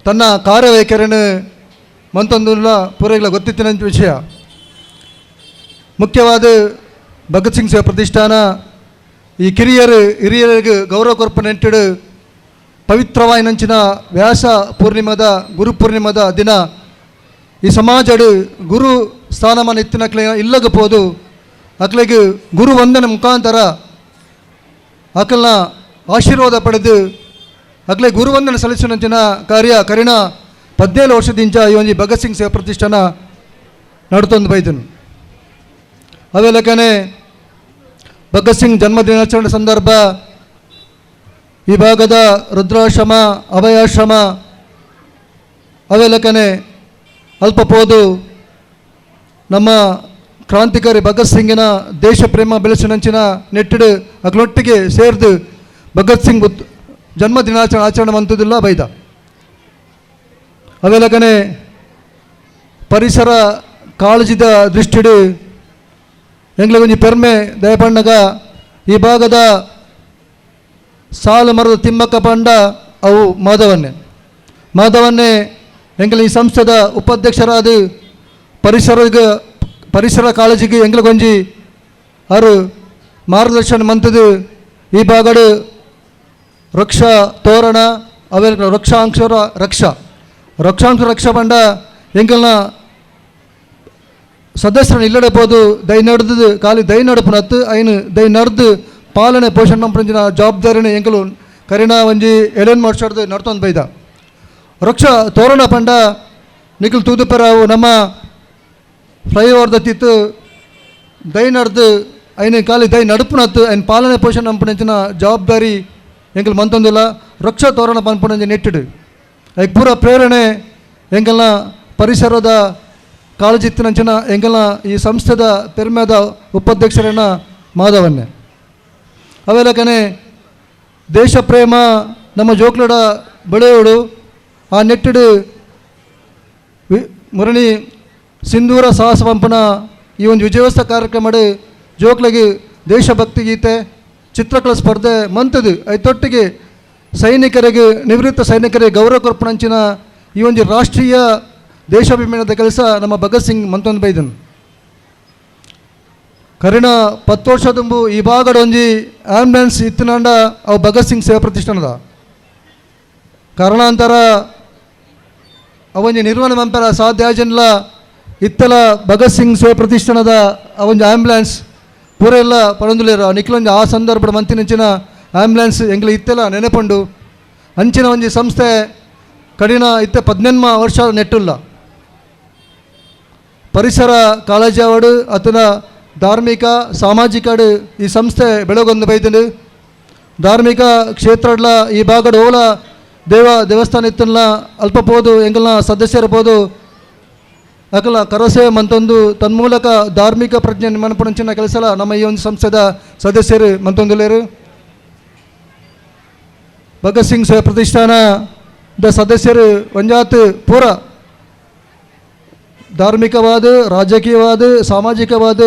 ತನ್ನ ಕಾರ್ಯವೈಖರಿಯನ್ನು ಮಂತೊಂದುಲ್ಲ ಪೂರೈಗಳ ಗೊತ್ತಿತ್ತಿನ ವಿಷಯ. ಮುಖ್ಯವಾದ ಭಗತ್ ಸಿಂಗ್ ಸೇವಾ ಪ್ರತಿಷ್ಠಾನ ಈ ಹಿರಿಯರಿಗೆ ಗೌರವ ಕೊರ್ಪ ನೆಂಟಿಡು ಪವಿತ್ರವಾಯಿ ನಂಚಿನ ವ್ಯಾಸ ಪೂರ್ಣಿಮದ ಗುರು ಪೂರ್ಣಿಮದ ದಿನ ಈ ಸಮಾಜಡು ಗುರು ಸ್ಥಾನಮಾನ ಎತ್ತಿನಕ್ಲೆ ಇಲ್ಲಗಪೋದು ಅಕ್ಲೆಗೆ ಗುರು ವಂದನೆ ಮುಖಾಂತರ ಅಕಲ್ನ ಆಶೀರ್ವಾದ ಪಡೆದು ಅಕ್ಲೆ ಗುರುವಂದನೆ ಸಲ್ಲಿಸಿನಂಚಿನ ಕಾರ್ಯ ಕರಿಣ 17 ವರ್ಷದಿಂದ ಈ ಒಂದು ಭಗತ್ ಸಿಂಗ್ ಸೇವಾ ಪ್ರತಿಷ್ಠಾನ ನಡ್ತೊಂದು ಬೈದನು. ಅವೆಲ್ಲಕನೆ ಭಗತ್ ಸಿಂಗ್ ಜನ್ಮದಿನಾಚರಣೆ ಸಂದರ್ಭ ಈ ಭಾಗದ ರುದ್ರಾಶ್ರಮ, ಅಭಯಾಶ್ರಮ ಅವೆಲ್ಲಕನೆ ಅಲ್ಪ ಪೋದು ನಮ್ಮ ಕ್ರಾಂತಿಕಾರಿ ಭಗತ್ ಸಿಂಗಿನ ದೇಶ ಪ್ರೇಮ ಬೆಳೆಸಿನಂಚಿನ ನೆಟ್ಟಿಡು ಅಕ್ಲೊಟ್ಟಿಗೆ ಸೇರಿದು ಭಗತ್ ಸಿಂಗ್ ಜನ್ಮ ದಿನಾಚರಣೆ ಮಂತದಿಲ್ಲ ಬೈದ. ಅವೆಲ್ಲಕನೆ ಪರಿಸರ ಕಾಳಜಿದ ದೃಷ್ಟಿಡು ಎಂಗ್ಲಗೊಂಜಿ ಪೆರ್ಮೆ ದಯಪಣ್ಣಗ ಈ ಭಾಗದ ಸಾಲು ಮರದ ತಿಮ್ಮಕ್ಕ ಪಂಡ ಅವು ಮಾಧವನ್ನೇ ಎಂಗ್ಲ ಈ ಸಂಸ್ಥೆದ ಉಪಾಧ್ಯಕ್ಷರಾದ ಪರಿಸರ ಕಾಳಜಿಗೆ ಎಂಗ್ಲಗೊಂಜಿ ಅವರು ಮಾರ್ಗದರ್ಶನ ಮಂತದು ಈ ಭಾಗಡು ವೃಕ್ಷ ತೋರಣ ಅವೆಲ್ಲ ರಕ್ಷಾಂಶ ಪಂಡ ಎಂಗಲ್ನ ಸದಸ್ಯರನ್ನು ಇಲ್ಲಡಬಹುದು ದೈ ನಡೆದು ಖಾಲಿ ದೈ ನಡುಪುನತ್ತು ಐನು ದೈ ನಡೆದು ಪಾಲನೆ ಪೋಷಣೆ ಮಂಪಂಚಿನ ಜವಾಬ್ದಾರಿನ ಎಂಕಲು ಕರಿಣ ಒಂಜಿ 11 ವರ್ಷದ್ದು ನಡ್ತೊಂದು ಬೈದ. ವೃಕ್ಷ ತೋರಣ ಪಂಡ ನಿಖಿಲ್ ತೂದುಪೆರಾವು ನಮ್ಮ ಫ್ಲೈಓವರ್ ದತ್ತಿತ್ತು ದೈ ನಡೆದು ಐನು ಖಾಲಿ ದೈ ನಡುಪುನತ್ತು ಐನು ಪಾಲನೆ ಪೋಷಣೆ ಮಂಪಂಚಿನ ಜವಾಬ್ದಾರಿ ಎಂಕಲ್ ಮಂತೊಂದಿಲ್ಲ. ವೃಕ್ಷ ತೋರಣ ಪಂಪುನಂಜಿ ನೆಟ್ಟಿಡು ಐಕ್ ಪೂರ ಪ್ರೇರಣೆ ಎಂಗಲ್ನ ಪರಿಸರದ ಕಾಳಜಿತ್ತಿನಂಚಿನ ಎಂಗಲ್ನ ಈ ಸಂಸ್ಥೆದ ಪೆರ್ಮೆದ ಉಪಾಧ್ಯಕ್ಷರನ್ನ ಮಾಧವನ್ನೇ. ಅವೆಲ್ಲಕನೆ ದೇಶ ಪ್ರೇಮ ನಮ್ಮ ಜೋಕ್ಲಡ ಬೆಳೆಯೋಡು ಆ ನೆಟ್ಟಿಡು ಮುರಣಿ ಸಿಂಧೂರ ಸಾಹಸ ಪಂಪನ ಈ ಒಂದು ವಿಜಯೋತ್ಸವ ಕಾರ್ಯಕ್ರಮಡು ಜೋಕ್ಲಗಿ ದೇಶಭಕ್ತಿ ಗೀತೆ, ಚಿತ್ರಕಲಾ ಸ್ಪರ್ಧೆ ಮಂತದು ಐತೊಟ್ಟಿಗೆ ಸೈನಿಕರಿಗೆ ನಿವೃತ್ತ ಸೈನಿಕರಿಗೆ ಗೌರವ ಕೊರ್ಪಣಂಚಿನ ಈ ಒಂದು ರಾಷ್ಟ್ರೀಯ ದೇಶಾಭಿಮಾನದ ಕೆಲಸ ನಮ್ಮ ಭಗತ್ ಸಿಂಗ್ ಮಂತೊಂದು ಬೈದನು. ಕರಿನ 10 ವರ್ಷ ತುಂಬು ಈ ಭಾಗದ ಒಂಜಿ ಆಂಬ್ಯುಲೆನ್ಸ್ ಇತ್ತಿನಂಡ ಅವು ಭಗತ್ ಸಿಂಗ್ ಸೇವಾ ಪ್ರತಿಷ್ಠಾನದ ಕಾರಣಾಂತರ ಅವೊಂಜಿ ನಿರ್ವಹಣೆ ಮಂಪರ ಸಾಧ್ಯ ಆಜನ್ಲ ಇತ್ತಲ ಭಗತ್ ಸಿಂಗ್ ಸೇವಾ ಪ್ರತಿಷ್ಠಾನದ ಅವೊಂಜಿ ಆಂಬ್ಯುಲೆನ್ಸ್ ಪೂರ ಎಲ್ಲ ಪಡೊಂದುಲೇರು ನಿಖಿಲೊಂಜಿ ಆ ಸಂದರ್ಭದ ಮಂತಿನಂಚಿನ ಆಂಬ್ಯುಲೆನ್ಸ್ ಎಂಗ್ಲ ಇತ್ತೆಲ್ಲ ನೆನಪುಂಡು ಅಂಚಿನ ಒಂಜಿ ಸಂಸ್ಥೆ ಕಡಿನ ಇತ್ತೆ 18 ವರ್ಷ ನೆಟ್ಟುಲ್ಲ ಪರಿಸರ ಕಾಳಜಿ ಅವಡು ಅತನ ಧಾರ್ಮಿಕ ಸಾಮಾಜಿಕ ಈ ಸಂಸ್ಥೆ ಬೆಳಗೊಂದು ಬೈದನು. ಧಾರ್ಮಿಕ ಕ್ಷೇತ್ರಡ್ಲ ಈ ಭಾಗದ ಓಲ ದೇವಸ್ಥಾನ ಇತ್ತಲ್ಲ ಅಲ್ಪ ಪೋದು ಎಂಗಲ್ನ ಸದಸ್ಯರಬಹುದು ಅಕಲ ಕರಸೇವೆ ಮಂತೊಂದು ತನ್ಮೂಲಕ ಧಾರ್ಮಿಕ ಪ್ರಜ್ಞೆ ಮನಪುಣಂಚಿನ ಕೆಲಸ ನಮ್ಮ ಈ ಒಂದು ಸಂಸ್ಥೆದ ಸದಸ್ಯರು ಮಂತೊಂದುಲೇರು. ಭಗತ್ ಸಿಂಗ್ ಸೇವಾ ಪ್ರತಿಷ್ಠಾನದ ಸದಸ್ಯರು ಒಂಜಾತ್ ಪೂರ ಧಾರ್ಮಿಕವಾದ ರಾಜಕೀಯವಾದ ಸಾಮಾಜಿಕವಾದ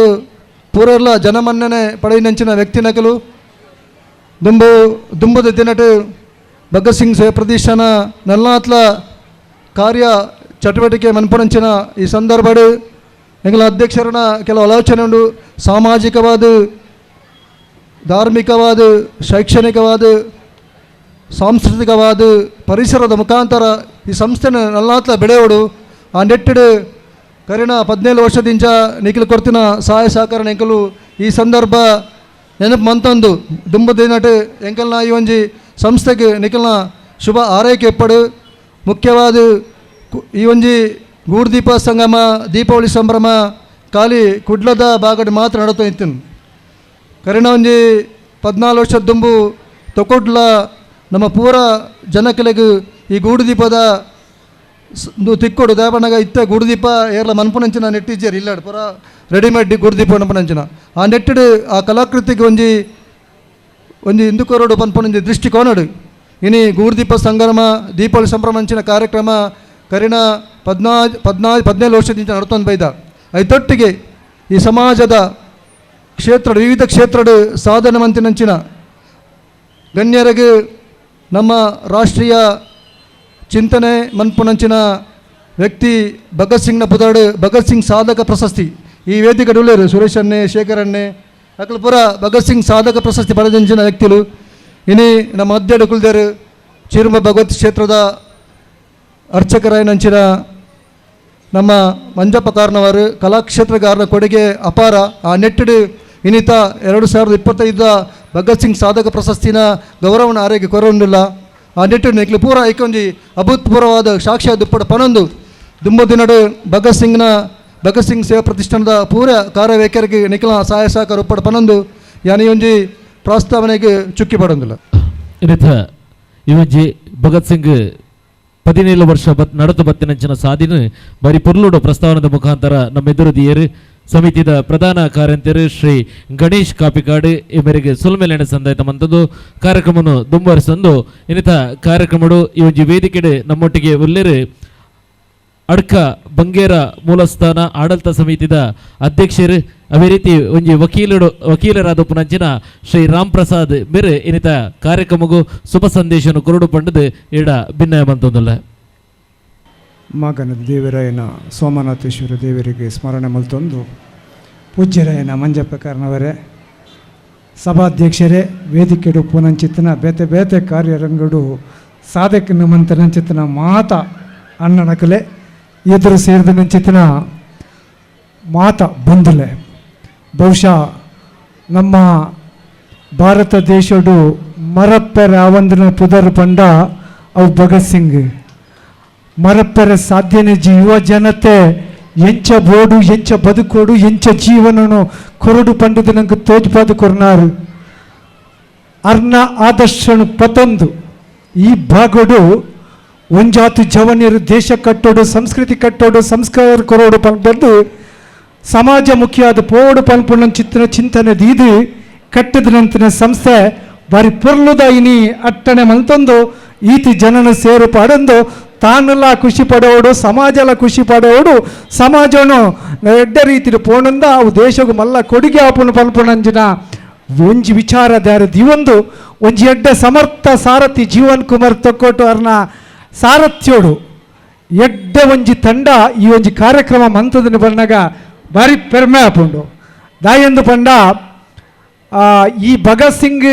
ಪೂರೆಲ್ಲ ಜನಮನ್ನಣೆ ಪಡೆಯಿನಂಚಿನ ವ್ಯಕ್ತಿ ನಕಲು ದುಂಬದ ದಿನಟು ಭಗತ್ ಸಿಂಗ್ ಸೇವಾ ಪ್ರತಿಷ್ಠಾನ ನಲ್ನಾತ್ಲ ಕಾರ್ಯ ಚಟುವಟಿಕೆ ಮನ್ಪುಣಂಚಿನ ಈ ಸಂದರ್ಭಡು ಎಂಗಳ ಅಧ್ಯಕ್ಷರನ ಕೆಲವು ಆಲೋಚನೆ ಉಂಡು. ಸಾಮಾಜಿಕವಾದ ಧಾರ್ಮಿಕವಾದ ಶೈಕ್ಷಣಿಕವಾದ ಸಾಂಸ್ಕೃತಿಕವಾದ ಪರಿಸರದ ಮುಖಾಂತರ ಈ ಸಂಸ್ಥೆನ ನಲ್ನಾತ್ಲ ಬೆಳೆಯೋಡು ಆ ನೆಟ್ಟಿಡು ಕರಿನ 17 ವರ್ಷದಿಂಚ ನಿಖಿಲು ಕೊರ್ತಿನ ಸಹಾಯ ಸಹಕಾರ ಎಂಕಲು ಈ ಸಂದರ್ಭ ನೆನಪು ಮಂತೊಂದು ದುಂಬದಿನಟು ಎಂಕಲ್ನ ಈ ಒಂಜಿ ಸಂಸ್ಥೆಗೆ ನಿಖಿಲ್ನ ಶುಭ ಆರೈಕೆ ಎಪ್ಪಡು. ಮುಖ್ಯವಾದ ಈ ಒಂಜಿ ಗೂಡುದೀಪ ಸಂಗಮ ದೀಪಾವಳಿ ಸಂಭ್ರಮ ಖಾಲಿ ಕುಡ್ಲದ ಭಾಗಡ್ ಮಾತ್ರ ನಡೀತಾ ಇತ್ತು. ಕರಿನ ಒಂಜಿ 14 ವರ್ಷದ ದುಂಬು ತೊಕೊಡ್ಲ ನಮ್ಮ ಪೂರ ಜನಕಲೆಗೂ ಈ ಗೂಡುದೀಪದ ತಿಕ್ಕೊಡು ದೇವಣ್ಣಗ ಇತ್ತ ಗೂಡುದೀಪ ಏರ್ಲ ಮನ್ಪುನಂಚಿನ ನೆಟ್ಟಿಜರ್ ಇಲ್ಲ ಪೂರ ರೆಡಿಮೇಡ್ ಗೂಡುದೀಪ ಮನ್ಪುನಂಚಿನ ಆ ನೆಟ್ಟಿಡು ಆ ಕಲಾಕೃತಿಗೆ ಒಂಜಿ ಇಂದುಕೊರಡು ಪನ್ಪುನಂಜಿ ದೃಷ್ಟಿಕೋನಡು ಇನಿ ಗೂಡುದೀಪ ಸಂಗಮ ದೀಪಾವಳಿ ಸಂಭ್ರಮಂಚಿನ ಕಾರ್ಯಕ್ರಮ ಕರಿನ 17 ವರ್ಷದಿಂದ ನಡ್ತೊಂದು ಬೈದ ಐದೊಟ್ಟಿಗೆ ಈ ಸಮಾಜದ ವಿವಿಧ ಕ್ಷೇತ್ರಡು ಸಾಧನೆ ಮಂತಿನಂಚಿನ ಗಣ್ಯರಿಗೆ ನಮ್ಮ ರಾಷ್ಟ್ರೀಯ ಚಿಂತನೆ ಮನ್ಪುನಂಚಿನ ವ್ಯಕ್ತಿ ಭಗತ್ ಸಿಂಗ್ನ ಪುದಾಡು ಭಗತ್ ಸಿಂಗ್ ಸಾಧಕ ಪ್ರಶಸ್ತಿ ಈ ವೇದಿಕೆ ಉಳ್ಳೇರು ಸುರೇಶ್ ಅನ್ನೆ ಶೇಖರ್ ಅನ್ನೆ ಅಕಲು ಪುರ ಭಗತ್ ಸಿಂಗ್ ಸಾಧಕ ಪ್ರಶಸ್ತಿ ಪಡೆದಂಚಿನ ವ್ಯಕ್ತಿಗಳು ಇನಿ ನಮ್ಮ ಅಧ್ಯಕ್ಷ ಕುಲ್ದೇರು ಚಿರುಮ ಭಗವತ್ ಕ್ಷೇತ್ರದ ಅರ್ಚಕರಾಯನಂಚಿನ ನಮ್ಮ ಮಂಜಪ್ಪ ಕಾರ್ನವರು ಕಲಾಕ್ಷೇತ್ರಗಾರರ ಕೊಡುಗೆ ಅಪಾರ. ಆ ನೆಟ್ಟಿಡು ಇನ್ನಿತ 2025 ಭಗತ್ ಸಿಂಗ್ ಸಾಧಕ ಪ್ರಶಸ್ತಿನ ಗೌರವನ ಆರೋಗ್ಯ ಕೊರವುಂಡಿಲ್ಲ. ಆ ನೆಟ್ಟಿಡು ನಿಕ್ಲು ಪೂರ ಐಕೊಂಜಿ ಅಭೂತಪೂರ್ವವಾದ ಸಾಕ್ಷ್ಯ ದುಪ್ಪಡ ಪನೊಂದು ದುಂಬದಿನಡು ಭಗತ್ ಸಿಂಗ್ ಸೇವಾ ಪ್ರತಿಷ್ಠಾನದ ಪೂರ ಕಾರ್ಯವೈಖರಿಗೆ ನಿಖಿಲ ಸಹಾಯ ಸಹಕಾರ ಉಪ್ಪಡ ಪನೊಂದು ಯಾನಿ ಒಂಜಿ ಪ್ರಸ್ತಾವನೆಗೆ ಚುಕ್ಕಿ ಪಡೊಂದಿಲ್ಲ. ಇನ್ನಿತ ಇವೊಂಜಿ ಭಗತ್ ಸಿಂಗ್ 17 ವರ್ಷ ನಡತು ಬತ್ತಿನಂಚಿನ ಸಾಧಿನ ಬರಿ ಪುರ್ಲುಡು ಪ್ರಸ್ತಾವನದ ಮುಖಾಂತರ ನಮ್ಮೆದುರು ದಿಯರು ಸಮಿತಿದ ಪ್ರಧಾನ ಕಾರ್ಯಂತರು ಶ್ರೀ ಗಣೇಶ್ ಕಾಪಿಕಾಡು ಈ ಮೇರೆಗೆ ಸುಲ್ಮೆಲೆನೆ ಸಂದಾಯಿತ ಮಂತದ್ದು ಕಾರ್ಯಕ್ರಮವನ್ನು ದುಂಬರಿಸಂದು ಇನ್ನಿತ ಕಾರ್ಯಕ್ರಮಡು ಈ ಒಂಜಿ ವೇದಿಕೆಡೆ ನಮ್ಮೊಟ್ಟಿಗೆ ಉಲ್ಲೇರು ಅಡ್ಕ ಬಂಗೇರ ಮೂಲಸ್ಥಾನ ಆಡಳಿತ ಸಮಿತಿದ ಅಧ್ಯಕ್ಷರು ಅದೇ ರೀತಿ ಒಂಜಿ ವಕೀಲರಾದ ಪುನಂಚಿನ ಶ್ರೀ ರಾಮ್ ಪ್ರಸಾದ್ ಬೇರೆ ಇನ್ನಿತ ಕಾರ್ಯಕ್ರಮಗೂ ಶುಭ ಸಂದೇಶವನ್ನು ಕೊರಡು ಪಂಡದು ಈಡ ಭಿನ್ನಯ ಮಂತೊಂದುಲ್ಲ. ಮಗನ ದೇವರಾಯನ ಸೋಮನಾಥೇಶ್ವರ ದೇವರಿಗೆ ಸ್ಮರಣೆ ಮಲ್ತೊಂದು ಪೂಜ್ಯರಾಯನ ಮಂಜಪ್ಪ ಕಾರ್ನವರೇ ಸಭಾಧ್ಯಕ್ಷರೇ ವೇದಿಕೆಡು ಪುನಂಚಿತ್ತನ ಬೇತೆ ಬೇತೆ ಕಾರ್ಯರಂಗಡು ಸಾಧಕನ ಮಂತನಂಚಿತ್ತನ ಮಾತ ಅಣ್ಣನಕಲೆ ಎದುರು ಸೇರಿದ ನಂಚಿತ್ತನ ಮಾತ ಬಂದುಲೆ ಬಹುಶಃ ನಮ್ಮ ಭಾರತ ದೇಶಡು ಮರಪ್ಪೆರ ಅವಂದನ ಪುದರ್ ಪಂಡ ಅವು ಭಗತ್ ಸಿಂಗ್ ಮರಪ್ಪೆರ ಸಾಧ್ಯನೆ ಯುವ ಜನತೆ ಎಂಚ ಬೋಡು ಎಂಚ ಬದುಕೋಡು ಎಂಚ ಜೀವನನು ಕೊರಡು ಪಂಡದ ನಂಗೆ ತೋಜ್ಪಾದ ಕೊರ್ನಾರು ಅರ್ನ ಆದರ್ಶನು ಪತೊಂದು ಈ ಭಾಗಡು ಒಂಜಾತು ಜವನಿಯರು ದೇಶ ಕಟ್ಟೋಡು ಸಂಸ್ಕೃತಿ ಕಟ್ಟೋಡು ಸಂಸ್ಕಾರ ಕೊರೋಡು ಪಂಪದ್ದು ಸಮಾಜ ಮುಖ್ಯವಾದ ಪೋಡು ಪನ್ಪುಣ್ಣ ಚಿಂತನೆ ದೀದು ಕಟ್ಟದ ನಂತರ ಸಂಸ್ಥೆ ಬಾರಿ ಪೊರ್ಲುದ ಇನಿ ಅಟ್ಟಣೆ ಮಂತೊಂದು ಈತಿ ಜನನ ಸೇರು ಪಡಂದು ತಾನೆಲ್ಲ ಖುಷಿ ಪಡೋಡು ಸಮಾಜ ಖುಷಿ ಪಡೋಡು ಸಮಾಜನು ಎಡ್ಡ ರೀತಿ ಪೋಣಂದ ಅವು ದೇಶಗೂ ಮಲ್ಲ ಕೊಡುಗೆ ಆಪುಣ ಪನ್ಪುಣಂಜಿನ ಒಂಜಿ ವಿಚಾರದಾರ ದಿವೊಂದು ಒಂಜಿ ಎಡ್ಡ ಸಮರ್ಥ ಸಾರಥಿ ಜೀವನ್ ಕುಮಾರ್ ತೊಕ್ಕೊಟ್ಟು ಅವ್ರನ್ನ ಸಾರಥ್ಯೋಡು ಎಡ್ಡ ಒಂಜಿ ತಂಡ ಈ ಒಂಜಿ ಕಾರ್ಯಕ್ರಮ ಮಂತದನ್ನು ಬಂದಾಗ ಭಾರಿ ಪೆರ್ಮೆ ಆಪುಂಡು ದಾಯಂದು ಪಂಡ ಈ ಭಗತ್ ಸಿಂಗ್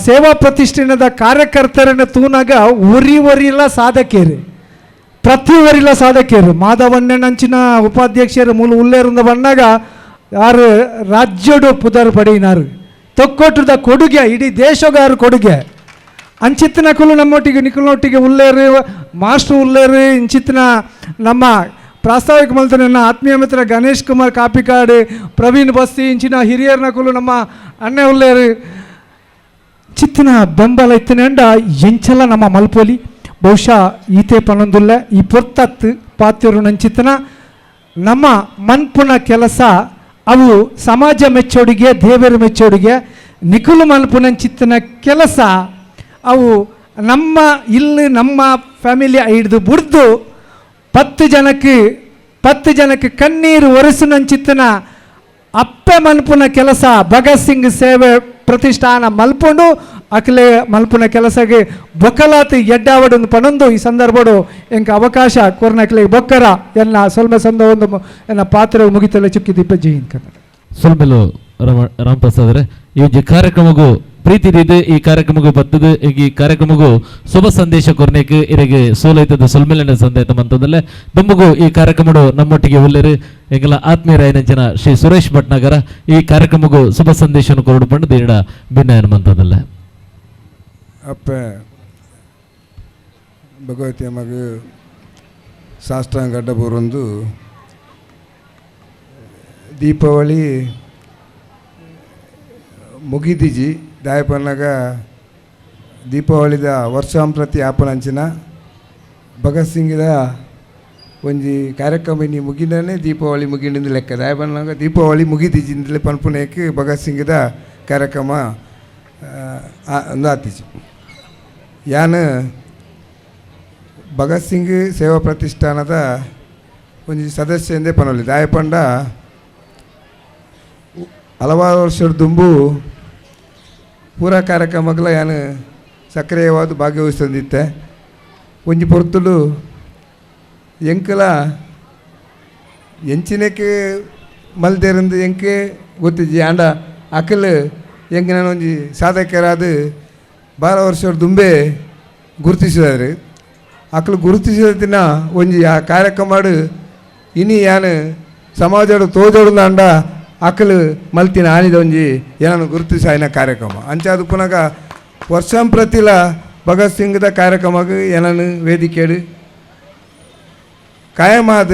ಸೇವಾ ಪ್ರತಿಷ್ಠಾನದ ಕಾರ್ಯಕರ್ತರನ್ನು ತೂನಾಗ ಒರಿಲ್ಲ ಸಾಧಕೇರು ಪ್ರತಿ ಒರಿಲ್ಲ ಸಾಧಕೇರು ಮಾಧವಣ್ಣನಂಚಿನ ಉಪಾಧ್ಯಕ್ಷರು ಮೂಲ ಉಲ್ಲೇರಿಂದ ಬಂದಾಗ ಯಾರು ರಾಜ್ಯಡು ಪುದರ್ ಪಡೆಯಿನಾರು ತೊಕ್ಕೊಟ್ಟದ ಕೊಡುಗೆ ಇಡೀ ದೇಶಗಾರು ಕೊಡುಗೆ ಅಂಚಿತ್ತಿನ ಕುಲು ನಮ್ಮೊಟ್ಟಿಗೆ ನಿಖಲ್ನೊಟ್ಟಿಗೆ ಉಲ್ಲೇರು ಮಾಸ್ಟರ್ ಉಲ್ಲೇರು ಇಂಚಿತ್ತಿನ ನಮ್ಮ ಪ್ರಾಸ್ತಾವಿಕ ಮಲ್ತನ ಆತ್ಮೀಯ ಮಿತ್ರ ಗಣೇಶ್ ಕುಮಾರ್ ಕಾಪಿಕಾಡು ಪ್ರವೀಣ್ ಬಸ್ತಿ ಇಂಚಿನ ಹಿರಿಯರ್ನ ಕುಲು ನಮ್ಮ ಅಣ್ಣೆ ಉಲ್ಲೇರು ಚಿತ್ತಿನ ಬೆಂಬಲ ಇತ್ತಿನಂಡ ಎಂಚಲ ನಮ್ಮ ಮಲ್ಪೋಲಿ ಬಹುಶಃ ಈತೆ ಪನೊಂದುಲ್ಲ ಈ ಪೊರ್ತತ್ತು ಪಾತ್ಯರು ನಂಚಿತ್ತನ ನಮ್ಮ ಮನ್ಪುನ ಕೆಲಸ ಅವು ಸಮಾಜ ಮೆಚ್ಚೋಡಿಗೆ ದೇವರ ಮೆಚ್ಚೋಡಿಗೆ ನಿಖುಲು ಮನ್ಪುನಂಚಿತ್ತಿನ ಕೆಲಸ ಅವು ನಮ್ಮ ಇಲ್ಲಿ ನಮ್ಮ ಫ್ಯಾಮಿಲಿ ಹಿಡಿದು ಬುಡ್ದು 10 ಜನಕ್ಕೆ ಕಣ್ಣೀರು ಒರೆಸುನಂಚಿತ್ತಿನ ಅಪ್ಪೆ ಮಲ್ಪುನ ಕೆಲಸ ಭಗತ್ ಸಿಂಗ್ ಸೇವೆ ಪ್ರತಿಷ್ಠಾನ ಮಲ್ಪುಂಡು ಅಕ್ಲೆ ಮಲ್ಪುನ ಕೆಲಸಗೆ ಬೊಕ್ಕಲಾತಿ ಎಡ್ಡಾವಡೊಂದು ಪನೊಂದು ಈ ಸಂದರ್ಭಡು ಎಂಕ ಅವಕಾಶ ಕೊರ್ನಕ್ಲೆ ಬೊಕ್ಕರ ಎನ್ನ ಸೊಲ್ಮೆ ಸಂದ ಒಂದು ಎನ್ನ ಪಾತ್ರ ಮುಗಿತಲ್ಲ ಚುಕ್ಕಿ ದಿಪ್ಪ ಜೈನ್ ಕನ್ನಡ ಸೊಲ್ಮೆಲು ರಾಮಪ್ರಸಾದ್ ಅವರೇ ಈ ಒಂದು ಕಾರ್ಯಕ್ರಮಗೂ ಪ್ರೀತಿ ಇದೆ ಈ ಕಾರ್ಯಕ್ರಮಗೂ ಬರ್ತದೆ ಈ ಕಾರ್ಯಕ್ರಮಗೂ ಶುಭ ಸಂದೇಶ ಕೊರ್ನೇಕ್ ಇರಿಗೆ ಸೋಲೈತದ ಸೊಲ್ಮೆಲಿನ ಸಂದೇಶ ಮಂತದಲ್ಲೇ ದೊಂಬಗೂ ಈ ಕಾರ್ಯಕ್ರಮ ನಮ್ಮೊಟ್ಟಿಗೆ ಒಳ್ಳೆರು ಎಂಗಲ ಆತ್ಮೀಯರಾಯನಂಚಿನ ಶ್ರೀ ಸುರೇಶ್ ಭಟ್ನಗರ ಈ ಕಾರ್ಯಕ್ರಮಗೂ ಶುಭ ಸಂದೇಶವನ್ನು ಕೊರಡು ಪಂಡು ದೇಡ ಭಿನ್ನಯನ ಮಂತದಲ್ಲೇ ಅಪ್ಪ ಭಗವತಿ ಮಗ ಸಾಷ್ಟಾಂಗ ಬರೋಂದು ದೀಪಾವಳಿ ಮುಗಿದಿಜಿ ದಾಯಪನ್ನಾಗ ದೀಪಾವಳಿದ ವರ್ಷಾಂಪ್ರತಿ ಆಪನಂಚಿನ ಭಗತ್ ಸಿಂಗಿದ ಒಂಜಿ ಕಾರ್ಯಕ್ರಮ ನೀ ಮುಗಿನೇ ದೀಪಾವಳಿ ಮುಗಿನಿಂದ ಲೆಕ್ಕ ದಾಯಪನ್ನಾಗ ದೀಪಾವಳಿ ಮುಗಿದಿಜಿಂದಲೇ ಪನ್ಪುನೇಕ್ ಭಗತ್ ಸಿಂಗಿದ ಕಾರ್ಯಕ್ರಮ ಒಂದು ಆತಿಜಿ ಯಾನ್ ಭಗತ್ ಸಿಂಗ್ ಸೇವಾ ಪ್ರತಿಷ್ಠಾನದ ಒಂಜಿ ಸದಸ್ಯಂದೇ ಪನೊಲಿ ದಾಯಪಂಡ ಹಲವಾರು ವರ್ಷದ ದುಂಬು ಪೂರಾ ಕಾರ್ಯಕ್ರಮಗಳ ಯಾನು ಸಕ್ರಿಯವಾದ ಭಾಗವಹಿಸಂದಿತ್ತೆ ಒಂಜಿ ಪೊರ್ತುಲು ಎಂಕಲ ಎಂಚಿನಕ್ಕೆ ಮಲ್ದೇರಂದು ಎಂಕೆ ಗೊತ್ತಿಜ್ಜಿ ಆಂಡ ಅಕಲ್ ಎಂಕ ನಾನು ಒಂಜಿ ಸಾಧಕರಾದ ಬಾರ ವರ್ಷದ ದುಂಬೆ ಗುರುತಿಸಿದಾರೆ ಅಕಲು ಗುರುತಿಸಿದ ದಿನ ಒಂಜಿ ಆ ಕಾರ್ಯಕ್ರಮ ಇನಿ ಯಾನು ಸಮಾಜಡು ತೋಜೋಡು ಅಂಡ ಅಕಲು ಮಲ್ತಿನ ಆನಿದ ಒಂಜಿ ಏನನ್ನು ಗುರುತಿಸಿ ಆಯ್ನ ಕಾರ್ಯಕ್ರಮ ಅಂಚಾದು ಪುನಗ ವರ್ಷಂಪ್ರತಿಲ ಭಗತ್ ಸಿಂಗ್ದ ಕಾರ್ಯಕ್ರಮಕ್ಕೆ ಏನನ್ನು ವೇದಿಕೆಡು ಕಾಯಮಾದ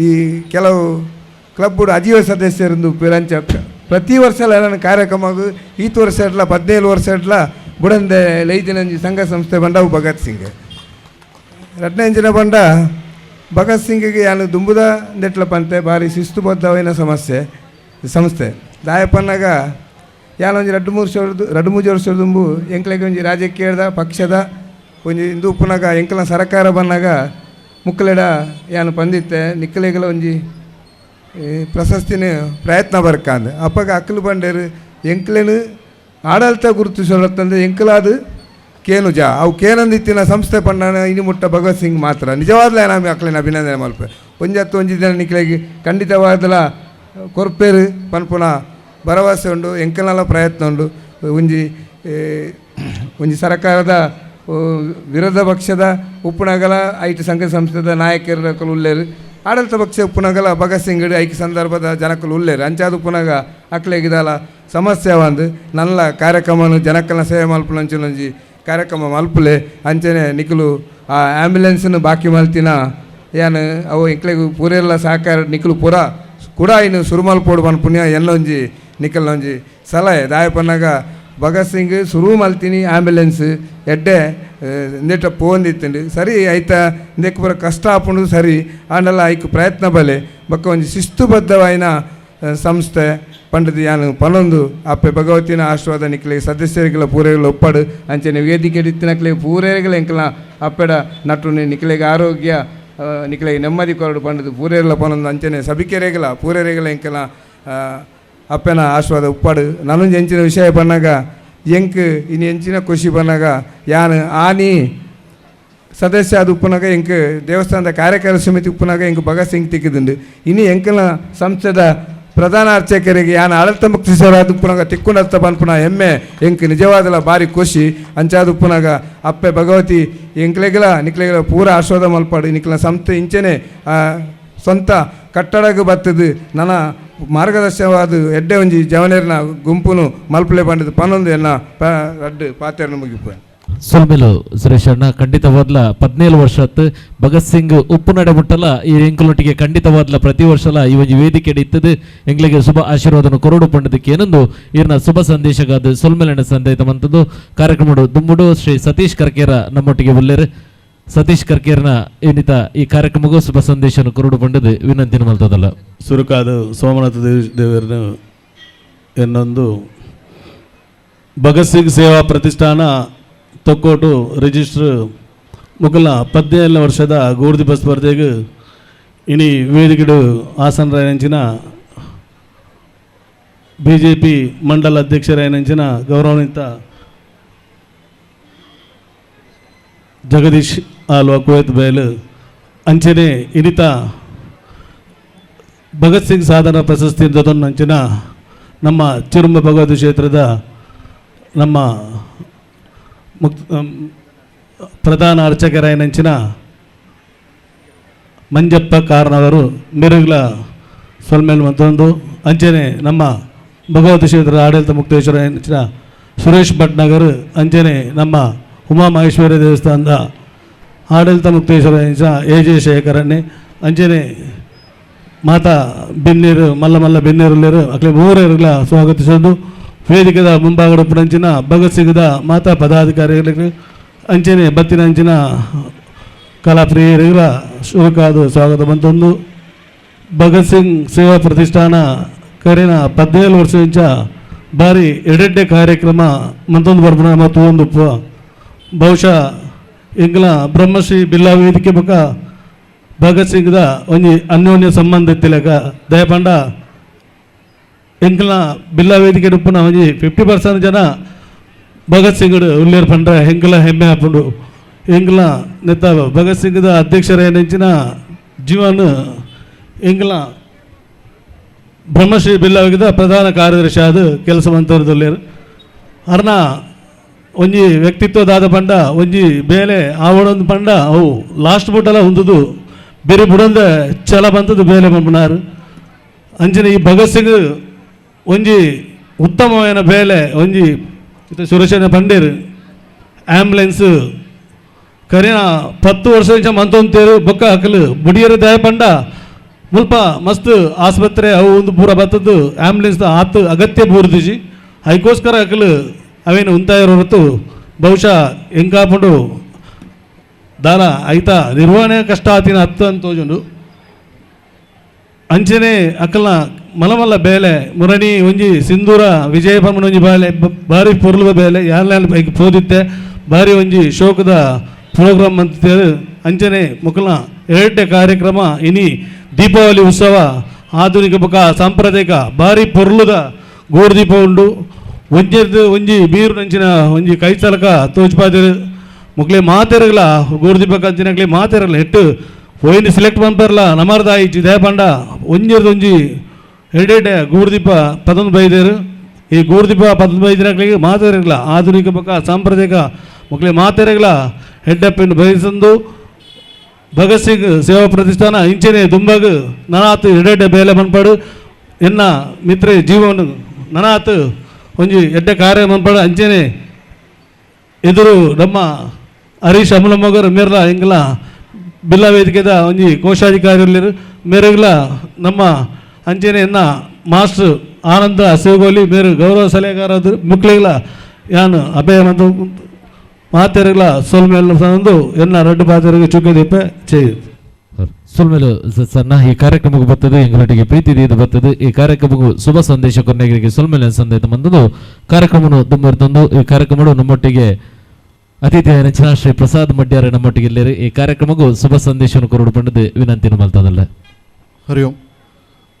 ಈ ಕೆಲವು ಕ್ಲಬ್ಡು ಅಜೀವ ಸದಸ್ಯರಂದು ಪಿರಂಚ ಪ್ರತಿ ವರ್ಷ ಏನನ್ನು ಕಾರ್ಯಕ್ರಮಕ್ಕೆ ಈತ ವರ್ಷ ಇಟ್ಲ 17 ವರ್ಷ ಇಟ್ಲ ಬುಡಂದೆ ಲೈದಿನಂಜಿ ಸಂಘ ಸಂಸ್ಥೆ ಬಂಡವು ಭಗತ್ ಸಿಂಗ್ ರತ್ನಂಜಿನ ಬಂಡ ಭಗತ್ ಸಿಂಗಿಗೆ ಯಾನು ದುಂಬುದ ನೆಟ್ಲ ಪಂತೆ ಭಾರಿ ಶಿಸ್ತುಬದ್ಧವೈನ ಸಂಸ್ಥೆ ದಾಯಪನ್ನಾಗ ಯಾನೊಂಜಿ 2-3 ವರ್ಷ ದುಂಬು ಎಂಕ್ಲೆಗೆ ಒಂಜಿ ರಾಜಕೀಯದ ಪಕ್ಷದ ಒಂಜಿ ಇಂದು ಪುನಗ ಎಂಕಲ ಸರ್ಕಾರ ಬಂದಾಗ ಮುಕ್ಕಲೆಡ ಯಾನು ಪಂದಿತ್ತೆ ನಿಕ್ಕಲೆಗಳ ಒಂಜಿ ಪ್ರಶಸ್ತಿನ ಪ್ರಯತ್ನ ಬರ್ಕಾಂದು ಅಪ್ಪಗ ಅಕ್ಕಲು ಬಂಡೇರು ಎಂಕ್ಲೆನು ಆಡಳಿತ ಗುರುತಿಸೋಳತ್ತಂದ್ರೆ ಎಂಕಲಾದು ಕೇನು ಜಾ ಅವು ಕೇನಂದಿತ್ತಿನ ಸಂಸ್ಥೆ ಪಂಡನ ಇನಿ ಮುಟ್ಟ ಭಗತ್ ಸಿಂಗ್ ಮಾತ್ರ ನಿಜವಾದ್ಲೇ ನಾನು ಅಕ್ಕಲಿನ ಅಭಿನಂದನೆ ಮಲ್ಪೆ ಒಂಜಿ ದಿನ ನಿಕ್ಕಲೆಗೆ ಖಂಡಿತವಾದಲ ಕೊರ್ಪೇರು ಪನ್ಪುನ ಭರವಸೆ ಉಂಡು ಎಂಕಲ್ನಲ್ಲ ಪ್ರಯತ್ನ ಉಂಡು ಒಂಜಿ ಸರ್ಕಾರದ ವಿರೋಧ ಪಕ್ಷದ ಉಪ್ಪುನಗಲ ಐಟಿ ಸಂಘ ಸಂಸ್ಥೆದ ನಾಯಕರು ಉಲ್ಲೇರು ಆಡಳಿತ ಪಕ್ಷ ಉಪ್ಪುನಗಲ ಭಗತ್ ಸಿಂಗ್ ಐಕ್ಯ ಸಂದರ್ಭದ ಜನಕ್ಕಲು ಉಲ್ಲೇರು ಅಂಚಾದು ಪುನಗ ಅಕ್ಲೆಗಿದಲ ಸಮಸ್ಯೆ ಒಂದು ನನ್ನ ಕಾರ್ಯಕ್ರಮವನ್ನು ಜನಕ್ಕಲ್ನ ಸೇವೆ ಮಲ್ಪುನಂಚಿನೊಂಜಿ ಕಾರ್ಯಕ್ರಮ ಮಲ್ಪುಲೆ ಅಂಚನೆ ನಿಖಲು ಆ ಆ್ಯಂಬುಲೆನ್ಸನ್ನು ಬಾಕಿ ಮಲ್ತಿನ ಏನು ಅವು ಎಂಕ್ಲೆಗೂ ಪೂರೆಲ್ಲ ಸಹಕಾರ ನಿಖಲು ಪೂರ ಕೂಡ ಇನ್ನು ಸುರುಮಲ್ಪೋಡು ಪನ್ಪುಣ್ಯ ಎಲ್ಲೊಂಜಿ ನಿಖಲ್ನೊಂಜಿ ಸಲಹೆ ದಾಯಪನ್ನಾಗ ಭಗತ್ ಸಿಂಗ್ ಸುರು ಮಲ್ತೀನಿ ಆ್ಯಂಬುಲೆನ್ಸ್ ಎಡ್ಡೆ ನೆಟ್ಟ ಪೋಂದಿತ್ತಂಡು ಸರಿ ಆಯ್ತಾ ಇಂದಕ್ಕೆ ಬರೋ ಕಷ್ಟ ಆಪುಂಡು ಸರಿ ಆಂಡಲ್ಲ ಐಕ್ ಪ್ರಯತ್ನ ಬಲೆ ಬಕ್ಕ ಒಂಜಿ ಶಿಸ್ತುಬದ್ಧವಾಯಿನ ಸಂಸ್ಥೆ ಪಂಡದು ಯಾನು ಪನೊಂದು ಅಪ್ಪೆ ಭಗವತಿನ ಆಶೀರ್ವಾದ ನಿಕ್ಲೆ ಸದಸ್ಯರಿಗೆಲ್ಲ ಪೂರೆಗಳ ಒಪ್ಪಡು ಅಂಚನೆ ವೇದಿಕೆ ಇತ್ತಿನಕ್ಲೆ ಪೂರೆಗಳ ಎಂಕಲ ಅಪ್ಪೆಡ ನಟು ನಿಕ್ಲೆಗೆ ಆರೋಗ್ಯ ನಿಕ್ಲೆಗೆ ನೆಮ್ಮದಿ ಕೊರಡು ಪಂಡದು ಪೂರೆಲ್ಲ ಪನೊಂದು ಅಂಚನೆ ಸಭಿಕೆರೆಗಳ ಪೂರೆರೆಗಳ ಎಂಕಲ ಅಪ್ಪನ ಆಶೀರ್ವಾದ ಉಪ್ಪಾಡು ನಾನೊಂದು ಎಂಚಿನ ವಿಷಯ ಬಂದಾಗ ಎಂಕ್ ಇನ್ನು ಎಂಚಿನ ಖುಷಿ ಬಂದಾಗ ಯಾನು ಆನಿ ಸದಸ್ಯ ಅದು ಉಪ್ಪುನಾಗ ಎಂಕ್ ದೇವಸ್ಥಾನದ ಕಾರ್ಯಕಾರಿ ಸಮಿತಿ ಉಪ್ಪುನಾಗ ಎಂಕ್ ಭಗತ್ ಸಿಂಗ್ ತಿಕ್ಕಿದುಂಡು ಇನ್ನು ಎಂಕಲ್ನ ಸಂಸ್ಥೆದ ಪ್ರಧಾನ ಅರ್ಚಕರಿಗೆ ಯಾನ ಆಡಳಿತ ಮುಕ್ತೇಶ್ವರ ಉಪ್ಪುನಾಗ ತಿಕ್ಕೊಂಡತ್ತ ಪನ್ಪುನ ಹೆಮ್ಮೆ ಎಂಕ್ ನಿಜವಾದಲ ಭಾರಿ ಖುಷಿ ಅಂಚಾದ ಉಪ್ಪುನಾಗ ಅಪ್ಪೆ ಭಗವತಿ ಎಂಕ್ಲೆಗಳ ನಿಕ್ಲೆಗಳ ಪೂರ ಆಶೀರ್ವಾದ ಮಲ್ಪಾಡು ನಿಕ್ಲ ಸಂಸ್ಥೆ ಇಂಚೆನೆ ಸ್ವಂತ ಕಟ್ಟಡಕ್ಕೆ ಬರ್ತದು ನನ್ನ ಮಾರ್ಗದರ್ಶನವಾದ ಎಡ್ಡೆ ಒಂಜಿ ಜವನೇರಿನ ಗುಂಪುನು ಮಲ್ಪಲೆ ಬಂಡದು ಪನ್ನೊಂದು ಎನ್ನ ರಡ್ಡು ಪಾತೆರನ್ನು ಮುಗಿಪು ಸೊಲ್ಮೆಲು ಸುರೇಶ್ ಅಣ್ಣ ಖಂಡಿತವಾದ್ಲ 17 ವರ್ಷತ್ ಭಗತ್ ಸಿಂಗ್ ಉಪ್ಪು ನಡೆ ಮುಟ್ಟಲ್ಲ ಈ ಎಂಕಲೊಟ್ಟಿಗೆ ಖಂಡಿತವಾದ್ಲ ಪ್ರತಿ ವರ್ಷಲ ಈ ಒಂದು ವೇದಿಕೆ ಇತ್ತದು ಎಂಗ್ಲಿಗೆ ಶುಭ ಆಶೀರ್ವಾದನ ಕೊರಡು ಪಂಡದಕ್ಕೆ ಏನೊಂದು ಇರ್ನ ಶುಭ ಸಂದೇಶಗಾದ ಸೊಲ್ಮೆಲನ ಸಂದೇತವಂತದ್ದು ಕಾರ್ಯಕ್ರಮ ದುಮ್ಮುಡು ಶ್ರೀ ಸತೀಶ್ ಕರ್ಕೇರ ನಮ್ಮೊಟ್ಟಿಗೆ ಒಳ್ಳೆರು ಸತೀಶ್ ಕರ್ಕೇರ್ನ ಏನಿತ ಈ ಕಾರ್ಯಕ್ರಮಕ್ಕೂ ಶುಭ ಸಂದೇಶನ ಕೊರಡು ಪಂಡದು ವಿನಂತಿನ ಮಲ್ತದಲ್ಲ ಸುರುಕಾದ ಸೋಮನಾಥ ದೇವರನ್ನು ಎನ್ನೊಂದು ಭಗತ್ ಸಿಂಗ್ ಸೇವಾ ಪ್ರತಿಷ್ಠಾನ ತೊಕ್ಕೋಟು ರಿಜಿಸ್ಟ್ರ್ ಮುಕಲ 17 ವರ್ಷದ ಗೂರ್ದೀಪ ಸ್ಪರ್ಧೆಗೆ ಇನಿ ವೇದಿಕೆಡು ಆಸನರಾಯನಂಚಿನ BJP ಮಂಡಲ ಅಧ್ಯಕ್ಷರಾಯನಂಚಿನ ಗೌರವಾನ್ವಿತ ಜಗದೀಶ್ ಆಲ್ವಾ ಕುವೇತ್ ಬಯಲು ಅಂಚನೆ ಇನಿತ ಭಗತ್ ಸಿಂಗ್ ಸಾಧನ ಪ್ರಶಸ್ತಿ ಅಂಚಿನ ನಮ್ಮ ಚಿರುಂಬ ಭಗವತಿ ಕ್ಷೇತ್ರದ ನಮ್ಮ ಪ್ರಧಾನ ಅರ್ಚಕರಾಯನಂಚಿನ ಮಂಜಪ್ಪ ಕಾರ್ನವರು ಮೆರುಗ್ಲ ಸೊಲ್ಮೇಲ್ ಮತ್ತೊಂದು ಅಂಚನೆ ನಮ್ಮ ಭಗವತಿ ಕ್ಷೇತ್ರದ ಆಡಳಿತ ಮುಕ್ತೇಶ್ವರ ಅಂಚಿನ ಸುರೇಶ್ ಭಟ್ನಗರ್ ಅಂಚನೆ ನಮ್ಮ ಉಮಾ ಮಹೇಶ್ವರ ದೇವಸ್ಥಾನದ ಆಡಳಿತ ಮುಕ್ತೇಶ್ವರ ಅಂಚಿನ AJ ಶೇಖರನ್ನೇ ಅಂಚನೆ ಮಾತಾ ಬೆನ್ನೀರು ಮಲ್ಲ ಬೆನ್ನೀರುಲ್ಲೇರು ಅಕ್ಲೆ ಮೂರರ್ಗಳ ಸ್ವಾಗತಿಸೋದು ವೇದಿಕೆದ ಮುಂಭಾಗದ ಪುರಂಚಿನ ಭಗತ್ ಸಿಂಗ್ದ ಮಾತಾ ಪದಾಧಿಕಾರಿಗಳಿಗೆ ಅಂಚನೆ ಬತ್ತಿನ ಅಂಚಿನ ಕಲಾಪ್ರಿಯರಿಗಳ ಶುಭಕಾದ ಸ್ವಾಗತ ಬಂತೊಂದು ಭಗತ್ ಸಿಂಗ್ ಸೇವಾ ಪ್ರತಿಷ್ಠಾನ ಕರಿನ 17 ವರ್ಷ ಬಾರಿ ಎಡೆಡ್ಡೆ ಕಾರ್ಯಕ್ರಮ ಮಂತೊಂದು ಬರ್ಪಣ ಮತ್ತು ಒಂದು ಬಹುಶಃ ಎಂಗ್ಲ ಬ್ರಹ್ಮಶ್ರೀ ಬಿಲ್ಲಾ ವೇದಿಕೆ ಬಕ ಭಗತ್ ಸಿಂಗ್ದ ಒಂಜಿ ಅನ್ಯೋನ್ಯ ಸಂಬಂಧ ತಿಲಕ ದಯಪಂಡ ಎಂಕ್ಲ ಬಿಲ್ಲಾ ವೇದಿಕೆ ಉಪ್ಪುನ ಒಂಜಿ 50% ಜನ ಭಗತ್ ಸಿಂಗ್ ಉಲ್ಲೇರ್ ಪಂಡ್ರೆ ಹೆಂಗ್ಲ ಹೆಮ್ಮೆ ಹಾಪುಂಡು ಎಂಗ್ಲ ನೆತ್ತ ಭಗತ್ ಸಿಂಗ್ದ ಅಧ್ಯಕ್ಷರೇನಂಚಿನ ಜೀವನ್ ಎಂಗ್ಲ ಬ್ರಹ್ಮಶ್ರೀ ಬಿಲ್ಲಾವಿಗದ ಪ್ರಧಾನ ಕಾರ್ಯದರ್ಶಿ ಆದ ಕೆಲಸ ಮಂತರದಲ್ಲೇರು ಅರ್ನ ಒಂಜಿ ವ್ಯಕ್ತಿತ್ವದಾದ ಪಂಡ ಒಂಜಿ ಬೇಲೆ ಆವಡೊಂದು ಪಂಡ ಅವು ಲಾಸ್ಟ್ ಬುಟ್ಟಲ್ಲ ಹೊಂದುದು ಬೇರೆ ಬುಡಂದ ಛಲ ಬಂತದ್ದು ಬೇಲೆ ಪಂಪನಾರು ಅಂಚನೆ ಈ ಭಗತ್ ಸಿಂಗ್ ಒಂಜಿ ಉತ್ತಮವಾದ ಬೇಲೆ ಒಂಜಿ ಸುರೇಶನ ಪಂಡೇರು ಆಂಬುಲೆನ್ಸ್ ಕರಿನ 10 ವರ್ಷ ಮಂತೊಂತೇರು ಬೊಕ್ಕ ಹಾಕಲು ಬುಡಿಯರ ದಯ ಪಂಡ ಮುಲ್ಪ ಮಸ್ತ್ ಆಸ್ಪತ್ರೆ ಅವು ಒಂದು ಪೂರ ಬತ್ತದ್ದು ಆಂಬುಲೆನ್ಸ್ ಆತು ಅಗತ್ಯ ಪೂರ್ತಿಸಿ ಅದಕ್ಕೋಸ್ಕರ ಹಾಕಲು ಅವೇನು ಉಂತಾಯಿರೋ ಹೊರತು ಬಹುಶಃ ಹೆಂಗಾಪುಂಡು ದಾಲ ಐತಾ ನಿರ್ವಹಣೆ ಕಷ್ಟ ಆತಿನ ಹತ್ತು ಅಂತ ತೋಜುಂಡು ಅಂಚನೆ ಅಕ್ಕಲ್ನ ಮಲಮಲ್ಲ ಬೇಲೆ ಮುರಣಿ ಒಂಜಿ ಸಿಂಧೂರ ವಿಜಯಪಮ್ಮನ ಒಂಜಿ ಬಾಲೆ ಭಾರಿ ಪೊರ್ಲುವ ಬೇಲೆ ಯಾರ್ಯಾರು ಬೈಕ್ ಪೋದಿತ್ತೆ ಭಾರಿ ಒಂಜಿ ಶೋಕದ ಪ್ರೋಗ್ರಾಮ್ ಅಂತೇಳಿ ಅಂಚನೆ ಮುಕ್ಕಲ್ನ ಎರಡನೇ ಕಾರ್ಯಕ್ರಮ ಇನಿ ದೀಪಾವಳಿ ಉತ್ಸವ ಆಧುನಿಕ ಬೊಕ ಸಾಂಪ್ರದಾಯಿಕ ಭಾರಿ ಪೊರ್ಲುದ ಗೋರ್ದೀಪ ಉಂಡು ಒಂಜಿ ಬೀರು ನಂಚಿನ ಒಂಜಿ ಕೈ ಚಲಕ ತೋಚ್ಪಾದಿರು ಮುಕ್ಲೆ ಮಾತೆರಗಲ ಗೋರ್ದೀಪ ಕಂಚಿನಕ್ಲೆ ಮಾತೆರಗಲ ಹೆಟ್ಟು ಒಯ್ದು ಸೆಲೆಕ್ಟ್ ಪಂಪರ್ಲ ನಮರ್ದಾಯಿ ದಯ ಪಂಡ ಒಂಜಿ ಎಡೆಡೆ ಗೂರ್ದೀಪ 11 ಬೈದೇರು ಈ ಗೂರ್ದೀಪ 11 ಬೈದಿನಕ್ಲಿಗೆ ಮಾತೆರಗಲ ಆಧುನಿಕ ಬೊಕ ಸಾಂಪ್ರದಾಯಿಕ ಮುಕ್ಲೆ ಮಾತೆರಗಲ ಹೆಡ್ಡಪ್ಪನ್ನು ಬಯಸಂದು ಭಗತ್ ಸಿಂಗ್ ಸೇವಾ ಪ್ರತಿಷ್ಠಾನ ಇಂಚೆನೆ ದುಂಬಗ್ ನನಾತ್ ಎಡೆಡೆ ಬೇಲೆ ಮನ್ಪಾಡು ಎನ್ನ ಮಿತ್ರೆ ಜೀವನ ನನಾತ್ ಒಂಜಿ ಎಡ್ಡೆ ಕಾರ್ಯ ಮನ್ಪಾಡು ಅಂಚೆನೆ ಎದುರು ನಮ್ಮ ಹರೀಶ್ ಅಮಲಮ್ಮಗರ್ ಮೇರ್ಲ ಹಿಂಗಲ ಬಿಲ್ಲಾ ವೇದಿಕೆದ ಒಂಜಿ ಕೋಶಾಧಿಕಾರಿಗಳು ಮೇರೆಗ್ಲ ನಮ್ಮ ಅಂಚೆನೆ ಎನ್ನ ಮಾಸ್ಟರ್ ಆನಂದ ಸೇಗೋಲಿ ಮೇರು ಗೌರವ ಸಲಹೆಗಾರ ಮುಕ್ಳೆಗ್ಲ ಯಾನು ಅಭಯ ಮತ್ತು ಮಾತೆರಗ್ಲ ಸೋಲ್ಮೇಲ್ ತಂದು ಎನ್ನ ರಡ್ಡು ಪಾತೆರಿಗೆ ಚುಕ್ಕದೀಪ చేయి ಸೊಲ್ಮೇಲು ಸಣ್ಣ ಈ ಕಾರ್ಯಕ್ರಮಕ್ಕೆ ಬರ್ತದೆ ಎಂಗಳೊಟ್ಟಿಗೆ ಪ್ರೀತಿ ಇದು ಬರ್ತದೆ ಈ ಕಾರ್ಯಕ್ರಮಕ್ಕೂ ಶುಭ ಸಂದೇಶ ಕೊನೆಗೆ ಸೊಲ್ಮೇಲಿನ ಸಂದೇಶ ಬಂದದು ಕಾರ್ಯಕ್ರಮವನ್ನು ತುಂಬರ್ತಂದು ಈ ಕಾರ್ಯಕ್ರಮ ನಮ್ಮೊಟ್ಟಿಗೆ ಅತಿಥಿ ನೆಚ್ಚಿನ ಶ್ರೀ ಪ್ರಸಾದ್ ಮಡ್ಯಾರ ನಮ್ಮೊಟ್ಟಿಗೆ ಇಲ್ಲಿರಿ ಈ ಕಾರ್ಯಕ್ರಮಕ್ಕೂ ಶುಭ ಸಂದೇಶವನ್ನು ಕೊರಡು ಪಂಡದು ವಿನಂತಿನ ಮಲ್ತದಲ್ಲ ಹರಿ ಓಂ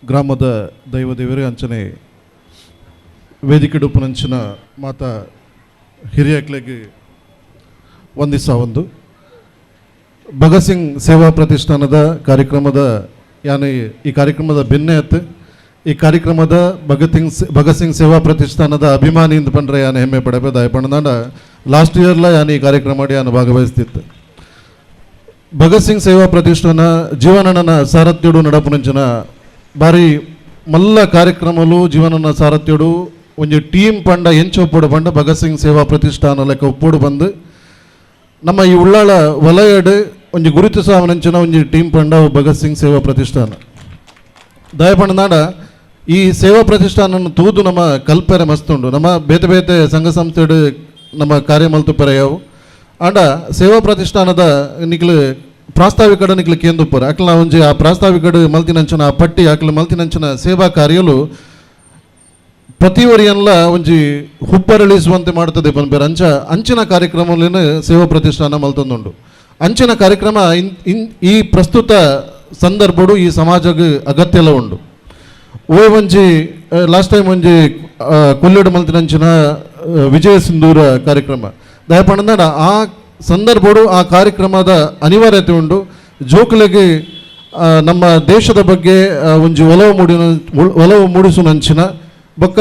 ಗ್ರಾಮದ ದೈವದೇವರೇ ಅಂಚನೆ ವೇದಿಕೆ ಡುಪ್ಪುನಂಚಿನ ಮಾತಾ ಹಿರಿಯಕ್ಲೆಗೆ ವಂದಿಸ ಒಂದು ಭಗತ್ ಸಿಂಗ್ ಸೇವಾ ಪ್ರತಿಷ್ಠಾನದ ಕಾರ್ಯಕ್ರಮದ ಯಾನು ಈ ಕಾರ್ಯಕ್ರಮದ ಬೆನ್ನೆತ್ತು ಈ ಕಾರ್ಯಕ್ರಮದ ಭಗತ್ ಸಿಂಗ್ ಸೇವಾ ಪ್ರತಿಷ್ಠಾನದ ಅಭಿಮಾನಿಯಿಂದ ಪಂಡ್ರೆ ಯಾನು ಹೆಮ್ಮೆ ಪಡಬೇ ದಯಪಂಡ ಲಾಸ್ಟ್ ಇಯರ್ಲ ಯಾನು ಈ ಕಾರ್ಯಕ್ರಮ ಮಾಡಿ ಯಾನು ಭಾಗವಹಿಸ್ತಿತ್ತು. ಭಗತ್ ಸಿಂಗ್ ಸೇವಾ ಪ್ರತಿಷ್ಠಾನ ಜೀವನನ ಸಾರಥ್ಯಡು ನಡಪುನಂಚಿನ ಬಾರಿ ಮಲ್ಲ ಕಾರ್ಯಕ್ರಮಲು ಜೀವನನ ಸಾರಥ್ಯಡು ಒಂದು ಟೀಮ್ ಪಂಡ ಒಪ್ಪೋಡು ಪಂಡ ಭಗತ್ ಸಿಂಗ್ ಸೇವಾ ಪ್ರತಿಷ್ಠಾನ ಲೆಕ್ಕ ಒಪ್ಪೋಡು ಬಂದು ನಮ್ಮ ಈ ಉಳ್ಳಾಳ ವಲಯಡು ಒಂದು ಗುರುತಿಸುವಂಚಿನ ಒಂದು ಟೀಮ್ ಪಂಡ ಭಗತ್ ಸಿಂಗ್ ಸೇವಾ ಪ್ರತಿಷ್ಠಾನ ದಯಪಂಡ ಈ ಸೇವಾ ಪ್ರತಿಷ್ಠಾನ ತೂದು ನಮ್ಮ ಕಲ್ಪರೆ ಮಸ್ತುಂಡು ನಮ್ಮ ಬೇತೆ ಬೇತೆ ಸಂಘ ಸಂಸ್ಥೆಡು ನಮ್ಮ ಕಾರ್ಯ ಮಲ್ತುಪರೆಯವು ಆಂಡ ಸೇವಾ ಪ್ರತಿಷ್ಠಾನದ ನಿಕ್ಲು ಪ್ರಾಸ್ತಾವಿಕಡ ನಿಕ್ಲು ಕೇಂದ್ರಪುರ ಅಕ್ಲ ಒಂಜಿ ಆ ಪ್ರಾಸ್ತಾವಿಕಡು ಮಲ್ತಿನಂಚನ ಆ ಪಟ್ಟಿ ಅಕ್ಲು ಮಲ್ತಿನಂಚನ ಸೇವಾ ಕಾರ್ಯಲು ಪ್ರತಿ ವರಿಯನ್ಲ ಒಂಜಿ ಹುಬ್ಬರಳಿಸುವಂತೆ ಮಾಡ್ತದೆ ಪನ್ಪೇರು ಅಂಚಿನ ಕಾರ್ಯಕ್ರಮಲೇನು ಸೇವಾ ಪ್ರತಿಷ್ಠಾನ ಮಲ್ತೊಂದುಂಡು. ಅಂಚಿನ ಕಾರ್ಯಕ್ರಮ ಈ ಪ್ರಸ್ತುತ ಸಂದರ್ಭಡು ಈ ಸಮಾಜಕ್ಕೆ ಅಗತ್ಯಲ ಉಂಡು. ಒಂಜಿ ಲಾಸ್ಟ್ ಟೈಮ್ ಒಂಜಿ ಕೊಲ್ಲೆಡು ಮಲ್ತಿನಂಚಿನ ವಿಜಯ ಸಿಂಧೂರ ಕಾರ್ಯಕ್ರಮ ದಯಪಂಡ ಆ ಸಂದರ್ಭಡು ಆ ಕಾರ್ಯಕ್ರಮದ ಅನಿವಾರ್ಯತೆ ಉಂಡು. ಜೋಕುಲೆಗೆ ನಮ್ಮ ದೇಶದ ಬಗ್ಗೆ ಒಂಜಿ ಒಲವು ಮೂಡಿಸುನಂಚಿನ ಬೊಕ್ಕ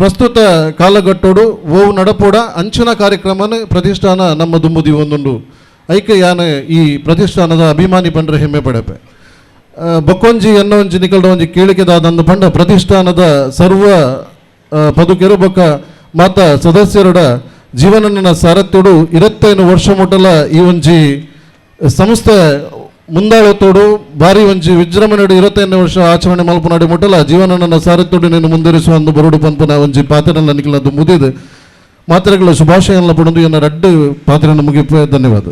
ಪ್ರಸ್ತುತ ಕಾಲಘಟ್ಟೋಡು ಓವು ನಡಪೋಡ ಅಂಚಿನ ಕಾರ್ಯಕ್ರಮನ ಪ್ರತಿಷ್ಠಾನ ನಮ್ಮ ದುಂಬುದಿ ಒಂದುಂಡು ಐಕೆ ಯಾನ ಈ ಪ್ರತಿಷ್ಠಾನದ ಅಭಿಮಾನಿ ಪಂಡ್ರೆ ಹೆಮ್ಮೆ ಪಡೆಪೆ ಬೊಕ್ಕೊಂಜಿ ಎನ್ನೊಂಜಿ ನಿಕಲ್ಡ ಒಂಜಿ ಕೇಳಿಕೆದಾದಂದು ಪಂಡ ಪ್ರತಿಷ್ಠಾನದ ಸರ್ವ ಪದುಕೆರು ಬೊಕ್ಕ ಮಾತ ಸದಸ್ಯರುಡ ಜೀವನನ ಸಾರಥ್ಯಡು 25 ವರ್ಷ ಮುಟ್ಟಲ ಈ ಒಂಜಿ ಸಂಸ್ಥೆ ಮುಂದಾಳತ್ತೋಡು ಬಾರಿ ಒಂಜಿ ವಿಜೃಂಭಣೆಡು 25 ವರ್ಷ ಆಚರಣೆ ಮಲ್ಪನಾಡಿ ಮುಟ್ಟಲ ಜೀವನನ ಸಾರಥ್ಯಡು ನೀನು ಮುಂದುವರಿಸುವ ಒಂದು ಬರುಡು ಪಂಪನ ಒಂಜಿ ಪಾತ್ರನ ನಿಖಲದು ಮುದಿದು ಮಾತ್ರೆಗಳ ಶುಭಾಶಯನ ಪಡೊಂದು ಎನ್ನ ರಡ್ಡು ಪಾತ್ರನ ಮುಗಿಪ ಧನ್ಯವಾದ.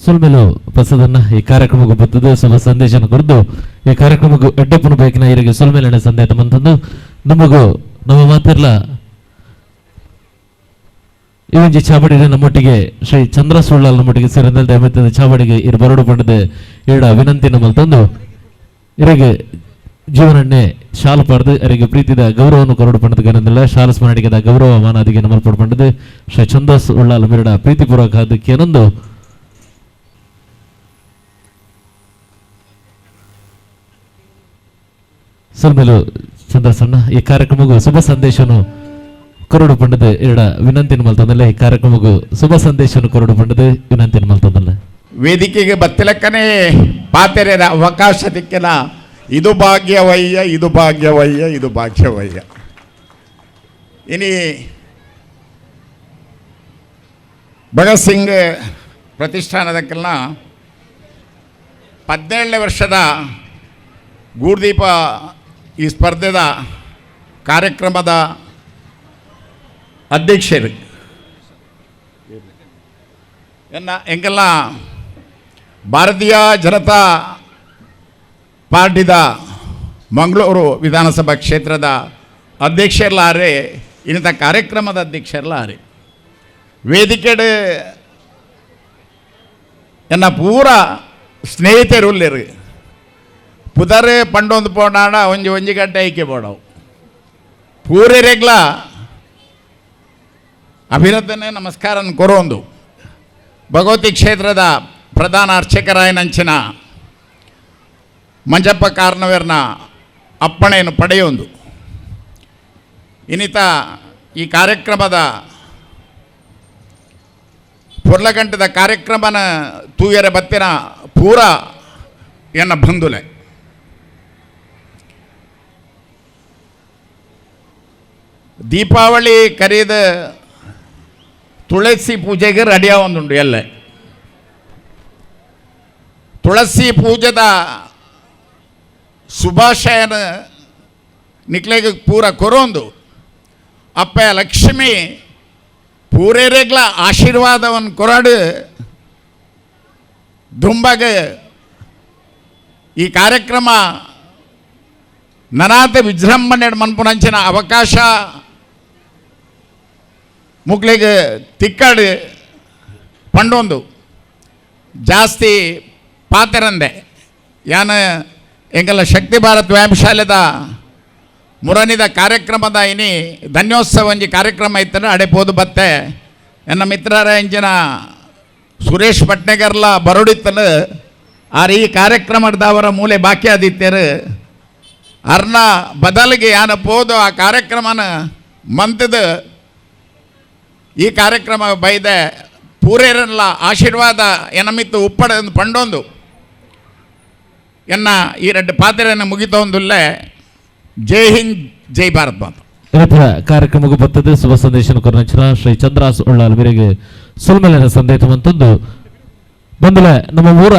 ಸುಲ್ಮೆಲು ಪಸದನ್ನ ಈ ಕಾರ್ಯಕ್ರಮಕ್ಕೆ ಬರ್ತದೆ ಶುಭ ಸಂದೇಶನ ಕುರಿತು ಈ ಕಾರ್ಯಕ್ರಮಕ್ಕೂ ಎಡ್ಡಪ್ಪನ ಬೇಕಿನ ಇವರಿಗೆ ಸುಲ್ಮೆಲಿನ ಸಂದೇಶ ಬಂತಂದು ನಮಗೂ ನಮ್ಮ ಮಾತಿರ್ಲ ಇವೊಂಜಿ ಚಾವಡಿಗೆ ನಮ್ಮೊಟ್ಟಿಗೆ ಶ್ರೀ ಚಂದ್ರ ಸುಳ್ಳಾಲ್ ನಮ್ಮೊಟ್ಟಿಗೆ ಸೇರಿದ ದಯಮತ್ತದ ಚಾವಡಿಗೆ ಇರು ಬರೋಡು ಪಂಡದ ಏಡ ವಿನಂತಿ ನಮ್ಮಲ್ಲಿ ತಂದು ಇವರಿಗೆ ಜೀವನನ್ನೇ ಶಾಲು ಪಡೆದು ಅವರಿಗೆ ಪ್ರೀತಿದ ಗೌರವವನ್ನು ಕೊರಡು ಪಂಡದ ಗನಂದಿಲ್ಲ ಶಾಲ ಸ್ಮರಣಿಗೆದ ಗೌರವ ಮಾನಾದಿಗೆ ನಮ್ಮಲ್ಲಿ ಪಡ್ಪಂಡದು ಶ್ರೀ ಚಂದ್ರ ಸುಳ್ಳಾಲ್ ಮಿರಡ ಪ್ರೀತಿಪೂರ್ವಕ ಅದಕ್ಕೆ ಏನೊಂದು ಸಲ್ಮೇಲು ಚಂದ್ರಸಣ್ಣ ಈ ಕಾರ್ಯಕ್ರಮಕ್ಕೂ ಶುಭ ಸಂದೇಶವನ್ನು ಕೊರಡು ಪಂಡದು ಎರಡ ವಿನಂತಿನ ಮಲ್ತಂದಲ್ಲ ಈ ಕಾರ್ಯಕ್ರಮಕ್ಕೂ ಶುಭ ಸಂದೇಶವನ್ನು ಕೊರಡು ಪಂಡದು ವಿನಂತಿನ ಮಲ್ತಂದಲ್ಲ ವೇದಿಕೆಗೆ ಬತ್ತಲಕ್ಕನೇ ಪಾತೆರೆರ ಅವಕಾಶ ದಿಕ್ಕಿನ ಇದು ಭಾಗ್ಯವಯ್ಯ ಇದು ಭಾಗ್ಯವಯ್ಯ ಇದು ಭಾಗ್ಯವಯ್ಯ ಇನಿ ಭಗತ್ ಸಿಂಗ್ ಪ್ರತಿಷ್ಠಾನದಕ್ಕೆಲ್ಲ 17ನೇ ವರ್ಷದ ಗೂಡ್ದೀಪ ಈ ಸ್ಪರ್ಧೆದ ಕಾರ್ಯಕ್ರಮದ ಅಧ್ಯಕ್ಷರು ಎಂಗೆಲ್ಲ ಭಾರತೀಯ ಜನತಾ ಪಾರ್ಟಿದ ಮಂಗಳೂರು ವಿಧಾನಸಭಾ ಕ್ಷೇತ್ರದ ಅಧ್ಯಕ್ಷರಲ್ಲಾರೆ ಇನ್ನಿತ ಕಾರ್ಯಕ್ರಮದ ಅಧ್ಯಕ್ಷರಲ್ಲಾರೆ ವೇದಿಕೆಡು ಎನ್ನ ಪೂರ ಸ್ನೇಹಿತರುಲ್ಲೇರು ಪುದರೆ ಪಂಡೊಂದು ಪೋಣಾಡ ಒಂಜಿ ಗಂಟೆ ಐಕೆ ಪೋಡವು ಪೂರೆರೆಗ್ಲ ಅಭಿನಂದನೆ ನಮಸ್ಕಾರನ ಕೊರೊಂದು ಭಗವತಿ ಕ್ಷೇತ್ರದ ಪ್ರಧಾನ ಅರ್ಚಕರಾಯನಂಚಿನ ಮಂಜಪ್ಪ ಕಾರ್ನವೇರ್ನ ಅಪ್ಪಣೆಯನ್ನು ಪಡೆಯೊಂದು ಇನ್ನಿತ ಈ ಕಾರ್ಯಕ್ರಮದ ಪೊರ್ಲಗಂಟದ ಕಾರ್ಯಕ್ರಮನ ತೂಯರ ಬತ್ತಿನ ಪೂರ ಎನ್ನ ಬಂಧುಲೆ ದೀಪಾವಳಿ ಕರೀದ ತುಳಸಿ ಪೂಜೆಗೆ ರೆಡಿಯ ಒಂದುಂಡು ಎಲ್ಲ ತುಳಸಿ ಪೂಜೆದ ಶುಭಾಶಯನ ನಿಕ್ಲೆಗೆ ಪೂರ ಕೊರೊಂದು ಅಪ್ಪ ಲಕ್ಷ್ಮಿ ಪೂರೇರೆಗ್ಲ ಆಶೀರ್ವಾದವನ್ನು ಕೊರಡು ದುಂಬಗೆ ಈ ಕಾರ್ಯಕ್ರಮ ನನಾತ ವಿಜೃಂಭಣೆ ಮನ್ಪುನಂಚಿನ ಅವಕಾಶ ಮುಗ್ಲಿಗೆ ತಿಕ್ಕಡು ಪಂಡೊಂದು ಜಾಸ್ತಿ ಪಾತೆರಂದೆ ಯಾನ ಎಂಗೆಲ್ಲ ಶಕ್ತಿ ಭಾರತ್ ವ್ಯಾಯಾಮ ಶಾಲೆದ ಮುರನಿದ ಕಾರ್ಯಕ್ರಮದ ಇನಿ ಧನ್ಯೋತ್ಸವ ಒಂಜಿ ಕಾರ್ಯಕ್ರಮ ಇತ್ತಂದ್ರೆ ಅಡೆ ಪೋದು ಬತ್ತೆ ಎನ್ನ ಮಿತ್ರರ ಇಂಚಿನ ಸುರೇಶ್ ಪಟ್ನೆಗರ್ಲ ಬರೋಡಿತ್ತಲು ಆರು ಈ ಕಾರ್ಯಕ್ರಮದವರ ಮೂಲೆ ಬಾಕಿ ಆದಿತ್ಯರು ಅರ್ನ ಬದಲಿಗೆ ಯಾನ ಪೋದು ಆ ಕಾರ್ಯಕ್ರಮನ ಮಂತದ ಈ ಕಾರ್ಯಕ್ರಮ ಬೈದೆ ಪೂರೇರನ್ಲ ಆಶೀರ್ವಾದ ಎನಮಿತ್ತು ಉಪ್ಪಡ ಪಂಡೊಂದು ಎನ್ನ ಈ ಎರಡು ಪಾತ್ರೆಯನ್ನು ಮುಗಿತೊಂದುಲ್ಲೇ ಜೈ ಹಿಂದ್ ಜೈ ಭಾರತ್ ಮಾತು ಇವತ್ತಿನ ಕಾರ್ಯಕ್ರಮಕ್ಕೂ ಬರ್ತದೆ ಶುಭ ಸಂದೇಶ ಕೊರನಂಚಿನ ಶ್ರೀ ಚಂದ್ರಾಸ್ ಉಳ್ಳಾಲ್ ಮೇರೆಗೆ ಸುಲ್ಮೇಲಿನ ಸಂದೇಶ ಅಂತಂದು ಬಂದಲೆ ನಮ್ಮ ಊರ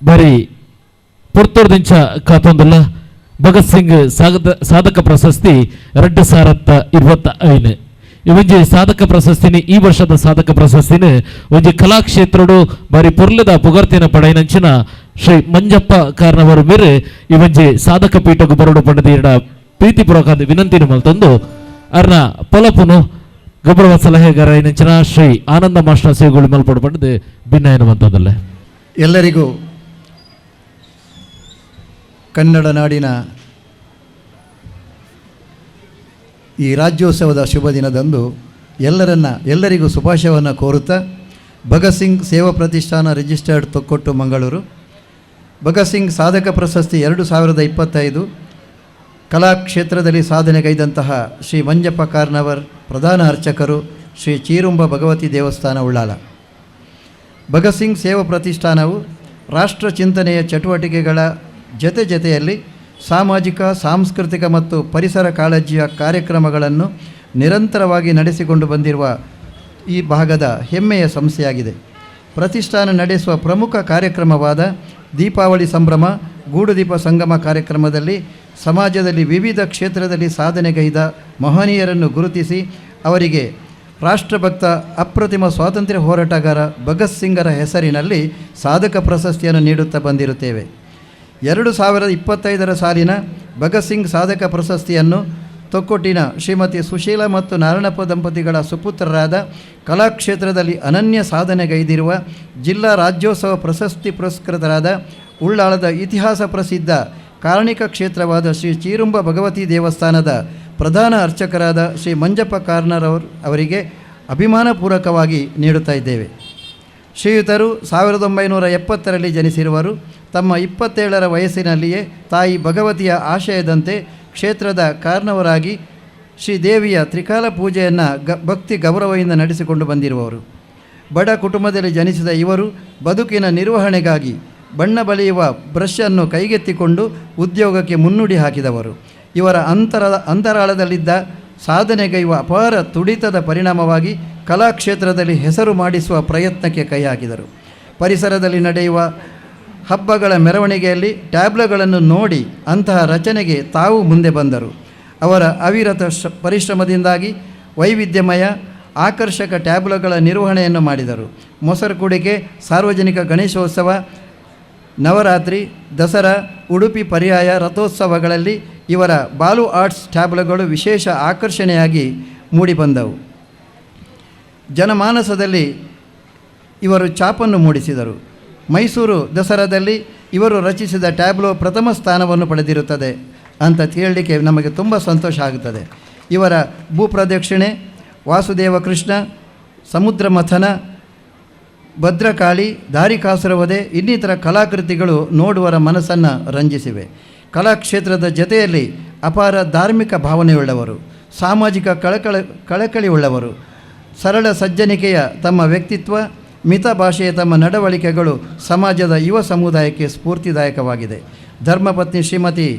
ಬರೀ ಪುರ್ತೂರ್ದಿಂಚ ಕಾತೊಂದುಲ್ಲ ಭಗತ್ ಸಿಂಗ್ ಸಾಧಕ ಪ್ರಶಸ್ತಿ 2025 ಇವಂಜಿ ಸಾಧಕ ಪ್ರಶಸ್ತಿನಿ ಈ ವರ್ಷದ ಸಾಧಕ ಪ್ರಶಸ್ತಿನ ಒಂಜಿ ಕಲಾಕ್ಷೇತ್ರಡು ಬಾರಿ ಪುರ್ಲದ ಪುಗರ್ತಿನ ಪಡೆಯನಂಚಿನ ಶ್ರೀ ಮಂಜಪ್ಪ ಕಾರ್ನವರು ಮೇರೆ ಇವಂಜಿ ಸಾಧಕ ಪೀಠకు ಬರಡು ಪಡೆದ ಪ್ರೀತಿಪೂರ್ವಕ ವಿನಂತಿನ ಮಲ್ತೊಂದು ಅರ್ನ ಪೊಲಪುನು ಗೌರವ ಸಲಹೆಗಾರ ನಂಚಿನ ಶ್ರೀ ಆನಂದ ಮಾಸ್ಟರ್ ಸೇವೆಗಳು ಮಲ್ಪಡು ಪಡೆದು ಭಿನ್ನ ಎನ್ನುವಂಥದ್ದಲ್ಲ. ಎಲ್ಲರಿಗೂ ಕನ್ನಡ ನಾಡಿನ ಈ ರಾಜ್ಯೋತ್ಸವದ ಶುಭ ದಿನದಂದು ಎಲ್ಲರಿಗೂ ಶುಭಾಶಯವನ್ನು ಕೋರುತ್ತಾ ಭಗತ್ ಸಿಂಗ್ ಸೇವಾ ಪ್ರತಿಷ್ಠಾನ ರಿಜಿಸ್ಟರ್ಡ್ ತೊಕ್ಕೊಟ್ಟು ಮಂಗಳೂರು ಭಗತ್ ಸಿಂಗ್ ಸಾಧಕ ಪ್ರಶಸ್ತಿ 2025 ಕಲಾಕ್ಷೇತ್ರದಲ್ಲಿ ಸಾಧನೆಗೈದಂತಹ ಶ್ರೀ ಮಂಜಪ್ಪ ಕಾರ್ನವರ್ ಪ್ರಧಾನ ಅರ್ಚಕರು ಶ್ರೀ ಚೀರುಂಬ ಭಗವತಿ ದೇವಸ್ಥಾನ ಉಳ್ಳಾಲ. ಭಗತ್ ಸಿಂಗ್ ಸೇವಾ ಪ್ರತಿಷ್ಠಾನವು ರಾಷ್ಟ್ರ ಚಿಂತನೆಯ ಚಟುವಟಿಕೆಗಳ ಜೊತೆಯಲ್ಲಿ ಸಾಮಾಜಿಕ ಸಾಂಸ್ಕೃತಿಕ ಮತ್ತು ಪರಿಸರ ಕಾಳಜಿಯ ಕಾರ್ಯಕ್ರಮಗಳನ್ನು ನಿರಂತರವಾಗಿ ನಡೆಸಿಕೊಂಡು ಬಂದಿರುವ ಈ ಭಾಗದ ಹೆಮ್ಮೆಯ ಸಂಸ್ಥೆಯಾಗಿದೆ. ಪ್ರತಿಷ್ಠಾನ ನಡೆಸುವ ಪ್ರಮುಖ ಕಾರ್ಯಕ್ರಮವಾದ ದೀಪಾವಳಿ ಸಂಭ್ರಮ ಗೂಡುದೀಪ ಸಂಗಮ ಕಾರ್ಯಕ್ರಮದಲ್ಲಿ ಸಮಾಜದಲ್ಲಿ ವಿವಿಧ ಕ್ಷೇತ್ರದಲ್ಲಿ ಸಾಧನೆಗೈದ ಮಹನೀಯರನ್ನು ಗುರುತಿಸಿ ಅವರಿಗೆ ರಾಷ್ಟ್ರಭಕ್ತ ಅಪ್ರತಿಮ ಸ್ವಾತಂತ್ರ್ಯ ಹೋರಾಟಗಾರ ಭಗತ್ ಸಿಂಗರ ಹೆಸರಿನಲ್ಲಿ ಸಾಧಕ ಪ್ರಶಸ್ತಿಯನ್ನು ನೀಡುತ್ತಾ ಬಂದಿರುತ್ತೇವೆ. 2025 ಸಾಲಿನ ಭಗತ್ ಸಿಂಗ್ ಸಾಧಕ ಪ್ರಶಸ್ತಿಯನ್ನು ತೊಕ್ಕೊಟ್ಟಿನ ಶ್ರೀಮತಿ ಸುಶೀಲಾ ಮತ್ತು ನಾರಾಯಣಪ್ಪ ದಂಪತಿಗಳ ಸುಪುತ್ರರಾದ ಕಲಾಕ್ಷೇತ್ರದಲ್ಲಿ ಅನನ್ಯ ಸಾಧನೆಗೈದಿರುವ ಜಿಲ್ಲಾ ರಾಜ್ಯೋತ್ಸವ ಪ್ರಶಸ್ತಿ ಪುರಸ್ಕೃತರಾದ ಉಳ್ಳಾಳದ ಇತಿಹಾಸ ಪ್ರಸಿದ್ಧ ಕಾರಣಿಕ ಕ್ಷೇತ್ರವಾದ ಶ್ರೀ ಚೀರುಂಬ ಭಗವತಿ ದೇವಸ್ಥಾನದ ಪ್ರಧಾನ ಅರ್ಚಕರಾದ ಶ್ರೀ ಮಂಜಪ್ಪ ಕಾರ್ನರ್ ಅವರಿಗೆ ಅಭಿಮಾನಪೂರ್ವಕವಾಗಿ ನೀಡುತ್ತಾ ಇದ್ದೇವೆ. ಶ್ರೀಯುತರು 1970ರಲ್ಲಿ ಜನಿಸಿರುವರು. ತಮ್ಮ 27ರ ವಯಸ್ಸಿನಲ್ಲಿಯೇ ತಾಯಿ ಭಗವತಿಯ ಆಶಯದಂತೆ ಕ್ಷೇತ್ರದ ಕಾರ್ನವರಾಗಿ ಶ್ರೀದೇವಿಯ ತ್ರಿಕಾಲ ಪೂಜೆಯನ್ನು ಭಕ್ತಿ ಗೌರವದಿಂದ ನಡೆಸಿಕೊಂಡು ಬಂದಿರುವವರು. ಬಡ ಕುಟುಂಬದಲ್ಲಿ ಜನಿಸಿದ ಇವರು ಬದುಕಿನ ನಿರ್ವಹಣೆಗಾಗಿ ಬಣ್ಣ ಬಳಿಯುವ ಬ್ರಷನ್ನು ಕೈಗೆತ್ತಿಕೊಂಡು ಉದ್ಯೋಗಕ್ಕೆ ಮುನ್ನುಡಿ ಹಾಕಿದವರು. ಇವರ ಅಂತರಾಳದಲ್ಲಿದ್ದ ಸಾಧನೆಗೈಯುವ ಅಪಾರ ತುಡಿತದ ಪರಿಣಾಮವಾಗಿ ಕಲಾಕ್ಷೇತ್ರದಲ್ಲಿ ಹೆಸರು ಮಾಡಿಸುವ ಪ್ರಯತ್ನಕ್ಕೆ ಕೈ ಹಾಕಿದರು. ಪರಿಸರದಲ್ಲಿ ನಡೆಯುವ ಹಬ್ಬಗಳ ಮೆರವಣಿಗೆಯಲ್ಲಿ ಟ್ಯಾಬ್ಲೋಗಳನ್ನು ನೋಡಿ ಅಂತಹ ರಚನೆಗೆ ತಾವು ಮುಂದೆ ಬಂದರು. ಅವರ ಅವಿರತ ಪರಿಶ್ರಮದಿಂದಾಗಿ ವೈವಿಧ್ಯಮಯ ಆಕರ್ಷಕ ಟ್ಯಾಬ್ಲೋಗಳ ನಿರ್ವಹಣೆಯನ್ನು ಮಾಡಿದರು. ಮೊಸರು ಕುಡಿಕೆ, ಸಾರ್ವಜನಿಕ ಗಣೇಶೋತ್ಸವ, ನವರಾತ್ರಿ, ದಸರಾ, ಉಡುಪಿ ಪರ್ಯಾಯ ರಥೋತ್ಸವಗಳಲ್ಲಿ ಇವರ ಬಾಲು ಆರ್ಟ್ಸ್ ಟ್ಯಾಬ್ಲೋಗಳು ವಿಶೇಷ ಆಕರ್ಷಣೆಯಾಗಿ ಮೂಡಿಬಂದವು. ಜನಮಾನಸದಲ್ಲಿ ಇವರು ಛಾಪನ್ನು ಮೂಡಿಸಿದರು. ಮೈಸೂರು ದಸರಾದಲ್ಲಿ ಇವರು ರಚಿಸಿದ ಟ್ಯಾಬ್ಲೋ ಪ್ರಥಮ ಸ್ಥಾನವನ್ನು ಪಡೆದಿರುತ್ತದೆ ಅಂತ ಹೇಳಲಿಕ್ಕೆ ನಮಗೆ ತುಂಬ ಸಂತೋಷ ಆಗುತ್ತದೆ. ಇವರ ಭೂಪ್ರದಕ್ಷಿಣೆ, ವಾಸುದೇವ ಕೃಷ್ಣ, ಸಮುದ್ರ ಮಥನ, ಭದ್ರಕಾಳಿ, ದಾರಿಕಾಸುರವಧೆ ಇನ್ನಿತರ ಕಲಾಕೃತಿಗಳು ನೋಡುವರ ಮನಸ್ಸನ್ನು ರಂಜಿಸಿವೆ. ಕಲಾಕ್ಷೇತ್ರದ ಜೊತೆಯಲ್ಲಿ ಅಪಾರ ಧಾರ್ಮಿಕ ಭಾವನೆಯುಳ್ಳವರು, ಸಾಮಾಜಿಕ ಕಳಕಳಿಯುಳ್ಳವರು, ಸರಳ ಸಜ್ಜನಿಕೆಯ ತಮ್ಮ ವ್ಯಕ್ತಿತ್ವ, ಮಿತ ಭಾಷೆಯ ತಮ್ಮ ನಡವಳಿಕೆಗಳು ಸಮಾಜದ ಯುವ ಸಮುದಾಯಕ್ಕೆ ಸ್ಫೂರ್ತಿದಾಯಕವಾಗಿದೆ. ಧರ್ಮಪತ್ನಿ ಶ್ರೀಮತಿ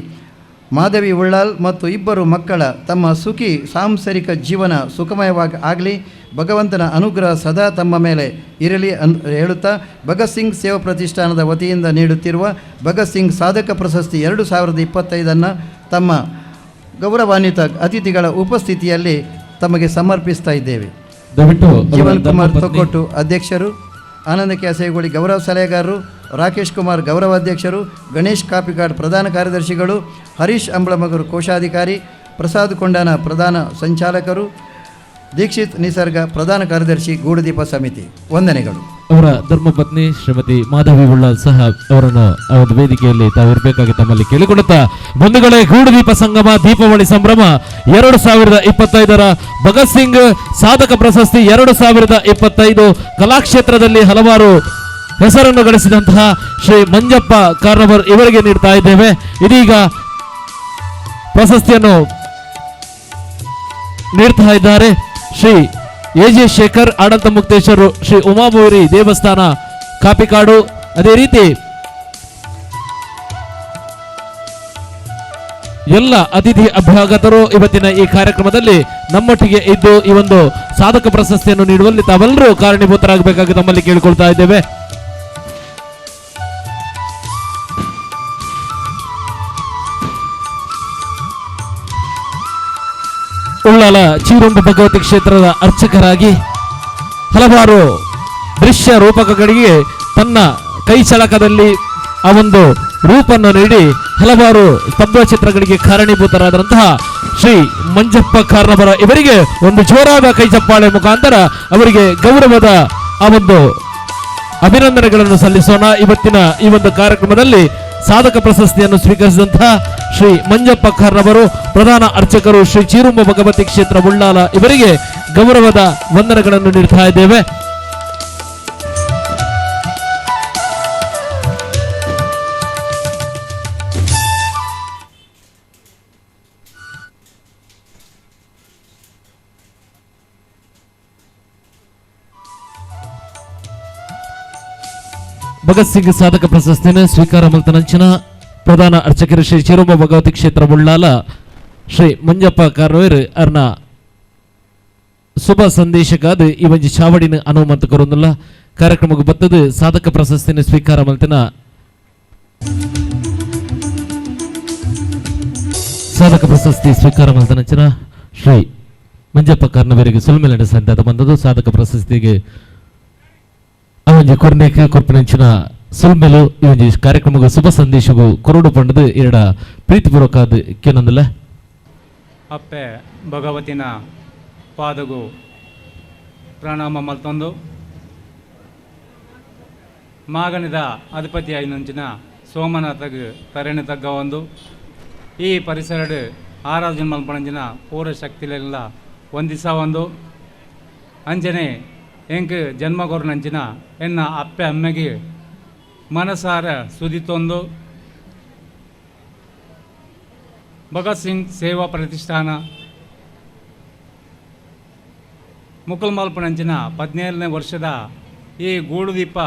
ಮಾಧವಿ ಉಳ್ಳಾಲ್ ಮತ್ತು 2 ಮಕ್ಕಳ ತಮ್ಮ ಸುಖಿ ಸಾಂಸಾರಿಕ ಜೀವನ ಸುಖಮಯವಾಗಿ ಆಗಲಿ, ಭಗವಂತನ ಅನುಗ್ರಹ ಸದಾ ತಮ್ಮ ಮೇಲೆ ಇರಲಿ ಹೇಳುತ್ತಾ ಭಗತ್ ಸಿಂಗ್ ಸೇವಾ ಪ್ರತಿಷ್ಠಾನದ ವತಿಯಿಂದ ನೀಡುತ್ತಿರುವ ಭಗತ್ ಸಿಂಗ್ ಸಾಧಕ ಪ್ರಶಸ್ತಿ 2025 ತಮ್ಮ ಗೌರವಾನ್ವಿತ ಅತಿಥಿಗಳ ಉಪಸ್ಥಿತಿಯಲ್ಲಿ ತಮಗೆ ಸಮರ್ಪಿಸ್ತಾ ಇದ್ದೇವೆ. ಜೀವನ್ ಕುಮಾರ್ ತೊಕ್ಕೊಟ್ಟು ಅಧ್ಯಕ್ಷರು, ಆನಂದ ಕ್ಯಾಸೇಗೋಳಿ ಗೌರವ ಸಲಹೆಗಾರರು, ರಾಕೇಶ್ ಕುಮಾರ್ ಗೌರವಾಧ್ಯಕ್ಷರು, ಗಣೇಶ್ ಕಾಪಿಕಾಡ್ ಪ್ರಧಾನ ಕಾರ್ಯದರ್ಶಿಗಳು, ಹರೀಶ್ ಅಂಬಳಮಗರು ಕೋಶಾಧಿಕಾರಿ, ಪ್ರಸಾದ್ ಕೊಂಡಾನ ಪ್ರಧಾನ ಸಂಚಾಲಕರು, ದೀಕ್ಷಿತ್ ನಿಸರ್ಗ ಪ್ರಧಾನ ಕಾರ್ಯದರ್ಶಿ ಗೂಡುದೀಪ ಸಮಿತಿ. ವಂದನೆಗಳು. ಅವರ ಧರ್ಮಪತ್ನಿ ಶ್ರೀಮತಿ ಮಾಧವಿ ಉಳ್ಳಾಲ್ ಸಹ ಅವರನ್ನು ಆ ಒಂದು ವೇದಿಕೆಯಲ್ಲಿ ತಾವಿರಬೇಕಾಗಿ ತಮ್ಮಲ್ಲಿ ಕೇಳಿಕೊಳ್ಳುತ್ತಾ, ಬಂಧುಗಳೇ, ಗೂಡು ದೀಪ ಸಂಗಮ ದೀಪಾವಳಿ ಸಂಭ್ರಮ 2025 ಭಗತ್ ಸಿಂಗ್ ಸಾಧಕ ಪ್ರಶಸ್ತಿ 2025 ಕಲಾಕ್ಷೇತ್ರದಲ್ಲಿ ಹಲವಾರು ಹೆಸರನ್ನು ಗಳಿಸಿದಂತಹ ಶ್ರೀ ಮಂಜಪ್ಪ ಕಾರ್ನವರ್ ಇವರಿಗೆ ನೀಡ್ತಾ ಇದ್ದೇವೆ. ಇದೀಗ ಪ್ರಶಸ್ತಿಯನ್ನು ನೀಡ್ತಾ ಇದ್ದಾರೆ ಶ್ರೀ ಎಜೆ ಶೇಖರ್, ಆಡಳಿತ ಮುಕ್ತೇಶ್ವರು, ಶ್ರೀ ಉಮಾಭೂರಿ ದೇವಸ್ಥಾನ ಕಾಪಿಕಾಡು. ಅದೇ ರೀತಿ ಎಲ್ಲ ಅತಿಥಿ ಅಭ್ಯಾಗತರು ಇವತ್ತಿನ ಈ ಕಾರ್ಯಕ್ರಮದಲ್ಲಿ ನಮ್ಮೊಟ್ಟಿಗೆ ಇದ್ದು ಈ ಒಂದು ಸಾಧಕ ಪ್ರಶಸ್ತಿಯನ್ನು ನೀಡುವಲ್ಲಿ ತಾವೆಲ್ಲರೂ ಕಾರಣೀಭೂತರಾಗಬೇಕಾಗಿ ತಮ್ಮಲ್ಲಿ ಕೇಳಿಕೊಳ್ತಾ ಇದ್ದೇವೆ. ಉಳ್ಳಾಲ ಚೀರುಂಬ ಭಗವತಿ ಕ್ಷೇತ್ರದ ಅರ್ಚಕರಾಗಿ ಹಲವಾರು ದೃಶ್ಯ ರೂಪಕಗಳಿಗೆ ತನ್ನ ಕೈ ಚಳಕದಲ್ಲಿ ಆ ಒಂದು ರೂಪನ್ನು ನೀಡಿ ಹಲವಾರು ಸ್ತಬ್ಧ ಚಿತ್ರಗಳಿಗೆ ಕಾರಣೀಭೂತರಾದಂತಹ ಶ್ರೀ ಮಂಜಪ್ಪ ಕಾರ್ನವರ ಇವರಿಗೆ ಒಂದು ಜೋರಾದ ಕೈ ಚಪ್ಪಾಳೆ ಮುಖಾಂತರ ಅವರಿಗೆ ಗೌರವದ ಆ ಒಂದು ಅಭಿನಂದನೆಗಳನ್ನು ಸಲ್ಲಿಸೋಣ. ಇವತ್ತಿನ ಈ ಒಂದು ಕಾರ್ಯಕ್ರಮದಲ್ಲಿ ಸಾಧಕ ಪ್ರಶಸ್ತಿಯನ್ನು ಸ್ವೀಕರಿಸಿದಂತಹ ಶ್ರೀ ಮಂಜಪ್ಪ ಕಾರ್ನವರು, ಪ್ರಧಾನ ಅರ್ಚಕರು ಶ್ರೀ ಚೀರುಂಬ ಭಗವತಿ ಕ್ಷೇತ್ರ ಉಳ್ಳಾಲ ಇವರಿಗೆ ಗೌರವದ ವಂದನೆಗಳನ್ನು ನೀಡ್ತಾ ಇದ್ದೇವೆ. ಭಗತ್ ಸಿಂಗ್ ಸಾಧಕ ಪ್ರಶಸ್ತಿಯನ್ನು ಸ್ವೀಕಾರ ಮಲ್ತನಂಚಿನ ಪ್ರಧಾನ ಅರ್ಚಕರು ಶ್ರೀ ಚೀರುಂಬ ಭಗವತಿ ಕ್ಷೇತ್ರ ಉಳ್ಳಾಲ ಶ್ರೀ ಮಂಜಪ್ಪ ಕಾರ್ನವರ್ ಅರ್ನ ಶುಭ ಸಂದೇಶಕ್ಕಾದ ಈ ಒಂದು ಚಾವಡಿನ ಅನುಮತಿ ಕೊರೊಂದಿಲ್ಲ ಕಾರ್ಯಕ್ರಮಕ್ಕೆ ಬರ್ತದೆ. ಸಾಧಕ ಪ್ರಶಸ್ತಿಯನ್ನು ಸ್ವೀಕಾರ ಮಲ್ತಿನ ಸಾಧಕ ಪ್ರಶಸ್ತಿ ಸ್ವೀಕಾರ ಮಲ್ತನಂಚಿನ ಶ್ರೀ ಮಂಜಪ್ಪ ಕಾರ್ನವರಿಗೆ ಸುಲ್ಮೇಲೆ ನಡೆಸಿದ ಬಂದದ್ದು ಸಾಧಕ ಪ್ರಶಸ್ತಿಗೆ ಅವನಿಗೆ ಕೊರ್ನೇಕ ಕೊರ್ಪಿನಂಚಿನ ಸುಲ್ಮೆಲು ಈ ಒಂದು ಕಾರ್ಯಕ್ರಮಕ್ಕೆ ಶುಭ ಸಂದೇಶಗೂ ಕೊರಡು ಪಂಡದು ಎರಡ ಪ್ರೀತಿಪೂರ್ವಕ ಕೇನೊಂದಿಲ್ಲ ಅಪ್ಪೆ ಭಗವತಿನ ಪಾದಗೂ ಪ್ರಣಾಮ ಮಲ್ತೊಂದು ಮಾಗನದ ಅಧಿಪತಿ ಐನಂಚಿನ ಸೋಮನಾಥಗ್ ತರಣಿ ತಗ್ಗ ಒಂದು ಈ ಪರಿಸರ ಆರಾಧನೆ ಮಲ್ಪಣಂಚಿನ ಪೂರ್ವ ಶಕ್ತಿಲೆಲ್ಲ ಒಂದಿಸ ಒಂದು ಅಂಚನೆ ಎಂಕ್ ಜನ್ಮ ಕೊರನಂಚಿನ ಎನ್ನ ಅಪ್ಪೆ ಅಮ್ಮೆಗೆ ಮನಸಾರ ಸುದಿತೊಂದು ಭಗತ್ ಸಿಂಗ್ ಸೇವಾ ಪ್ರತಿಷ್ಠಾನ ಮುಕುಲ್ ಮಲ್ಪನಂಚಿನ 17ನೇ ವರ್ಷದ ಈ ಗೂಡು ದೀಪ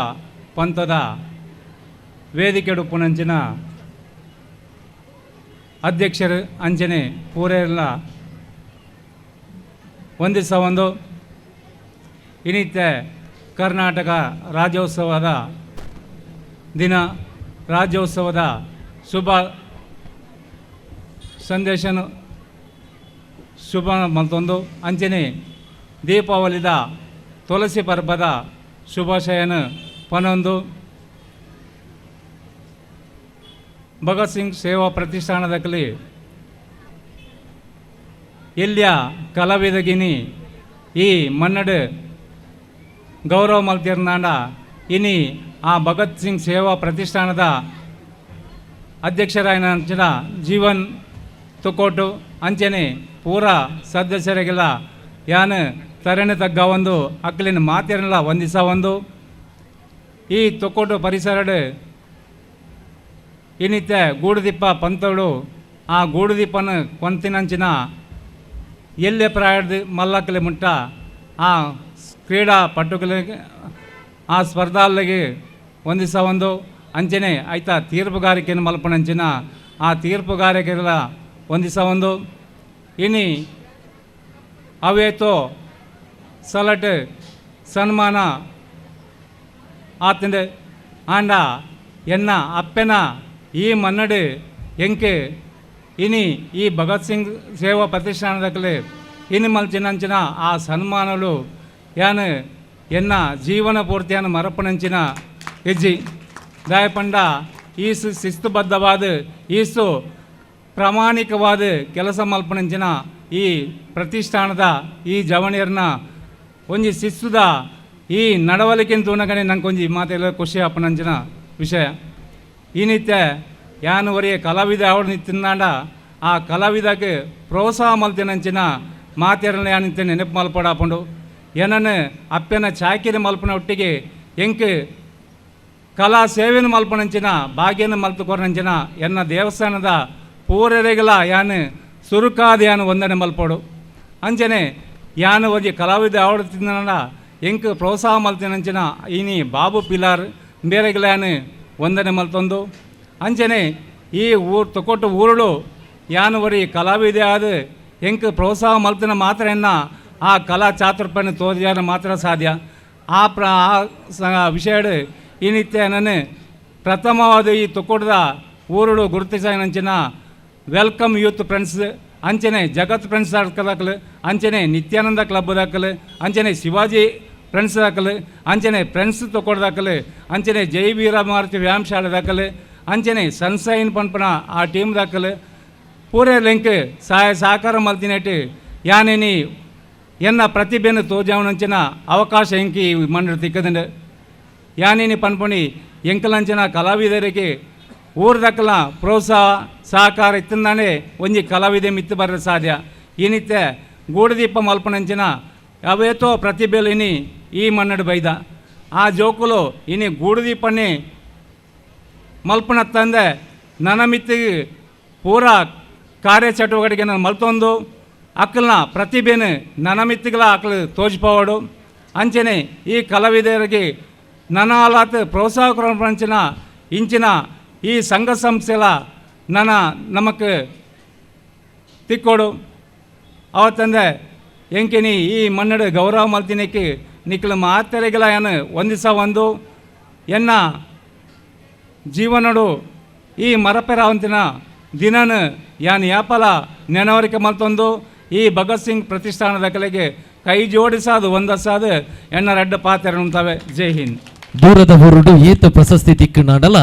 ಪಂಥದ ವೇದಿಕೆ ಪುನಂಚಿನ ಅಧ್ಯಕ್ಷರು ಅಂಚನೆ ಪೂರೆಲ್ಲ ಒಂದಿಸ ಒಂದು ಇನ್ನಿತ್ತೆ ಕರ್ನಾಟಕ ರಾಜ್ಯೋತ್ಸವದ ದಿನ ರಾಜ್ಯೋತ್ಸವದ ಶುಭ ಸಂದೇಶ ಶುಭ ಮತ್ತೊಂದು ಅಂಚನೆ ದೀಪಾವಳಿದ ತುಳಸಿ ಪರ್ವದ ಶುಭಾಶಯನ ಪನೊಂದು ಭಗತ್ ಸಿಂಗ್ ಸೇವಾ ಪ್ರತಿಷ್ಠಾನದಲ್ಲಿ ಎಲ್ಲಿಯ ಕಲಾವಿದಗಿನಿ ಈ ಮನ್ನಡು ಗೌರವ ಮಲ್ತಿರ್ನಾಂಡ ಇನಿ ಆ ಭಗತ್ ಸಿಂಗ್ ಸೇವಾ ಪ್ರತಿಷ್ಠಾನದ ಅಧ್ಯಕ್ಷರಾಯನ ಜೀವನ್ ತುಕೋಟು ಅಂಚನೆ ಪೂರ ಸದಸ್ಯರಿಗೆಲ್ಲ ಯಾನು ತರಣಿ ತಗ್ಗ ಒಂದು ಅಕ್ಕಲಿನ ಮಾತಿರಲ್ಲ ಒಂದಿಸ ಒಂದು ಈ ತುಕೋಟು ಪರಿಸರ ಇನ್ನಿತ್ತೆ ಗೂಡುದೀಪ ಪಂತಗಳು ಆ ಗೂಡುದೀಪನ ಕೊಂತಿನಂಚಿನ ಎಲ್ಲೇ ಪ್ರಾಯದ ಮಲ್ಲಕ್ಕಲೆ ಮುಟ್ಟ ಆ ಕ್ರೀಡಾ ಪಟುಗಳಿಗೆ ಆ ಸ್ಪರ್ಧಾಗಳಿಗೆ ಒಂದಿಸ ಒಂದು ಅಂಚನೆ ಆಯ್ತಾ ತೀರ್ಪುಗಾರಿಕೆಯನ್ನು ಮಲ್ಪಣಂಚಿನ ಆ ತೀರ್ಪುಗಾರಿಕೆಗಳ ಒಂದಿಸ ಒಂದು ಇನಿ ಅವೇತೋ ಸಲಟ್ ಸನ್ಮಾನ ಆತಂದ ಆಂಡ ಎನ್ನ ಅಪ್ಪೆನ ಈ ಮನ್ನಡು ಎಂಕೆ ಇನಿ ಈ ಭಗತ್ ಸಿಂಗ್ ಸೇವಾ ಪ್ರತಿಷ್ಠಾನದಲ್ಲಿ ಇನಿ ಮಲ್ಚಿನಂಚಿನ ಆ ಸನ್ಮಾನಗಳು ಯಾನು ಎನ್ನ ಜೀವನ ಪೂರ್ತಿಯನ್ನು ಮರಪಣಂಚಿನ ಹೆಜ್ಜಿ ದಾಯಪಂಡ ಈಸು ಶಿಸ್ತುಬದ್ಧವಾದ ಈಸು ಪ್ರಾಮಾಣಿಕವಾದ ಕೆಲಸ ಮಲ್ಪಣಂಚಿನ ಈ ಪ್ರತಿಷ್ಠಾನದ ಈ ಜವಣಿಯರನ್ನ ಒಂಜಿ ಶಿಸ್ತುದ ಈ ನಡವಳಿಕೆನ ತೂನಗನೆ ನಂಗೆ ಕೊಂಚ ಮಾತೆಲ್ಲ ಖುಷಿ ಅಪ್ಪನಂಚಿನ ವಿಷಯ ಈ ನಿತ್ಯ ಯಾನುವರೆಯ ಕಲಾವಿದ ಅವಳು ನಿಂತಿಂದಾಂಡ ಆ ಕಲಾವಿದಕ್ಕೆ ಪ್ರೋತ್ಸಾಹ ಮಲ್ತಿನಂಚಿನ ಮಾತೆರನ್ನ ಯಾನಿತ್ಯ ನೆನಪು ಮಲ್ಪಡಾಪಂಡು ಏನನ್ನು ಅಪ್ಪನ ಚಾಕಿನ ಮಲ್ಪನ ಒಟ್ಟಿಗೆ ಎಂಕ್ ಕಲಾ ಸೇವೆನ ಮಲ್ಪನಂಚಿನ ಭಾಗ್ಯನ ಮಲ್ತುಕೊರಂಚಿನ ಎನ್ನ ದೇವಸ್ಥಾನದ ಪೂರರೆಗಳ ಯಾನು ಸುರುಕಾದ ಯಾನು ಒಂದನೆ ಮಲ್ಪಡು ಅಂಚನೆ ಯಾನು ಹೋಗಿ ಕಲಾವಿದ ಅವಳು ತಿಂದ ಎಂಕ್ ಪ್ರೋತ್ಸಾಹ ಮಲ್ತಿನಂಚಿನ ಇನಿ ಬಾಬು ಪಿಲಾರ್ ಬೇರೆಗಳ ಯಾನು ಒಂದನೆ ಮಲ್ತೊಂದು ಅಂಚನೆ ಈ ತೊಕೊಟ್ಟು ಊರುಳು ಯಾನು ವರಿ ಕಲಾವಿದ ಆದ ಎಂಕ್ ಪ್ರೋತ್ಸಾಹ ಮಲ್ತಿನ ಮಾತ್ರ ಎನ್ನ ಆ ಕಲಾ ಚಾತುರ್ಪನ ತೋರಿಯಾನ ಮಾತ್ರ ಸಾಧ್ಯ ಆ ವಿಷಯ ಈ ನಿತ್ಯ ನನ್ನ ಪ್ರಥಮವಾದ ಈ ತೊಕೊಟ್ಟದ ಊರುಳು ಗುರುತಿಸಿನಂಚಿನ ವೆಲ್ಕಮ್ ಯೂತ್ ಫ್ರೆಂಡ್ಸ್ ಅಂಚನೆ ಜಗತ್ ಫ್ರೆಂಡ್ಸ್ ದಾಖಲು ಅಂಚನೆ ನಿತ್ಯಾನಂದ ಕ್ಲಬ್ ದಾಖಲು ಅಂಚನೆ ಶಿವಾಜಿ ಫ್ರೆಂಡ್ಸ್ ದಾಖಲು ಅಂಚನೆ ಫ್ರೆಂಡ್ಸ್ ತೊಕೊಡ್ದಾಕಲು ಅಂಚನೆ ಜೈ ವೀರಮಾರುತಿ ವ್ಯಾಯಾಮ ಶಾಲೆ ದಾಖಲು ಅಂಚನೆ ಸನ್ಸೈನ್ ಪನ್ಪನ ಆ ಟೀಮ್ ದಾಖಲು ಪೂರೇ ಲೆಂಕ್ ಸಹಕಾರ ಮಲ್ತಿನೆಟ್ಟು ಯಾನೇನಿ ಎನ್ನ ಪ್ರತಿಭೆಯನ್ನು ತೋಜಾವನಂಚಿನ ಅವಕಾಶ ಎಂಕಿ ಮಂಡ ತಿಕ್ಕದಂಡು ಯಾನೇನಿ ಪನ್ಪಣಿ ಎಂಕಲಂಚಿನ ಕಲಾವಿದರಿಗೆ ಊರ್ದಕ್ಕಲ ಪ್ರೋತ್ಸಾಹ ಸಹಕಾರ ಇತ್ತಂದಾನೆ ಒಂಜಿ ಕಲಾವಿದೆ ಮಿತ್ತು ಬರ ಸಾಧ್ಯ ಈ ನಿತ್ಯ ಗೂಡುದೀಪ ಮಲ್ಪನಂಚಿನ ಅವೇತೋ ಪ್ರತಿಭೆಲು ಇನಿ ಈ ಮನ್ನಡು ಬೈದ ಆ ಜೋಕುಲು ಇನಿ ಗೂಡುದೀಪನ್ನೇ ಮಲ್ಪನ ತಂದೆ ನನ್ನ ಮಿತ್ತಿಗೆ ಪೂರ ಕಾರ್ಯಚಟುವಟಿಕೆ ಮಲ್ತೊಂದು ಅಕ್ಕಲ್ನ ಪ್ರತಿಭೆನು ನನ್ನ ಮಿತ್ತಿಗಳ ಅಕ್ಕಲು ತೋಜಿಪೋವಡು ಅಂಚನೆ ಈ ಕಲಾವಿದರಿಗೆ ನನ್ನ ಆಲಾತ್ ಪ್ರೋತ್ಸಾಹ ಕೊರಂಚಿನ ಇಂಚಿನ ಈ ಸಂಘ ಸಂಸ್ಥೆಲ ನಮಕ್ ತಿಕ್ಕೋಡು ಅವತ್ತಂದೆ ಎಂಕಿನಿ ಈ ಮನ್ನಡು ಗೌರವ ಮಲ್ತಿನಕ್ಕೆ ನಿಕ್ಲು ಮಾತೆರೆಗಳ ಏನು ಒಂದಿಸ ಒಂದು ಎನ್ನ ಜೀವನಡು ಈ ಮರಪೆರಾವಂತಿನ ದಿನನು ಯಾನು ಯಾಪಲ ನೆನವರಿಕೆ ಮಲ್ತೊಂದು ಈ ಭಗತ್ ಸಿಂಗ್ ಪ್ರತಿಷ್ಠಾನದ ಕಲೆಗೆ ಕೈ ಜೋಡಿಸಾದು ಒಂದಸಾದು ಎನ್ನ ರೆಡ್ಡ ಪಾತ್ರ ಉಂಟವೆ. ಜೈ ಹಿಂದ್. ದೂರದ ಊರುಡು ಈತ ಪ್ರಶಸ್ತಿ ತಿಕ್ಕನಾಡಲ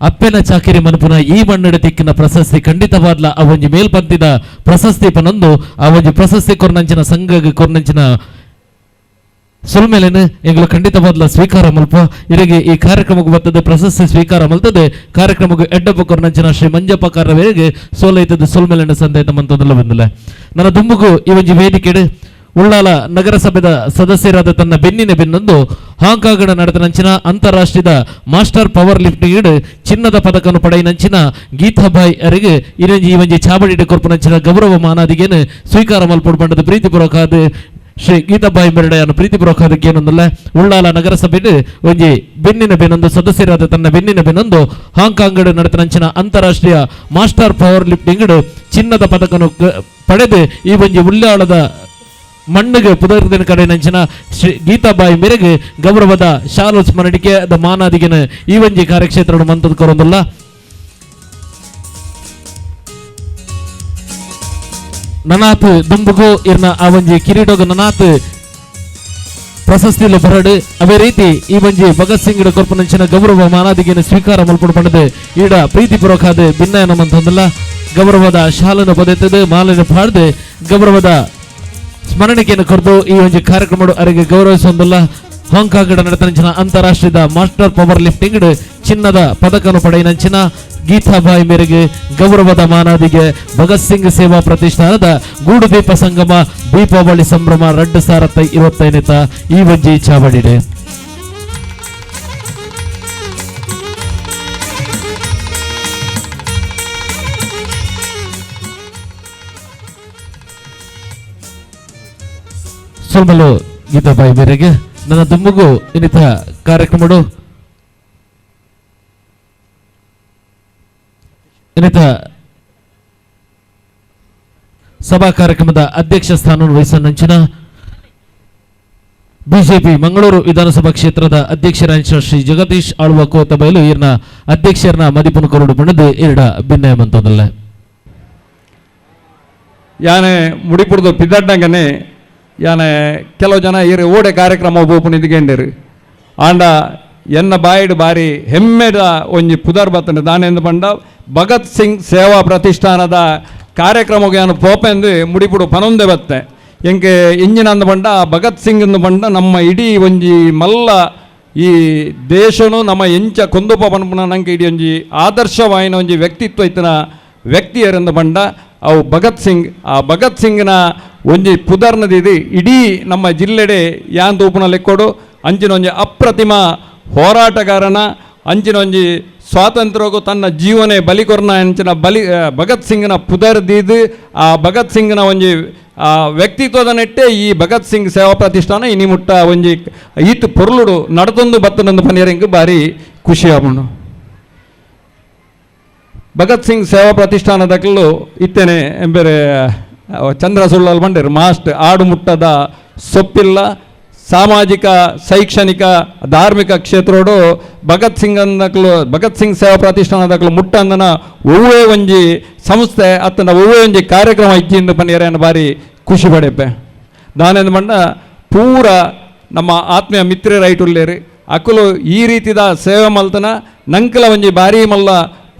ಅಪ್ಪೆನ ಚಾಕಿರಿ ಮನಪುನ ಈ ಮನ್ನಡ ತಿಕ್ಕಿನ ಪ್ರಶಸ್ತಿ ಖಂಡಿತವಾದ್ಲ ಅವೊಂಜಿ ಮೇಲ್ಪಂತಿದ ಪ್ರಶಸ್ತಿ ಪನೊಂದು ಅವೊಂಜಿ ಪ್ರಶಸ್ತಿ ಕೊರ್ನಂಚಿನ ಸಂಘ ಕೊರ್ನಂಚಿನ ಸುಲ್ಮೇಲೆನು ಎಂಗ್ಲು ಖಂಡಿತವಾದ್ಲ ಸ್ವೀಕಾರ ಮಲ್ಪ ಇರಿಗೆ ಈ ಕಾರ್ಯಕ್ರಮಕ್ಕೆ ಬರ್ತದೆ ಪ್ರಶಸ್ತಿ ಸ್ವೀಕಾರ ಮಲ್ತದೆ ಕಾರ್ಯಕ್ರಮಕ್ಕೆ ಎಡ್ಡಪ್ಪ ಕೊರ್ನಂಚಿನ ಶ್ರೀ ಮಂಜಪ್ಪ ಕಾರವೇರಿಗೆ ಸೋಲೈತದ ಸುಲ್ಮೇಲೆನ ಸಂದೇತ ಮಂತದಲ್ಲ ಬಂದಿಲ್ಲ ನನ್ನ ದುಂಬುಗು ಈ ಒಂಜಿ ವೇದಿಕೆಡು ಉಳ್ಳಾಲ ನಗರಸಭೆದ ಸದಸ್ಯರಾದ ತನ್ನ ಬೆನ್ನಿನ ಬೆನ್ನೊಂದು ಹಾಂಕಾಂಗ್ ನಡೆದನಂಚಿನ ಅಂತಾರಾಷ್ಟ್ರೀಯ ಮಾಸ್ಟರ್ ಪವರ್ ಲಿಫ್ಟಿಂಗ್ ಚಿನ್ನದ ಪದಕವನ್ನು ಪಡೆಯಿನಂಚಿನ ಗೀತಾಬಾಯಿ ಅವರಿಗೆ ಈ ಒಂಜಿ ಚಾಬಡಿ ಕೊರ್ಪನಂಚಿನ ಗೌರವ ಮಾನಾದಿಗೇನು ಸ್ವೀಕಾರ ಮಲ್ಪಡು ಬಂಡದ ಪ್ರೀತಿಪೂರ್ವಕಾದ ಶ್ರೀ ಗೀತಾಬಾಯಿ ಮೆರಡೆಯನ್ನು ಪ್ರೀತಿಪೂರ್ವಕಾದಕ್ಕೆ ಏನೊಂದಲ್ಲ ಉಳ್ಳಾಲ ನಗರಸಭೆಡು ಒಂಜಿ ಬೆನ್ನಿನ ಬೆನ್ನೊಂದು ಸದಸ್ಯರಾದ ತನ್ನ ಬೆನ್ನಿನ ಬೆನ್ನೊಂದು ಹಾಂಕಾಂಗ್ ನಡೆದನಂಚಿನ ಅಂತಾರಾಷ್ಟ್ರೀಯ ಮಾಸ್ಟರ್ ಪವರ್ ಲಿಫ್ಟಿಂಗ್ ಚಿನ್ನದ ಪದಕವನ್ನು ಪಡೆದು ಈ ಒಂಜಿ ಉಳ್ಳಾಳದ ಮಣ್ಣಿಗೆ ಪುದರ್ದಿನ ಕಡೆ ನಂಚಿನ ಶ್ರೀ ಗೀತಾಬಾಯಿ ಮೇರೆಗೆ ಗೌರವದ ಶಾಲು ಸ್ಮರಣಿಕೆ ದ ಮಾನಾದಿಗೆನ ಈ ಒಂಜಿ ಕಾರ್ಯಕ್ಷೇತ್ರ ಮಂತದ ಕೊರೊಂದಲ್ಲ ನನಾತ್ ದುಂಬುಗು ಇರ್ನ ಆ ಒಂಜಿ ಕಿರೀಟೋಗ ನನಾತ್ ಪ್ರಶಸ್ತಿಲು ಬರಡು ಅವೇ ರೀತಿ ಈ ಒಂಜಿ ಭಗತ್ ಸಿಂಗ್ ಕೊರ್ಪನಂಚಿನ ಗೌರವ ಮಾನಾದಿಗೆನ ಸ್ವೀಕಾರ ಮಲ್ಪಡು ಪಡೆದು ಈಡ ಪ್ರೀತಿಪೂರ್ವಕಾದ ಭಿನ್ನಯನ ಮಂತಂದಲ್ಲ ಗೌರವದ ಶಾಲನ್ನು ಪಡೆಯುತ್ತದೆ ಮಾಲಿನ ಪಾಡ್ದೆ ಗೌರವದ ಸ್ಮರಣಿಕೆಯನ್ನು ಕೊರದು ಈ ಒಂದು ಕಾರ್ಯಕ್ರಮ ಅವರಿಗೆ ಗೌರವಿಸೊಂದಲ್ಲ ಹಾಂಕಾಂಗ್ ನಡೆತನಂಚಿನ ಅಂತಾರಾಷ್ಟ್ರೀಯ ಮಾಸ್ಟರ್ ಪವರ್ ಲಿಫ್ಟಿಂಗ್ ಚಿನ್ನದ ಪದಕವನ್ನು ಪಡೆಯಿನಂಚಿನ ಗೀತಾಬಾಯಿ ಮೇರೆಗೆ ಗೌರವದ ಮಾನಾದಿಗೆ ಭಗತ್ ಸಿಂಗ್ ಸೇವಾ ಪ್ರತಿಷ್ಠಾನದ ಗೂಡು ದೀಪ ಸಂಗಮ ದೀಪಾವಳಿ ಸಂಭ್ರಮ 2025 ಈ ಒಂಜಿ ಚಾವಡಿಡೆ ಸೋಮಲು ಗೀತಾಬಾಯಿ ಮೇರೆಗೆ ನನ್ನ ದುಮ್ಮುಗು ಇನ್ನಿತ ಕಾರ್ಯಕ್ರಮಡು ಇನ್ನಿತ ಸಭಾ ಕಾರ್ಯಕ್ರಮದ ಅಧ್ಯಕ್ಷ ಸ್ಥಾನವನ್ನು ವಹಿಸನಂಚಿನ ಬಿಜೆಪಿ ಮಂಗಳೂರು ವಿಧಾನಸಭಾ ಕ್ಷೇತ್ರದ ಅಧ್ಯಕ್ಷರಾದ ಶ್ರೀ ಜಗದೀಶ್ ಆಳ್ವ ಕೋತ ಬಯಲು ಇರ್ನ ಅಧ್ಯಕ್ಷರನ್ನ ಮದಿಪುನ ಕೊರಡು ಪಣದು ಎರಡ ಭಿನ್ನಯ ಮಂತದಲ್ಲ ಯಾನೆ ಮುಡಿಪುರದ ಪಿದ್ದಡ್ಡಂಗನೆ ಯಾನೆ ಕೆಲವು ಜನ ಇರು ಓಡೆ ಕಾರ್ಯಕ್ರಮ ಒಬ್ಬೊಬ್ಬನ ಇದ್ಕೊಂಡರು ಆಂಡ ಎನ್ನ ಬಾಯಿಡು ಬಾರಿ ಹೆಮ್ಮೆದ ಒಂಜಿ ಪುದರ್ ಬತ್ತನೆ ದಾನೆಂದು ಬಂಡ ಭಗತ್ ಸಿಂಗ್ ಸೇವಾ ಪ್ರತಿಷ್ಠಾನದ ಕಾರ್ಯಕ್ರಮಕ್ಕೆ ನಾನು ಪೋಪೆಂದು ಮುಡಿಪುಡು ಪನೊಂದೆ ಬತ್ತೆ ಎಂಗೆ ಇಂಜಿನ ಅಂದ ಬಂಡ ಭಗತ್ ಸಿಂಗ್ ಅಂದು ಬಂಡ ನಮ್ಮ ಇಡೀ ಒಂಜಿ ಮಲ್ಲ ಈ ದೇಶನು ನಮ್ಮ ಎಂಚ ಕೊಂದುಪ ಪನ್ಪುನ ನಂಗೆ ಇಡೀ ಒಂಜಿ ಆದರ್ಶವಾಯಿನ ಒಂಜಿ ವ್ಯಕ್ತಿತ್ವ ಇತ್ತಿನ ವ್ಯಕ್ತಿಯರಿಂದ ಬಂಡ ಅವು ಭಗತ್ ಸಿಂಗ್. ಆ ಭಗತ್ ಸಿಂಗ್ನ ಒಂಜಿ ಪುದರ್ನದಿದು ಇಡೀ ನಮ್ಮ ಜಿಲ್ಲೆಡೆ ಯಾನ್ ತೂಪುನ ಲೆಕ್ಕೋಡು ಅಂಚಿನ ಒಂಜಿ ಅಪ್ರತಿಮ ಹೋರಾಟಗಾರನ ಅಂಚಿನ ಒಂಜಿ ಸ್ವಾತಂತ್ರ್ಯಗೂ ತನ್ನ ಜೀವನೇ ಬಲಿ ಕೊರ್ನ ಅಂಚಿನ ಭಗತ್ ಸಿಂಗ್ನ ಪುದರ್ದಿದ್ದು ಆ ಭಗತ್ ಸಿಂಗ್ನ ಒಂಜಿ ವ್ಯಕ್ತಿತ್ವದ ನೆಟ್ಟೆ ಈ ಭಗತ್ ಸಿಂಗ್ ಸೇವಾ ಪ್ರತಿಷ್ಠಾನ ಇನಿ ಮುಟ್ಟ ಒಂಜಿ ಈತ್ ಪೊರ್ಲುಡು ನಡತೊಂದು ಬತ್ತನೊಂದು ಪನಿಯರಿಂಗ್ ಭಾರಿ ಖುಷಿ ಆಪುಂಡು. ಭಗತ್ ಸಿಂಗ್ ಸೇವಾ ಪ್ರತಿಷ್ಠಾನದಕ್ಕಲು ಇತ್ತೇನೆ ಎಂಬೇರೆ ಚಂದ್ರ ಸುಳ್ಳಲ್ ಬಂಡೇರು ಮಾಸ್ಟ್ ಆಡು ಮುಟ್ಟದ ಸೊಪ್ಪಿಲ್ಲ ಸಾಮಾಜಿಕ ಶೈಕ್ಷಣಿಕ ಧಾರ್ಮಿಕ ಕ್ಷೇತ್ರೋಡು ಭಗತ್ ಸಿಂಗ್ ಅಂದಕ್ಲು ಭಗತ್ ಸಿಂಗ್ ಸೇವಾ ಪ್ರತಿಷ್ಠಾನದಕ್ಕಲು ಮುಟ್ಟ ಅಂದನ ಒವ್ವೇ ಒಂಜಿ ಸಂಸ್ಥೆ ಅತ್ತನ ಒವ್ವೇ ಒಂಜಿ ಕಾರ್ಯಕ್ರಮ ಇಜ್ಜಿಂದ ಪನ್ನಿಯರೇನು ಭಾರಿ ಖುಷಿ ಪಡೆಪೆ. ದಾನೆಂದು ಬಂಡ ಪೂರ ನಮ್ಮ ಆತ್ಮೀಯ ಮಿತ್ರರೈಟುಳ್ಳೇರು ಅಕ್ಕಲು ಈ ರೀತಿದ ಸೇವೆ ಮಲ್ತನ ನಂಕಲ ಒಂಜಿ ಭಾರಿ ಮಲ್ಲ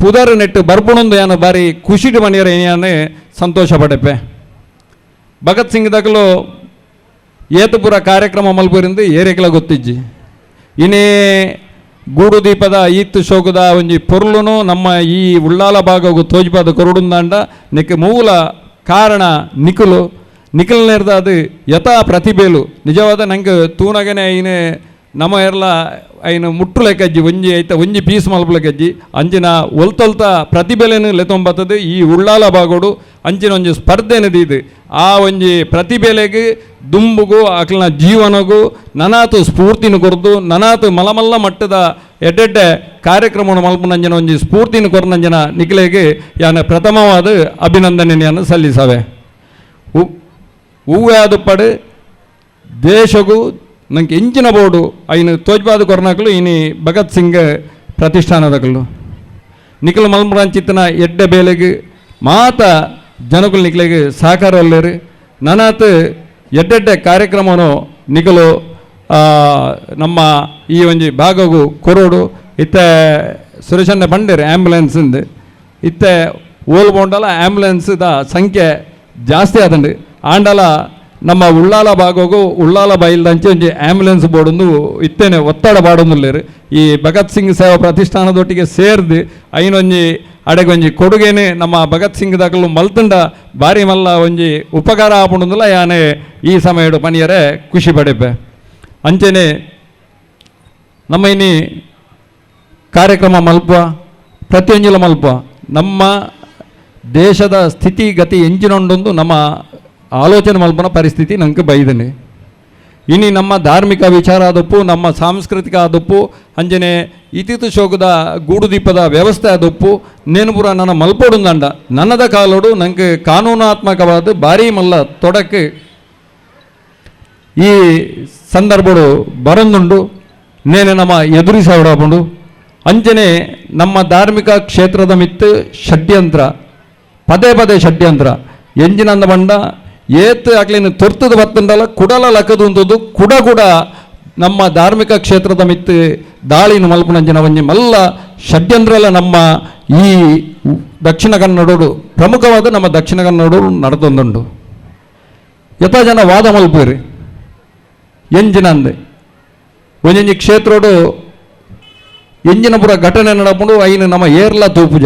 ಪುದರ್ ನೆಟ್ಟು ಬರ್ಪುಣೊಂದು ಏನು ಭಾರಿ ಖುಷಿಡು ಮನೆಯರ ಏನೇ ಸಂತೋಷ ಪಡೆಪೆ. ಭಗತ್ ಸಿಂಗ್ ದಕ್ಕಲು ಏತುಪುರ ಕಾರ್ಯಕ್ರಮ ಮಲ್ಪುರಿಂದ ಏರೆಕಲ ಗೊತ್ತಿಜ್ಜಿ ಇನ್ನೇ ಗೂಡು ದೀಪದ ಈತ್ತು ಶೋಕದ ಒಂಜಿ ಪೊರ್ಲುನು ನಮ್ಮ ಈ ಉಳ್ಳಾಲ ಭಾಗವು ತೋಜ್ಪಾದ ಕೊರುಡುಂದಾಂಡ ನೆಕ್ಕೆ ಮೂಲ ಕಾರಣ ನಿಖಿಲ್ನೇರ್ದ ಅದು ಯಥಾ ಪ್ರತಿಭೆಲು ನಿಜವಾದ ನಂಗೆ ತೂನಗನೆ ಐನೆ ನಮ್ಮ ಎಲ್ಲ ಐನು ಮುಟ್ಟು ಲೆಕ್ಕಜ್ಜಿ ಒಂಜಿ ಐತ ಒಂಜಿ ಪೀಸ್ ಮಲ್ಪಲೆಕ್ಕಜ್ಜಿ ಅಂಚಿನ ಒಲ್ತೊಲ್ತ ಪ್ರತಿಭೆಲೇನು ಲೆತ್ತೊಂಬತ್ತದು ಈ ಉಳ್ಳಾಲ ಭಾಗೋಡು ಅಂಚಿನ ಒಂಜಿ ಸ್ಪರ್ಧೆನದಿದು ಆ ಒಂಜಿ ಪ್ರತಿಭೆಲೆಗೆ ದುಂಬುಗೂ ಅಕ್ಲನ ಜೀವನಗೂ ನನಾತು ಸ್ಫೂರ್ತಿನ ಕೊರ್ದು ನನಾತು ಮಲಮಲ್ಲ ಮಟ್ಟದ ಎಡ್ಡೆಡ್ಡೆ ಕಾರ್ಯಕ್ರಮವನ್ನು ಮಲ್ಪನಂಜನ ಒಂಜಿ ಸ್ಫೂರ್ತಿನ ಕೊರ್ನಂಜನ ನಿಖಿಲೆಗೆ ಯಾನ ಪ್ರಥಮವಾದ ಅಭಿನಂದನೆಯನ್ನು ಸಲ್ಲಿಸವೆ. ಹೂವೇ ಅದು ಪಡು ದೇಶಗೂ ನಂಗೆ ಎಂಚಿನ ಬೋರ್ಡು ಐನು ತೋಜ್ಪಾದ ಕೊರ್ನಾಕಲು ಇನಿ ಭಗತ್ ಸಿಂಗ್ ಪ್ರತಿಷ್ಠಾನದಕಲು ನಿಖಿಲ್ ಮಲ್ಮರಾಂಚಿತ್ತನ ಎಡ್ಡೆ ಬೇಲೆಗೆ ಮಾತ ಜನಗಳು ನಿಖಿಲೆಗೆ ಸಹಕಾರ ಒಲ್ಲೇರು ನನಾತ್ ಎಡ್ಡೆಡ್ಡೆ ಕಾರ್ಯಕ್ರಮವನ್ನು ನಿಖಲು ನಮ್ಮ ಈ ಒಂಜಿ ಭಾಗವು ಕೊರೋಡು ಇತ್ತೆ ಸುರೇಶನ್ನ ಬಂಡೇರು ಆ್ಯಂಬುಲೆನ್ಸಿಂದು ಇತ್ತೆ ಓಲ್ ಬೋಂಡಲ ಆ್ಯಂಬುಲೆನ್ಸ್ದ ಸಂಖ್ಯೆ ಜಾಸ್ತಿ ಆದಂಡು ಆಂಡಲ ನಮ್ಮ ಉಳ್ಳಾಲ ಭಾಗವು ಉಳ್ಳಾಲ ಬೈಲ್ದಂಚೆ ಒಂಜಿ ಆ್ಯಂಬುಲೆನ್ಸ್ ಬೋರ್ಡೊಂದು ಇತ್ತೇನೆ ಒತ್ತಡ ಬಾಡೊಂದುಲ್ಲೇರು ಈ ಭಗತ್ ಸಿಂಗ್ ಸೇವಾ ಪ್ರತಿಷ್ಠಾನದೊಟ್ಟಿಗೆ ಸೇರ್ದು ಐನೊಂಜಿ ಅಡೆಗೊಂಜಿ ಕೊಡುಗೆನೆ ನಮ್ಮ ಭಗತ್ ಸಿಂಗ್ ದಾಖಲು ಮಲ್ತಂಡ ಭಾರಿ ಮಲ್ಲ ಒಂಜಿ ಉಪಕಾರ ಆಪುಂಡುಂದಲ ಯಾನೆ ಈ ಸಮಯಡು ಪನಿಯರೆ ಖುಷಿ ಪಡೆಪೆ. ಅಂಚೆನೆ ನಮ್ಮ ಇನಿ ಕಾರ್ಯಕ್ರಮ ಮಲ್ಪ ಪ್ರತಿಯೊಂಜಿಲ ಮಲ್ಪ ನಮ್ಮ ದೇಶದ ಸ್ಥಿತಿಗತಿ ಎಂಚಿನೊಂದೊಂದು ನಮ್ಮ ಆಲೋಚನೆ ಮಲ್ಪನ ಪರಿಸ್ಥಿತಿ ನಂಗೆ ಬೈದನೆ. ಇನಿ ನಮ್ಮ ಧಾರ್ಮಿಕ ವಿಚಾರ ಆದಪ್ಪು ನಮ್ಮ ಸಾಂಸ್ಕೃತಿಕ ಆದಪ್ಪು ಅಂಜನೆ ಇತಿತು ಶೋಕದ ಗೂಡು ದೀಪದ ವ್ಯವಸ್ಥೆ ಆದಪ್ಪು ನೇನುಪುರ ನನ್ನ ಮಲ್ಪೊಡುಂದಂಡ ನನ್ನದ ಕಾಲೋಡು ನಂಗೆ ಕಾನೂನಾತ್ಮಕವಾದ ಭಾರಿ ಮಲ್ಲ ತೊಡಕ್ಕೆ ಈ ಸಂದರ್ಭಡು ಬರಂದುಂಡು ನೇನೆ ನಮ್ಮ ಎದುರಿಸೋಡಾಪುಂಡು ಅಂಜನೆ ನಮ್ಮ ಧಾರ್ಮಿಕ ಕ್ಷೇತ್ರದ ಮಿತ್ತು ಷಡ್ಯಂತ್ರ ಪದೇ ಪದೇ ಷಡ್ಯಂತ್ರ ಎಂಜಿನಂದ ಬಂಡ ಏತ್ ಆಗ್ಲಿನ ತೊರ್ತದ ಬತ್ತಂಡಲ್ಲ ಕುಡಲ ಲಕ್ಕದುಂತದ್ದು ಕೂಡ ನಮ್ಮ ಧಾರ್ಮಿಕ ಕ್ಷೇತ್ರದ ಮಿತ್ತು ದಾಳಿನ ಮಲ್ಪುನಂಜನ ಒಂಜಿ ಮಲ್ಲ ಷಡ್ಯಂತ್ರಲ್ಲ ನಮ್ಮ ಈ ದಕ್ಷಿಣ ಕನ್ನಡೋಡು ಪ್ರಮುಖವಾದ ನಮ್ಮ ದಕ್ಷಿಣ ಕನ್ನಡೋಡು ನಡೆದೊಂದುಂಡು. ಯಥ ಜನ ವಾದ ಮಲ್ಪೇರಿ ಎಂಜಿನಂದು ಒಂಜಿ ಕ್ಷೇತ್ರೋಡು ಎಂಜಿನ ಪುರ ಘಟನೆ ನಡಪುಂಡು ಐನು ನಮ್ಮ ಏರ್ಲ ತೂಪುಜ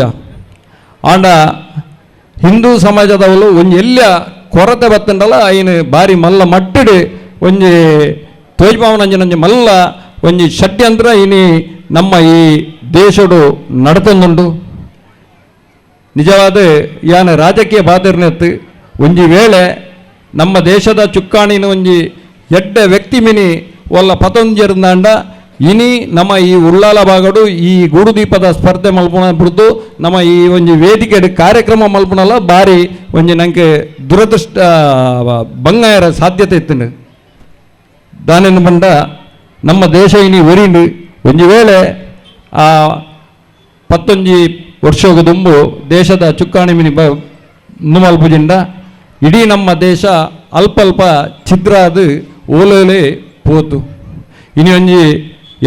ಆಂಡ ಹಿಂದೂ ಸಮಾಜದವಳು ಒಂಜಿ ಎಲ್ಲ ಕೊರತೆ ಬತ್ತಂಡಲ್ಲ ಐನು ಬಾರಿ ಮಲ್ಲ ಮಟ್ಟಡು ಒಂಜಿ ತೋಜ್ಪಾವನಂಜಿ ಮಲ್ಲ ಒಂಜಿ ಷಡ್ಯಂತ್ರ ಇನಿ ನಮ್ಮ ಈ ದೇಶಡು ನಡತೊಂದುಂಡು. ನಿಜವಾದ ಯಾನ ರಾಜಕೀಯ ಬಾತಿರ್ನೆತ್ತು ಒಂಜಿ ವೇಳೆ ನಮ್ಮ ದೇಶದ ಚುಕ್ಕಾಣಿನ ಒಂಜಿ ಎಡ್ಡೆ ವ್ಯಕ್ತಿ ಮಿನಿ ಒಲ್ಲ ಪತೊಂಜಿರ್ದಾಂಡ ಇನಿ ನಮ್ಮ ಈ ಉಳ್ಳಾಲ ಭಾಗಡು ಈ ಗೂಡು ದೀಪದ ಸ್ಪರ್ಧೆ ಮಲ್ಪುನ ಬಿಡ್ದು ನಮ್ಮ ಈ ಒಂಜಿ ವೇದಿಕೆ ಕಾರ್ಯಕ್ರಮ ಮಲ್ಪುನಲ್ಲ ಭಾರಿ ಒಂಜಿ ನಂಗೆ ದುರದೃಷ್ಟ ಬಂಗಾಯರ ಸಾಧ್ಯತೆ ಇತ್ತು. ದಾನೆನ್ನು ಬಂಡ ನಮ್ಮ ದೇಶ ಇನಿ ಒರಿಂಡು ಒಂಜಿ ವೇಳೆ ಆ 11 ವರ್ಷದ ದುಂಬು ದೇಶದ ಚುಕ್ಕಾಣಿ ಮಿನಿ ಮಲ್ಪುಜಿಂಡ ಇಡೀ ನಮ್ಮ ದೇಶ ಅಲ್ಪ ಛಿದ್ರ ಅದು ಓಲೋಲೆ ಪೋತು. ಇನಿ ಒಂಜಿ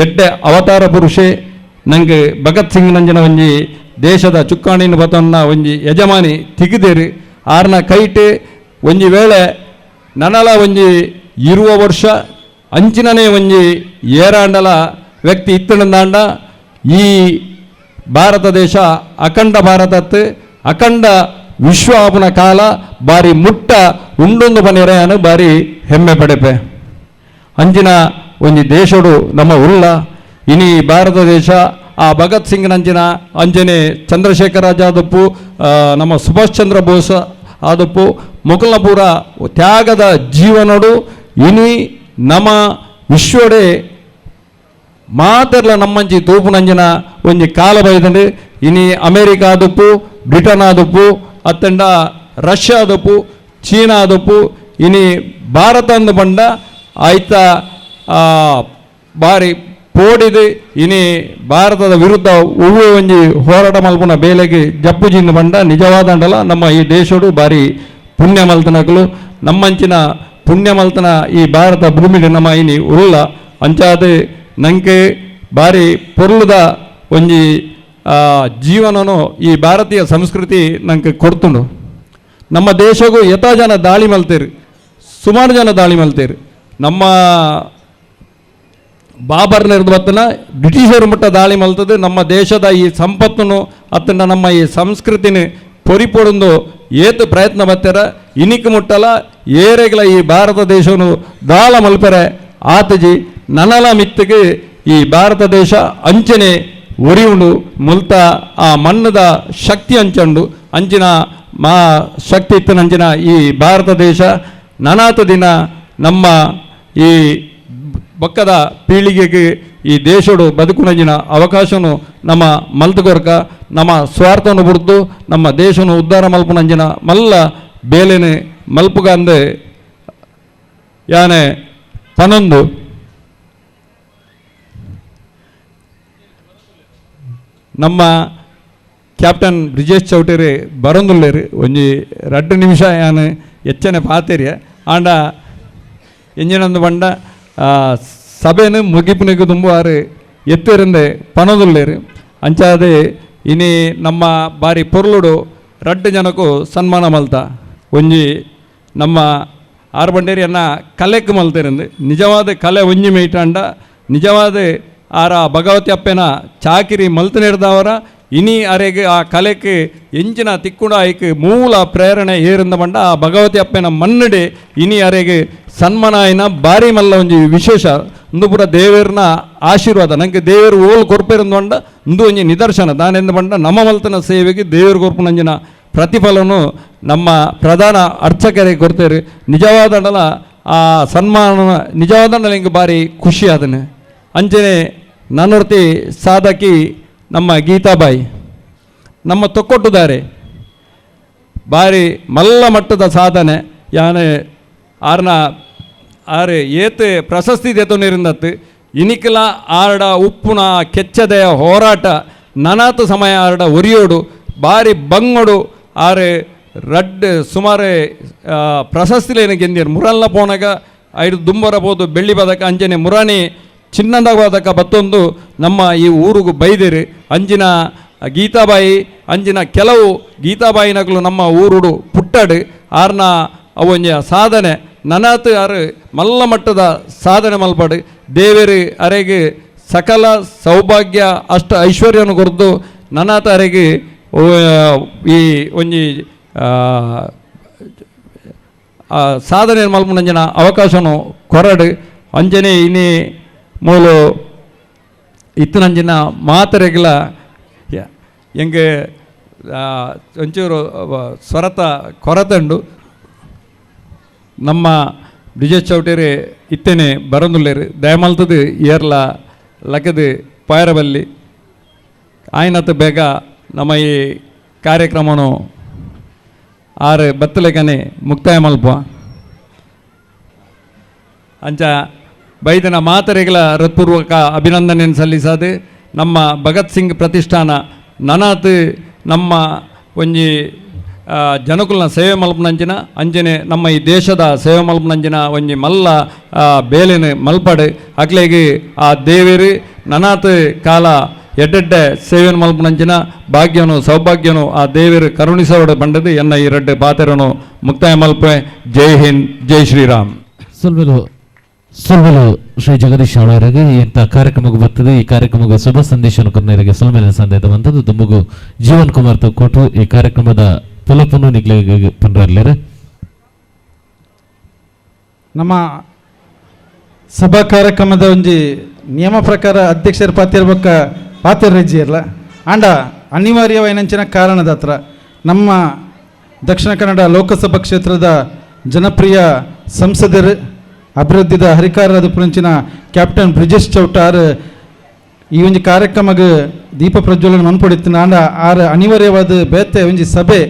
ಎಡ್ಡೆ ಅವತಾರ ಪುರುಷೆ ನಂಗೆ ಭಗತ್ ಸಿಂಗ್ ನಂಜನ ಒಂಜಿ ದೇಶದ ಚುಕ್ಕಾಣಿನ ಬತನ್ನ ಒಂಜಿ ಯಜಮಾನಿ ತಿಗಿದೇರಿ ಆರ್ನ ಕೈಟ್ ಒಂಜಿ ವೇಳೆ ನನಲ ಒಂಜಿ ಇರುವ ವರ್ಷ ಅಂಚಿನನೇ ಒಂಜಿ ಏರಾಂಡಲ ವ್ಯಕ್ತಿ ಇತ್ತನಂದಾಂಡ ಈ ಭಾರತ ದೇಶ ಅಖಂಡ ಭಾರತತ್ ಅಖಂಡ ವಿಶ್ವ ಆಪುನ ಕಾಲ ಬಾರಿ ಮುಟ್ಟ ಉಂಡೊಂದು ಬನೆರೆಯನ್ನು ಬಾರಿ ಹೆಮ್ಮೆ ಪಡೆಪೆ ಅಂಚಿನ ಒಂಜಿ ದೇಶಡು ನಮ್ಮ ಉಲ್ಲ ಇನಿ ಭಾರತ ದೇಶ ಆ ಭಗತ್ ಸಿಂಗ್ ನಂಚಿನ ಅಂಜನೆ ಚಂದ್ರಶೇಖರ ಆಜಾದಪ್ಪು ನಮ್ಮ ಸುಭಾಷ್ ಚಂದ್ರ ಬೋಸ್ ಆದಪ್ಪು ಮೊಘಲ್ನ ಪೂರ ತ್ಯಾಗದ ಜೀವನೋಡು ಇನಿ ನಮ್ಮ ವಿಶ್ವಡೆ ಮಾತೆರ್ಲ ನಮ್ಮಂಚಿ ತೂಪು ನಂಜಿನ ಒಂಜಿ ಕಾಲ ಬೈದಂಡು ಇನಿ ಅಮೇರಿಕಾ ಆದಪ್ಪು ಬ್ರಿಟನ್ ಆದಪ್ಪು ಅತ್ತಂಡ ರಷ್ಯಾ ಆದಪ್ಪು ಚೀನಾ ಆದಪ್ಪು ಇನಿ ಭಾರತ ಅಂದು ಬಂಡ ಆಯ್ತ ಬಾರಿ ಪೋಡಿದು ಇನಿ ಭಾರತದ ವಿರುದ್ಧ ಹೂವು ಒಂಜಿ ಹೋರಾಟ ಮಲ್ಪುನ ಬೇಲೆಗೆ ಜಪ್ಪುಜಿಂದು ಬಂಡ ನಿಜವಾದಂಡಲ ನಮ್ಮ ಈ ದೇಶಡು ಬಾರಿ ಪುಣ್ಯ ಮಲ್ತನಕಲು ನಮ್ಮಂಚಿನ ಪುಣ್ಯ ಮಲ್ತನ ಈ ಭಾರತ ಭೂಮಿಗೆ ನಮ್ಮ ಇನಿ ಉಲ್ಲ ಅಂಚಾದ ನಂಗೆ ಬಾರಿ ಪೊರ್ಲುದ ಒಂಜಿ ಜೀವನನು ಈ ಭಾರತೀಯ ಸಂಸ್ಕೃತಿ ನಂಗೆ ಕೊಡ್ತುಂಡು ನಮ್ಮ ದೇಶಗೂ ಯಥಾ ಜನ ದಾಳಿ ಮಲ್ತೇರು ಸುಮಾರು ಜನ ದಾಳಿ ಮಲ್ತೇರು ನಮ್ಮ ಬಾಬರ್ನ ಬತ್ತನ ಬ್ರಿಟಿಷರು ಮಟ್ಟ ದಾಳಿ ಮಲ್ತದ್ದು ನಮ್ಮ ದೇಶದ ಈ ಸಂಪತ್ತನ್ನು ಅತ್ತನ ನಮ್ಮ ಈ ಸಂಸ್ಕೃತಿನ ಪೊರಿಪೊಡೊಂದು ಏತು ಪ್ರಯತ್ನ ಬತ್ತಾರ ಇನಿಕ್ ಮುಟ್ಟಲ ಏರೆಗಳ ಈ ಭಾರತ ದೇಶವನ್ನು ದಾಳ ಮಲ್ಪರೆ ಆತಜಿ ನನಲ ಮಿತ್ತಿಗೆ ಈ ಭಾರತ ದೇಶ ಅಂಚನೆ ಒರಿಯುಂಡು ಮುಲ್ತ ಆ ಮಣ್ಣದ ಶಕ್ತಿ ಅಂಚಂಡು ಅಂಚಿನ ಮಾ ಶಕ್ತಿ ಇತ್ತನಂಚಿನ ಈ ಭಾರತ ದೇಶ ನನಾತ ದಿನ ನಮ್ಮ ಈ ಬಕ್ಕದ ಪೀಳಿಗೆಗೆ ಈ ದೇಶಡು ಬದುಕುನಂಜಿನ ಅವಕಾಶನು ನಮ್ಮ ಮಲ್ತುಗೊರ್ಕ ನಮ್ಮ ಸ್ವಾರ್ಥವನ್ನು ಬಿಡ್ದು ನಮ್ಮ ದೇಶನು ಉದ್ಧಾರ ಮಲ್ಪುನಂಜಿನ ಮಲ್ಲ ಬೇಲೆನೆ ಮಲ್ಪುಗಂದು ಯಾನೆ ಪನೊಂದು ನಮ್ಮ ಕ್ಯಾಪ್ಟನ್ ಬ್ರಿಜೇಶ್ ಚೌಟರಿ ಬರೊಂದುಲ್ಲೇರು ಒಂಜಿ 2 ನಿಮಿಷ ಯಾನು ಹೆಚ್ಚನೆ ಪಾತೇರಿಯ ಆಂಡ ಎಂಜಿನೊಂದು ಬಂಡ ಸಭೆನು ಮುಗಿಪುನಿಗೆ ತುಂಬುವಾರು ಎತ್ತಿರಂದೆ ಪನೊಂದುಲ್ಲೇರು ಅಂಚಾದೆ ಇನಿ ನಮ್ಮ ಬಾರಿ ಪೊರ್ಲುಡು 2 ಜನಕ್ಕೂ ಸನ್ಮಾನ ಮಲ್ತ ಒಂಜಿ ನಮ್ಮ ಆರ್ಬಂಡೇರಿಯನ್ನ ಕಲೆಕ್ ಮಲ್ತಿರಂದು ನಿಜವಾದ ಕಲೆ ಒಂಜಿ ಮೇಯ್ಟಾಂಡ ನಿಜವಾದ ಆರ ಭಗವತಿ ಅಪ್ಪೆನ ಚಾಕಿರಿ ಮಲ್ತನಿರ್ದವರ ಇನಿ ಅರೆಗೆ ಆ ಕಲೆಗೆ ಎಂಚಿನ ತಿಕ್ಕುಡ ಆಯ್ಕೆ ಮೂಲ ಪ್ರೇರಣೆ ಏರಿಂದ ಬಂಡ ಆ ಭಗವತಿ ಅಪ್ಪೆನ ಮನ್ನಡೆ ಇನಿ ಅರೆಗೆ ಸನ್ಮಾನ ಆಯ್ನ ಬಾರಿ ಮಲ್ಲ ಒಂಜಿ ವಿಶೇಷ ಇಂದು ಪೂರ ದೇವರನ ಆಶೀರ್ವಾದ ನನಗೆ ದೇವರು ಓಲ್ ಕೊರ್ಪೇರಂದು ಬಂಡ ಇಂದು ಒಂಜಿ ನಿದರ್ಶನ ದಾನೆಂದು ಬಂಡ ನಮ್ಮ ಮಲ್ತನ ಸೇವೆಗೆ ದೇವರು ಕೊರ್ಪುನಂಜಿನ ಪ್ರತಿಫಲನು ನಮ್ಮ ಪ್ರಧಾನ ಅರ್ಚಕರಿಗೆ ಕೊಡ್ತೇವೆ ನಿಜವಾದಂಡಲ ಆ ಸನ್ಮಾನ ನಿಜವಾದಂಡಲ ಹಿಂಗೆ ಬಾರಿ ಖುಷಿ ಅದನ್ನು ಅಂಚನೆ ನನ್ನೊರ್ತಿ ಸಾಧಕಿ ನಮ್ಮ ಗೀತಾಬಾಯಿ ನಮ್ಮ ತೊಕ್ಕೊಟ್ಟುದಾರೆ ಬಾರಿ ಮಲ್ಲ ಮಟ್ಟದ ಸಾಧನೆ ಯಾನೆ ಆರ್ನ ಆರು ಏತು ಪ್ರಶಸ್ತಿ ದೇತೊಂದಿರಿಂದತ್ತು ಇನಿಕಲ ಆರ್ಡ ಉಪ್ಪುನ ಕೆಚ್ಚದೆಯ ಹೋರಾಟ ನನಾತು ಸಮಯ ಆರ್ಡ ಒರಿಯೋಡು ಬಾರಿ ಬಂಗೋಡು ಆರು ಸುಮಾರು ಪ್ರಶಸ್ತಿಲೇನು ಗೆಂದಿರು ಮುರಲ್ಲ ಪೋನಾಗ 5 ದುಂಬರ ಬೋದು ಬೆಳ್ಳಿ ಪದಕ ಅಂಜನೆ ಮುರಾಣಿ ಚಿನ್ನದ ಪದಕ ಬತ್ತೊಂದು ನಮ್ಮ ಈ ಊರಿಗೂ ಬೈದಿರು ಅಂಜಿನ ಗೀತಾಬಾಯಿ ಅಂಜಿನ ಕೆಲವು ಗೀತಾಬಾಯಿನಗಳು ನಮ್ಮ ಊರುಡು ಪುಟ್ಟಡು ಆರ್ನ ಅವೊಂಜ ಸಾಧನೆ ನನಾತು ಆರು ಮಲ್ಲ ಮಟ್ಟದ ಸಾಧನೆ ಮಲ್ಪಡು ದೇವರು ಅರೆಗೆ ಸಕಲ ಸೌಭಾಗ್ಯ ಅಷ್ಟ ಐಶ್ವರ್ಯವನ್ನು ಕೊರ್ದು ನನಾತ ಅರೆಗೆ ಈ ಒಂಜಿ ಸಾಧನೆ ಮಲ್ಪುನಂಜನ ಅವಕಾಶನು ಕೊರಡು ಅಂಜನೆ ಇನಿ ಮೂಲು ಇತ್ತನಂಜಿನ ಮಾತರೆಗಳ ಎಂಗೆ ಒಂಚೂರು ಸ್ವರತ ಕೊರತಂಡು ನಮ್ಮ ಬ್ರಿಜೇಶ್ ಚೌಟರಿ ಇತ್ತೇನೆ ಬರೊಂದುಲ್ಲೇರು ದಯಮಲ್ತದು ಏರ್ಲ ಲಕದು ಪಾಯರಬಲ್ಲಿ ಆಯ್ನತ್ತು ಬೇಗ ನಮ್ಮ ಈ ಕಾರ್ಯಕ್ರಮನು ಆರು ಬತ್ತಲೆಗನೆ ಮುಕ್ತಾಯ ಮಲ್ಪ ಅಂಚ ಬೈದನ ಮಾತರೆಗಳ ಹೃತ್ಪೂರ್ವಕ ಅಭಿನಂದನೆಯನ್ನು ಸಲ್ಲಿಸದೆ ನಮ್ಮ ಭಗತ್ ಸಿಂಗ್ ಪ್ರತಿಷ್ಠಾನ ನನಾತ್ ನಮ್ಮ ಒಂಜಿ ಜನಕುಲ್ನ ಸೇವೆ ಮಲ್ಪನಂಚಿನ ಅಂಜನೆ ನಮ್ಮ ಈ ದೇಶದ ಸೇವೆ ಮಲ್ಪನಂಚಿನ ಒಂಜಿ ಮಲ್ಲ ಬೇಲೆನ ಮಲ್ಪಡು ಅಕ್ಲೆಗೆ ಆ ದೇವೇರು ನನಾತ್ ಕಾಲ ಎಡ್ಡೆಡ್ಡೆ ಸೇವೆಯನ್ನು ಮಲ್ಪನಂಚಿನ ಭಾಗ್ಯನು ಸೌಭಾಗ್ಯನು ಆ ದೇವರು ಕರುಣಿಸೋಡ ಬಂಡದು ಎನ್ನ ಈ ರೆಡ್ಡೆ ಪಾತೆರನು ಮುಕ್ತಾಯ ಮಲ್ಪೆ. ಜೈ ಹಿಂದ್, ಜೈ ಶ್ರೀರಾಮ್. ಸುಲ್ಬಲು ಶ್ರೀ ಜಗದೀಶ್ ಅವರಿಗೆ ಇಂಥ ಕಾರ್ಯಕ್ರಮಕ್ಕೆ ಬರ್ತದೆ. ಈ ಕಾರ್ಯಕ್ರಮಕ್ಕೆ ಶುಭ ಸಂದೇಶವನ್ನು ಕೊನೆಯವರಿಗೆ ಸುಲ್ಮೇಲಿನ ಸಂದೇಶ ಬಂದದ್ದು ದುಮ್ಮಗು ಜೀವನ್ ಕುಮಾರ್ ಕೊಟ್ಟು ಈ ಕಾರ್ಯಕ್ರಮದ ಪುಲಪನ್ನು ನಿಗ್ಲಿಗೆ ಪಂಡ್ರಲ್ಲರು ನಮ್ಮ ಸಭಾ ಕಾರ್ಯಕ್ರಮದ ಒಂಜಿ ನಿಯಮ ಪ್ರಕಾರ ಅಧ್ಯಕ್ಷರ ಪಾತ್ರ ರಜ್ಜಿ ಇರಲ್ಲ ಆಂಡ ಅನಿವಾರ್ಯವಾಯಿನಂಚಿನ ಕಾರಣದ ಹತ್ರ ನಮ್ಮ ದಕ್ಷಿಣ ಕನ್ನಡ ಲೋಕಸಭಾ ಕ್ಷೇತ್ರದ ಜನಪ್ರಿಯ ಸಂಸದರು ಅಭಿವೃದ್ಧಿದ ಹರಿಕಾರದ ಪುರಂಚಿನ ಕ್ಯಾಪ್ಟನ್ ಬ್ರಿಜೇಶ್ ಚೌಟಾರ್ ಈ ಒಂದು ಕಾರ್ಯಕ್ರಮಕ್ಕೆ ದೀಪ ಪ್ರಜ್ವಲನ ಮನ್ಪೊಡಿತ್ತಿನ ಆಂಡ ಆರು ಅನಿವಾರ್ಯವಾದ ಬೇತೆ ಒಂಜಿ ಸಭೆ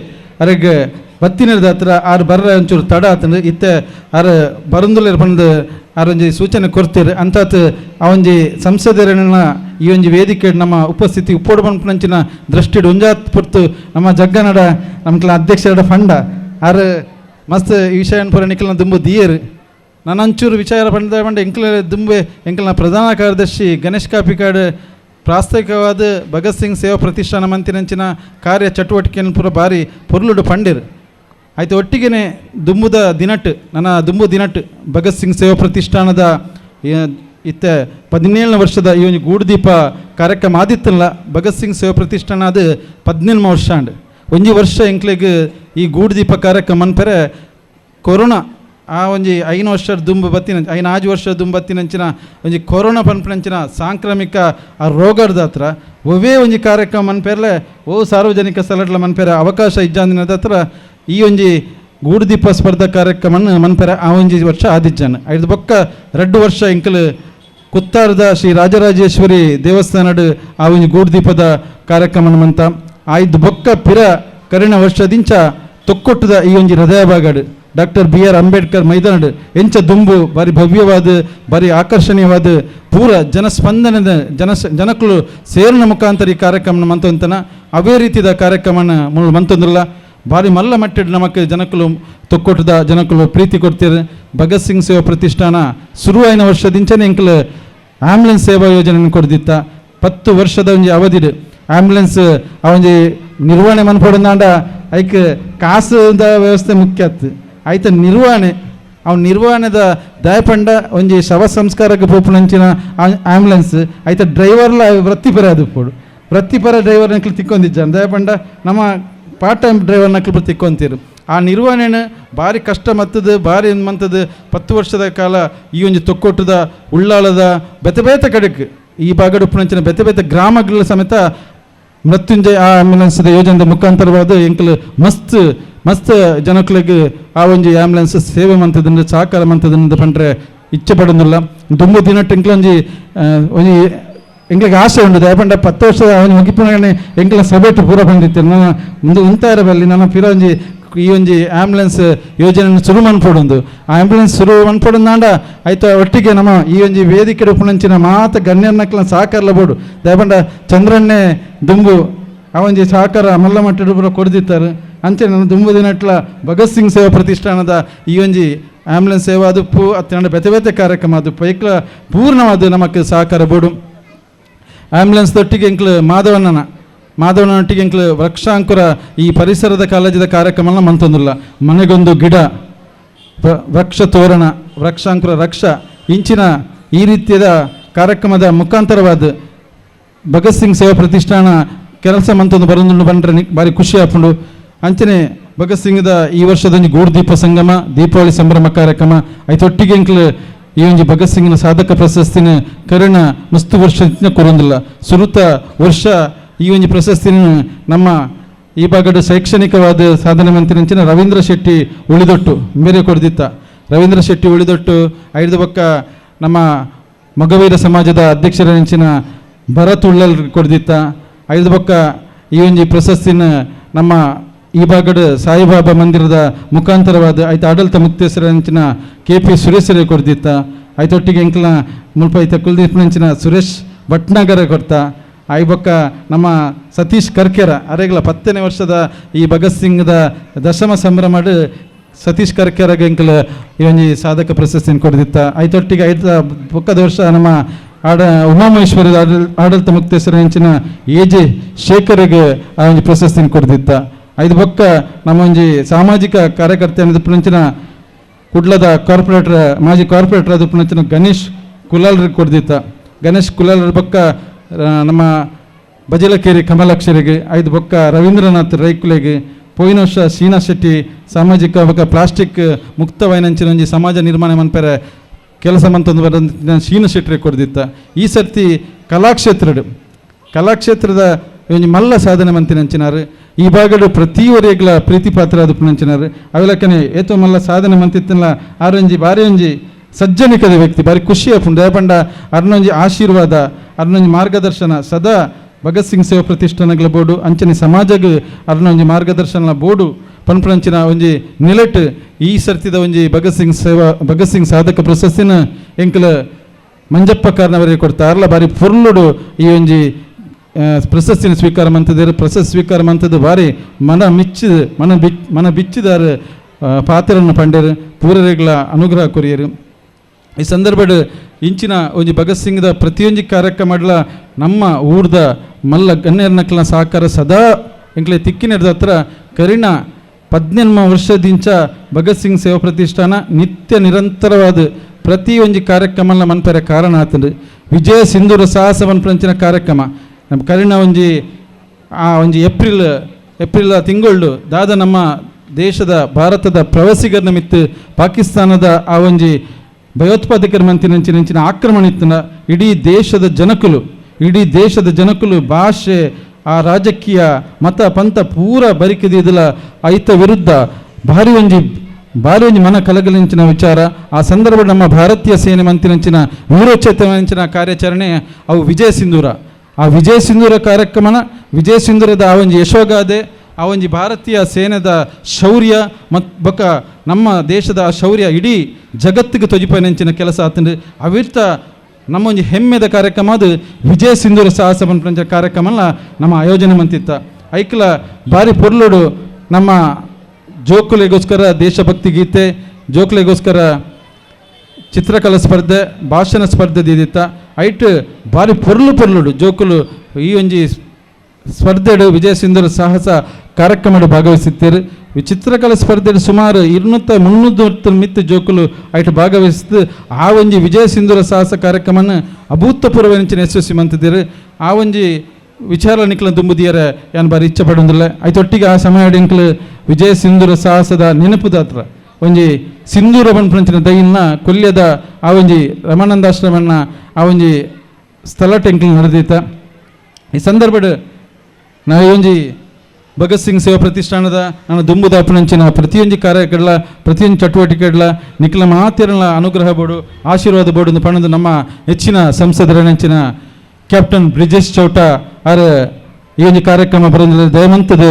ಅರಗೆ ಬತ್ತಿನದ ಹತ್ರ ಆರು ಬರ್ರ ಒಂಚೂರು ತಡ ಆತಂದು ಇತ್ತೆ ಆರು ಬರಂದುಲೇರು ಬಂದು ಆರೊಂಜಿ ಸೂಚನೆ ಕೊಡ್ತೀರಿ ಅಂತಾತ್ ಅವೊಂಜಿ ಸಂಸದರನ್ನ ಈ ಒಂಜಿ ವೇದಿಕೆ ನಮ್ಮ ಉಪಸ್ಥಿತಿ ಉಪ್ಪೋಡು ಬಂಪನಂಚಿನ ದೃಷ್ಟಿಡು ಉಂಜಾತ್ ಪುರ್ತು ನಮ್ಮ ಜಗ್ಗನಡ ನಮ್ಕಲ ಅಧ್ಯಕ್ಷರ ಫಂಡ ಆರು ಮಸ್ತ್ ಈ ವಿಷಯ ಪೂರ ನಿಖಲ್ನ ದುಂಬು ದಿಯರು ನಾನು ಅಂಚೂರು ವಿಚಾರ ಬಂದ ಎಂಕ್ಲ ದುಂಬೆ ಎಂಕ್ಲನ ಪ್ರಧಾನ ಕಾರ್ಯದರ್ಶಿ ಗಣೇಶ್ ಕಾಪಿಕಾಡ್ ಪ್ರಾಸ್ತಾವಿಕವಾದ ಭಗತ್ ಸಿಂಗ್ ಸೇವಾ ಪ್ರತಿಷ್ಠಾನ ಮಂತಿನಂಚಿನ ಕಾರ್ಯ ಚಟುವಟಿಕೆಯನ್ನು ಪೂರ ಬಾರಿ ಪೊರ್ಲುಡು ಪಂಡಿರು ಆಯ್ತು. ಒಟ್ಟಿಗೆ ದುಂಬುದ ದಿನಟ್ ನನ್ನ ದುಂಬು ದಿನಟ್ ಭಗತ್ ಸಿಂಗ್ ಸೇವಾ ಪ್ರತಿಷ್ಠಾನದ ಇತ್ತೆ 17ನೇ ವರ್ಷದ ಈ ಒಂದು ಗೂಡುದೀಪ ಕಾರ್ಯಕ್ರಮ ಆದಿತ್ತಲ್ಲ. ಭಗತ್ ಸಿಂಗ್ ಸೇವಾ ಪ್ರತಿಷ್ಠಾನ ಅದು 17 ವರ್ಷ ಅಂಡ್ ಒಂಜಿ ವರ್ಷ ಎಂಕ್ಲೆಗೆ ಈ ಗೂಡುದೀಪ ಕಾರ್ಯಕ್ರಮ ಅನ್ಪರೆ ಕೊರೋನಾ ಆ ಒಂಜಿ 5 ವರ್ಷ ದುಂಬು ಬತ್ತಿನ 5 ವರ್ಷ ದುಂಬು ಬತ್ತಿನಂಚಿನ ಒಂಜಿ ಕೊರೋನಾ ಪನ್ಪನಂಚಿನ ಸಾಂಕ್ರಾಮಿಕ ಆ ರೋಗದ ಹತ್ರ ಒವೇ ಒಂಜಿ ಕಾರ್ಯಕ್ರಮ ಮನ್ಪೇರ್ಲೆ ಸಾರ್ವಜನಿಕ ಸ್ಥಳಗಳ ಮನ್ಪೇರ ಅವಕಾಶ ಇಜ್ಜಾಂದಿನದ ಹತ್ರ ಈ ಒಂಜಿ ಗೂಡುದೀಪ ಸ್ಪರ್ಧಾ ಕಾರ್ಯಕ್ರಮ ಮನ್ಪೇರ ಆ ಒಂಜಿ ವರ್ಷ ಆದಿಜ್ಜಾನ. ಐದು ಬೊಕ್ಕ 2 ವರ್ಷ ಎಂಕಲು ಕುತ್ತಾರದ ಶ್ರೀ ರಾಜರಾಜೇಶ್ವರಿ ದೇವಸ್ಥಾನಡ್ ಆ ಒಂಜಿ ಗೂಡುದೀಪದ ಕಾರ್ಯಕ್ರಮ ಮಂತ ಆಯ್ದು ಬೊಕ್ಕ ಪಿರ ಕರಿಣ ವರ್ಷದಿಂಚ ತೊಕ್ಕೊಟ್ಟದ ಈ ಒಂಜಿ ಹೃದಯ ಭಾಗಡ್ ಡಾಕ್ಟರ್ BR ಅಂಬೇಡ್ಕರ್ ಮೈದಾನಡ್ ಎಂಚ ದುಂಬು ಬಾರಿ ಭವ್ಯವಾದ ಬಾರಿ ಆಕರ್ಷಣೀಯವಾದ ಪೂರ ಜನಸ್ಪಂದನದ ಜನಕ್ಕಳು ಸೇರಿನ ಮುಖಾಂತರ ಈ ಕಾರ್ಯಕ್ರಮ ಮಂತಂತನ ಅವೇ ರೀತಿಯ ಕಾರ್ಯಕ್ರಮನ ಮಂತಂದ್ರಲ್ಲ ಭಾರಿ ಮಲ್ಲ ಮಟ್ಟಿಡ್ ನಮಕ್ ಜನಕ್ಕಳು ತೊಕ್ಕೊಟ್ಟದ ಜನಕ್ಕಳು ಪ್ರೀತಿ ಕೊಡ್ತೀರಿ. ಭಗತ್ ಸಿಂಗ್ ಸೇವಾ ಪ್ರತಿಷ್ಠಾನ ಶುರುವಾಯಿನ ವರ್ಷದಿಂಚನೆ ಎಂಕಲು ಆಂಬುಲೆನ್ಸ್ ಸೇವಾ ಯೋಜನೆ ಕೊಡ್ದಿತ್ತ 10 ವರ್ಷದ ಒಂಜಿ ಅವಧಿಡ್ ಆಂಬುಲೆನ್ಸ್ ಆ ಒಂಜಿ ನಿರ್ವಹಣೆ ಮನ್ಪೊಡಂದಾಂಡ ಐಕ್ ಕಾಸುದ ವ್ಯವಸ್ಥೆ ಮುಖ್ಯ ಆಯ್ತು ಆಯ್ತು. ನಿರ್ವಹಣೆದ ದಯಪಂಡ ಒಂಜಿ ಶವ ಸಂಸ್ಕಾರಕ್ಕೆ ಪೋಪುನಂಚಿನ ಆಂಬುಲೆನ್ಸ್ ಆಯ್ತು. ಡ್ರೈವರ್ಲ ವೃತ್ತಿಪರ ಅದು ಪೋಡು ವೃತ್ತಿಪರ ಡ್ರೈವರ್ ನಕ್ಲು ತಿಕ್ಕೊಂದಿಜ್ಜಾನ ದಯಪಂಡ ನಮ್ಮ ಪಾರ್ಟ್ ಟೈಮ್ ಡ್ರೈವರ್ ನಕ್ಲು ತಿಕ್ಕೊಂತೀರು. ಆ ನಿರ್ವಹಣೆನ ಭಾರಿ ಕಷ್ಟ ಮತ್ತದು ಭಾರಿ ಮಂತದ್ದು 10 ವರ್ಷದ ಕಾಲ ಈ ಒಂಜಿ ತೊಕ್ಕೊಟ್ಟದ ಉಳ್ಳಾಳದ ಬೆತೆ ಕಡೆಗೆ ಈ ಭಾಗದ ಉಪ್ಪುನಂಚಿನ ಬೆತೆ ಗ್ರಾಮಗಳ ಸಮೇತ ಮೃತ್ಯುಂಜಯ ಆ ಆಂಬುಲೆನ್ಸ್ ಯೋಜನೆ ಮುಖಾಂತರವಾದ ಎಂಕಲು ಮಸ್ತ್ ಜನಗಳಿಗೆ ಆ ಒಂಜಿ ಆಂಬುಲೆನ್ಸ್ ಸೇವೆ ಮಂತದಿಂದ ಸಹಕಾರ ಮಂತದಿಂದ ಪಂಡ್ರೆ ಇಚ್ಛೆ ಪಡೋದಿಲ್ಲ. ದುಂಬು ದಿನಟ್ಟು ಎಂಕ್ಲೊಂಜಿ ಎಂಕ್ಲಿಗೆ ಆಸೆ ಉಂಟು ದಯಪಂಡ 10 ವರ್ಷ ಅವನು ಮುಗಿಪುಣೆ ಎಂಕ್ಲ ಸಭೆಟ್ಟು ಪೂರ ಬಂದಿತ್ತು ನಾನು ಮುಂದೆ ಉಂತಾರ ಬಲ್ಲಿ ನನ್ನ ಪಿರ ಒಂಜಿ ಈ ಒಂಜಿ ಆಂಬುಲೆನ್ಸ್ ಯೋಜನೆ ಶುರು ಮನ್ಪೊಡೊಂದು ಆ ಆಂಬುಲೆನ್ಸ್ ಶುರು ಮನ್ಪೊಡೊಂದಾಂಡ ಆಯ್ತು. ಒಟ್ಟಿಗೆ ನಮ್ಮ ಈ ಒಂಜಿ ವೇದಿಕೆ ಉಪನಂಚಿನ ಮಾತ ಗಣ್ಯರ್ನಕ್ಲ ಸಹಕಾರಲ ಬೋಡು ದಯಪಂಡ ಚಂದ್ರಣ್ಣೆ ದುಂಬು ಆ ಒಂಜಿ ಸಹಕಾರ ಮಲ್ಲ ಮಟ್ಟಿಡು ಪೂರ ಕೊಡ್ದಿತ್ತಾರೆ ಅಂಚೆ ನನ್ನ ದುಂಬು ದಿನಟ್ಲ ಭಗತ್ ಸಿಂಗ್ ಸೇವಾ ಪ್ರತಿಷ್ಠಾನದ ಈ ಒಂಜಿ ಆಂಬುಲೆನ್ಸ್ ಸೇವಾ ಅದುಪ್ಪು ಅತ್ತ ಬೆತೆ ಕಾರ್ಯಕ್ರಮ ಅದು ಪೈಕ್ಲ ಪೂರ್ಣವಾದ ನಮಕ್ ಸಹಕಾರ ಬೋಡು. ಆಂಬುಲೆನ್ಸ್ ತೊಟ್ಟಿಗೆ ಎಂಕ್ಲು ಮಾಧವನೊಟ್ಟಿಗೆ ಎಂಕ್ಲು ವೃಕ್ಷಾಂಕುರ ಈ ಪರಿಸರದ ಕಾಲೇಜದ ಕಾರ್ಯಕ್ರಮ ಮಂತೊಂದಿಲ್ಲ. ಮನೆಗೊಂದು ಗಿಡ ವೃಕ್ಷ ತೋರಣ ವೃಕ್ಷಾಂಕುರ ರಕ್ಷ ಇಂಚಿನ ಈ ರೀತಿಯ ಕಾರ್ಯಕ್ರಮದ ಮುಖಾಂತರವಾದ ಭಗತ್ ಸಿಂಗ್ ಸೇವಾ ಪ್ರತಿಷ್ಠಾನ ಕೆಲಸ ಮಂತೊಂದು ಬರೋದು ಬಂದರೆ ಭಾರಿ ಖುಷಿ ಆಪುಂಡು. ಅಂಚನೆ ಭಗತ್ ಸಿಂಗ್ದ ಈ ವರ್ಷದ ಗೂಡುದೀಪ ಸಂಗಮ ದೀಪಾವಳಿ ಸಂಭ್ರಮ ಕಾರ್ಯಕ್ರಮ ಐತೊಟ್ಟಿಗೆ ಎಂಕ್ಲು ಈ ಒಂಜಿ ಭಗತ್ ಸಿಂಗ್ನ ಸಾಧಕ ಪ್ರಶಸ್ತಿನ ಕರಣ ಮಸ್ತು ವರ್ಷ ಕೊರೊಂದಿಲ್ಲ ಸುರುತ ವರ್ಷ ಈ ಒಂಜಿ ಪ್ರಶಸ್ತಿನ ನಮ್ಮ ಈ ಭಾಗದ ಶೈಕ್ಷಣಿಕವಾದ ಸಾಧನೆ ಮಂತ್ರಿನ ರವೀಂದ್ರ ಶೆಟ್ಟಿ ಉಳಿದೊಟ್ಟು ಮೇರೆ ಕೊಡ್ದಿತ್ತ. ರವೀಂದ್ರ ಶೆಟ್ಟಿ ಉಳಿದೊಟ್ಟು ಐದು ಪಕ್ಕ ನಮ್ಮ ಮಗವೀರ ಸಮಾಜದ ಅಧ್ಯಕ್ಷರ ಭರತ್ ಉಳ್ಳಲ್ ಕೊಡ್ದಿತ್ತ. ಐದು ಪಕ್ಕ ಈ ಒಂಜಿ ಪ್ರಶಸ್ತಿನ ನಮ್ಮ ಈ ಭಾಗದ ಸಾಯಿಬಾಬಾ ಮಂದಿರದ ಮುಖಾಂತರವಾದ ಆಯ್ತು ಆಡಳಿತ ಮುಕ್ತೇಶ್ವರ KP ಸುರೇಶ್ವರ ಕೊಡ್ದಿತ್ತ. ಆಯ್ತೊಟ್ಟಿಗೆ ಎಂಕ್ಲ ಮುಲ್ಪ ಐತ ಕುಲ್ದೀಪ್ನಂಚಿನ ಸುರೇಶ್ ಭಟ್ನಾಗರ ಕೊಡ್ತಾ. ಬೊಕ್ಕ ನಮ್ಮ ಸತೀಶ್ ಕರ್ಕೆರ ಅರೆಗ್ಲ 10ನೇ ವರ್ಷದ ಈ ಭಗತ್ ಸಿಂಗ್ದ ದಶಮ ಸಂಭ್ರಮ ಸತೀಶ್ ಕರ್ಕೆರಗೆ ಎಂಕಲ್ ಈ ಒಂಜಿ ಸಾಧಕ ಪ್ರಶಸ್ತಿಯನ್ನು ಕೊಡ್ದಿತ್ತ. ಐತೊಟ್ಟಿಗೆ ಬೊಕ್ಕದ ವರ್ಷ ನಮ್ಮ ಉಮಾಮಹೇಶ್ವರಿ ಆಡಳಿತ ಮುಕ್ತೇಶ್ವರ ಹೆಂಚಿನ ಎ.ಜೆ. ಶೇಖರ್ಗೆ ಆ ಒಂದು ಪ್ರಶಸ್ತಿನ ಕೊಡ್ದಿತ್ತ. ಐದು ಬೊಕ್ಕ ನಮ್ಮ ಒಂಜಿ ಸಾಮಾಜಿಕ ಕಾರ್ಯಕರ್ತೆ ಅನ್ನೋದು ಕುಡ್ಲದ ಕಾರ್ಪೊರೇಟರ್ ಮಾಜಿ ಕಾರ್ಪೊರೇಟರ್ ಅದು ಪುಣಂಚಿನ ಗಣೇಶ್ ಕುಲಾಲ್ರಿಗೆ ಕೊಡ್ದಿತ್ತ. ಗಣೇಶ್ ಕುಲಾಲ್ರ ಬೊಕ್ಕ ನಮ್ಮ ಬಜಲಕೇರಿ ಕಮಲಾಕ್ಷರಿಗೆ, ಐದು ಬೊಕ್ಕ ರವೀಂದ್ರನಾಥ್ ರೈಕುಲೆಗೆ, ಪೋಯಿನ ವರ್ಷ ಶೀನಾ ಶೆಟ್ಟಿ ಸಾಮಾಜಿಕ ಬೊಕ್ಕ ಪ್ಲಾಸ್ಟಿಕ್ ಮುಕ್ತವಾಯಿನಂಚಿನ ಒಂಜಿ ಸಮಾಜ ನಿರ್ಮಾಣ ಮನ್ಪೆರೆ ಕೆಲಸ ಮಂತಂದು ಬರ ಶೀನಾ ಶೆಟ್ಟಿಗೆ ಕೊಡ್ದಿತ್ತ. ಈ ಸರ್ತಿ ಕಲಾಕ್ಷೇತ್ರದ ಒಂಜಿ ಮಲ್ಲ ಸಾಧನೆ ಮಂತಿನಂಚಿನಾರು ಈ ಭಾಗಡು ಪ್ರತಿವರೆಗ್ಲ ಪ್ರೀತಿ ಪಾತ್ರ ಅದು ಪುಣಂಚಿನಾರು ಅವೆಲಕ್ಕನೆ ಏತೋ ಮಲ್ಲ ಸಾಧನೆ ಮಂತಿತ್ತಲ್ಲ ಆರೊಂಜಿ ಬಾರಿ ಒಂಜಿ ಸಜ್ಜನಿಕದ ವ್ಯಕ್ತಿ ಬಾರಿ ಖುಷಿ ಪುಂಡ ಪಂಡ ಅರ್ನೊಂಜಿ ಆಶೀರ್ವಾದ ಅರ್ನೊಂಜಿ ಮಾರ್ಗದರ್ಶನ ಸದಾ ಭಗತ್ ಸಿಂಗ್ ಸೇವಾ ಪ್ರತಿಷ್ಠಾನಗಳ ಬೋರ್ಡು ಅಂಚನೆ ಸಮಾಜಗೆ ಅರ್ನೊಂಜಿ ಮಾರ್ಗದರ್ಶನ ಬೋರ್ಡು ಪನ್ಪಂಚಿನ ಒಂಜಿ ನಿಲೆಟ್ ಈ ಸರ್ತಿದ ಒಂಜಿ ಭಗತ್ ಸಿಂಗ್ ಸಾಧಕ ಪ್ರಶಸ್ತಿನ ಎಂಕಲ ಮಂಜಪ್ಪ ಕಾರ್ನವರಿಗೆ ಕೊಡ್ತಾರಲ್ಲ ಬಾರಿ ಪುರ್ಲುಡು ಈ ಒಂಜಿ ಪ್ರಶಸ್ತಿನ ಸ್ವೀಕಾರ ಮಂತದೇರು. ಪ್ರಶಸ್ತಿ ಸ್ವೀಕಾರ ಮಂತದ್ದು ಬಾರಿ ಮನ ಬಿಚ್ಚಿದಾರ ಪಾತ್ರವನ್ನು ಪಂಡೇರು ಪೂರರೆಗಳ ಅನುಗ್ರಹ ಕೊರಿಯರು. ಈ ಸಂದರ್ಭಡ್ ಇಂಚಿನ ಒಂಜಿ ಭಗತ್ ಸಿಂಗ್ದ ಪ್ರತಿಯೊಂದು ಕಾರ್ಯಕ್ರಮಡ್ಲ ನಮ್ಮ ಊರ್ದ ಮಲ್ಲ ಗಣ್ಯರ್ನಕ್ಲ ಸಹಕಾರ ಸದಾ ಎಂಕ್ಲೆ ತಿಕ್ಕಿನೆಡ್ದ ಹತ್ರ ಕರಿಣ 18 ವರ್ಷದಿಂಚ ಭಗತ್ ಸಿಂಗ್ ಸೇವಾ ಪ್ರತಿಷ್ಠಾನ ನಿತ್ಯ ನಿರಂತರವಾದ ಪ್ರತಿಯೊಂದು ಕಾರ್ಯಕ್ರಮ ಮನ್ಪೆರೆ ಕಾರಣ ಆತಂದು. ವಿಜಯ ಸಿಂಧೂರ ಸಾಹಸ ಮನ್ಪಂಚಿನ ಕಾರ್ಯಕ್ರಮ ನಮ್ಮ ಕರಿಣ ಒಂಜಿ ಏಪ್ರಿಲ್ ತಿಂಗಳು ದಾದ ನಮ್ಮ ದೇಶದ ಭಾರತದ ಪ್ರವಾಸಿಗರನ್ನ ಮಿತ್ತು ಪಾಕಿಸ್ತಾನದ ಆ ಒಂಜಿ ಭಯೋತ್ಪಾದಕರ ಮಂತಿನಂಚಿನ ಆಕ್ರಮಣ ಇತ್ತನ ಇಡೀ ದೇಶದ ಜನಕುಲು ಭಾಷೆ ಆ ರಾಜಕೀಯ ಮತ ಪಂಥ ಪೂರ ಬರಿಕಿದಿದಲ ಐತ ವಿರುದ್ಧ ಭಾರಿ ಒಂಜಿ ಮನ ಕಲಗಲಿಂಚಿನ ವಿಚಾರ. ಆ ಸಂದರ್ಭ ನಮ್ಮ ಭಾರತೀಯ ಸೇನೆ ಮಂತಿನಂಚಿನ ವೀರೋಚಿತವಂಚಿನ ಕಾರ್ಯಾಚರಣೆ ಅವು ಆ ವಿಜಯ ಸಿಂಧೂರ ಕಾರ್ಯಕ್ರಮನ ವಿಜಯ ಸಿಂಧೂರದ ಆ ಒಂಜಿ ಯಶೋಗಾದೆ ಆ ಒಂಜಿ ಭಾರತೀಯ ಸೇನೆದ ಶೌರ್ಯ ಬೊಕ್ಕ ನಮ್ಮ ದೇಶದ ಆ ಶೌರ್ಯ ಇಡೀ ಜಗತ್ತಿಗೆ ತೊಜಿಪನೆಂಚಿನ ಕೆಲಸ ಆತಂದು ಅವಿರ್ತ ನಮ್ಮ ಒಂಜಿ ಹೆಮ್ಮೆದ ಕಾರ್ಯಕ್ರಮ ಅದು ವಿಜಯ ಸಿಂಧೂರ ಸಾಹಸ ಪಂಚ ಕಾರ್ಯಕ್ರಮನ ನಮ್ಮ ಆಯೋಜನೆ ಮಂತಿತ್ತ. ಐಕ್ಲ ಬಾರಿ ಪೊರ್ಲುಡು ನಮ್ಮ ಜೋಕುಲೆಗೋಸ್ಕರ ದೇಶಭಕ್ತಿ ಗೀತೆ, ಜೋಕುಲೆಗೋಸ್ಕರ ಚಿತ್ರಕಲಾ ಸ್ಪರ್ಧೆ, ಭಾಷಣ ಸ್ಪರ್ಧೆ ದಿದಿತ್ತ. ಐಟ್ ಬಾರಿ ಪೊರ್ಲುಡು ಜೋಕುಲು ಈ ಒಂಜಿ ಸ್ಪರ್ಧೆಡು ವಿಜಯ ಸಿಂಧೂರ ಸಾಹಸ ಕಾರ್ಯಕ್ರಮ ಭಾಗವಹಿಸುತ್ತಾರೆ. ಚಿತ್ರಕಲಾ ಸ್ಪರ್ಧೆಡು ಸುಮಾರು 200-300 ಮಿತ್ತು ಜೋಕುಲು ಐಟ್ ಭಾಗವಹಿಸಿದ್ದು ಆ ಒಂಜಿ ವಿಜಯ ಸಿಂಧೂರ ಸಾಹಸ ಕಾರ್ಯಕ್ರಮನ ಅಭೂತಪೂರ್ವವೆಂಚಿನ ಯಶಸ್ವಿ ಮಂತಿದ್ದಾರೆ. ಆ ಒಂಜಿ ವಿಚಾರ ನಿಕ್ಲ ತುಂಬುದಿಯರ ಏನು ಬಾರಿ ಇಚ್ಛೆ ಪಡೋದಿಲ್ಲ. ಐತೊಟ್ಟಿಗೆ ಆ ಸಮಯ ಇಂಕ್ಲು ವಿಜಯ ಸಿಂಧೂರ ಸಾಹಸದ ನೆನಪುದ ಹತ್ರ ಒಂಜಿ ಸಿಂಧೂರ ಪಂಚಿನ ದೈನ್ನ ಕೊಲ್ಯದ ಆ ಒಂಜಿ ರಮಾನಂದಾಶ್ರಮನ ಆ ಒಂಜಿ ಸ್ಥಳ ಟೆಂಕ್ಲು ನಡೆದಿತ್ತ. ಈ ಸಂದರ್ಭಡ್ ನಾವು ಒಂಜಿ ಭಗತ್ ಸಿಂಗ್ ಸೇವಾ ಪ್ರತಿಷ್ಠಾನದ ನಾನು ದುಂಬುದ ಅಪನಂಚಿನ ಪ್ರತಿಯೊಂದು ಕಾರ್ಯಕ್ರಮ ಪ್ರತಿಯೊಂದು ಚಟುವಟಿಕೆಗಳ ನಿಖಿಲ ಮಾತಿರಲ ಅನುಗ್ರಹ ಬೋರ್ಡು ಆಶೀರ್ವಾದ ಬೋರ್ಡು ಪಣದು ನಮ್ಮ ಹೆಚ್ಚಿನ ಸಂಸದರ ನೆಂಚಿನ ಕ್ಯಾಪ್ಟನ್ ಬ್ರಿಜೇಶ್ ಚೌಟ ಆರು ಈ ಒಂದು ಕಾರ್ಯಕ್ರಮ ಬರೋದಿಲ್ಲ ದಯವಂತದ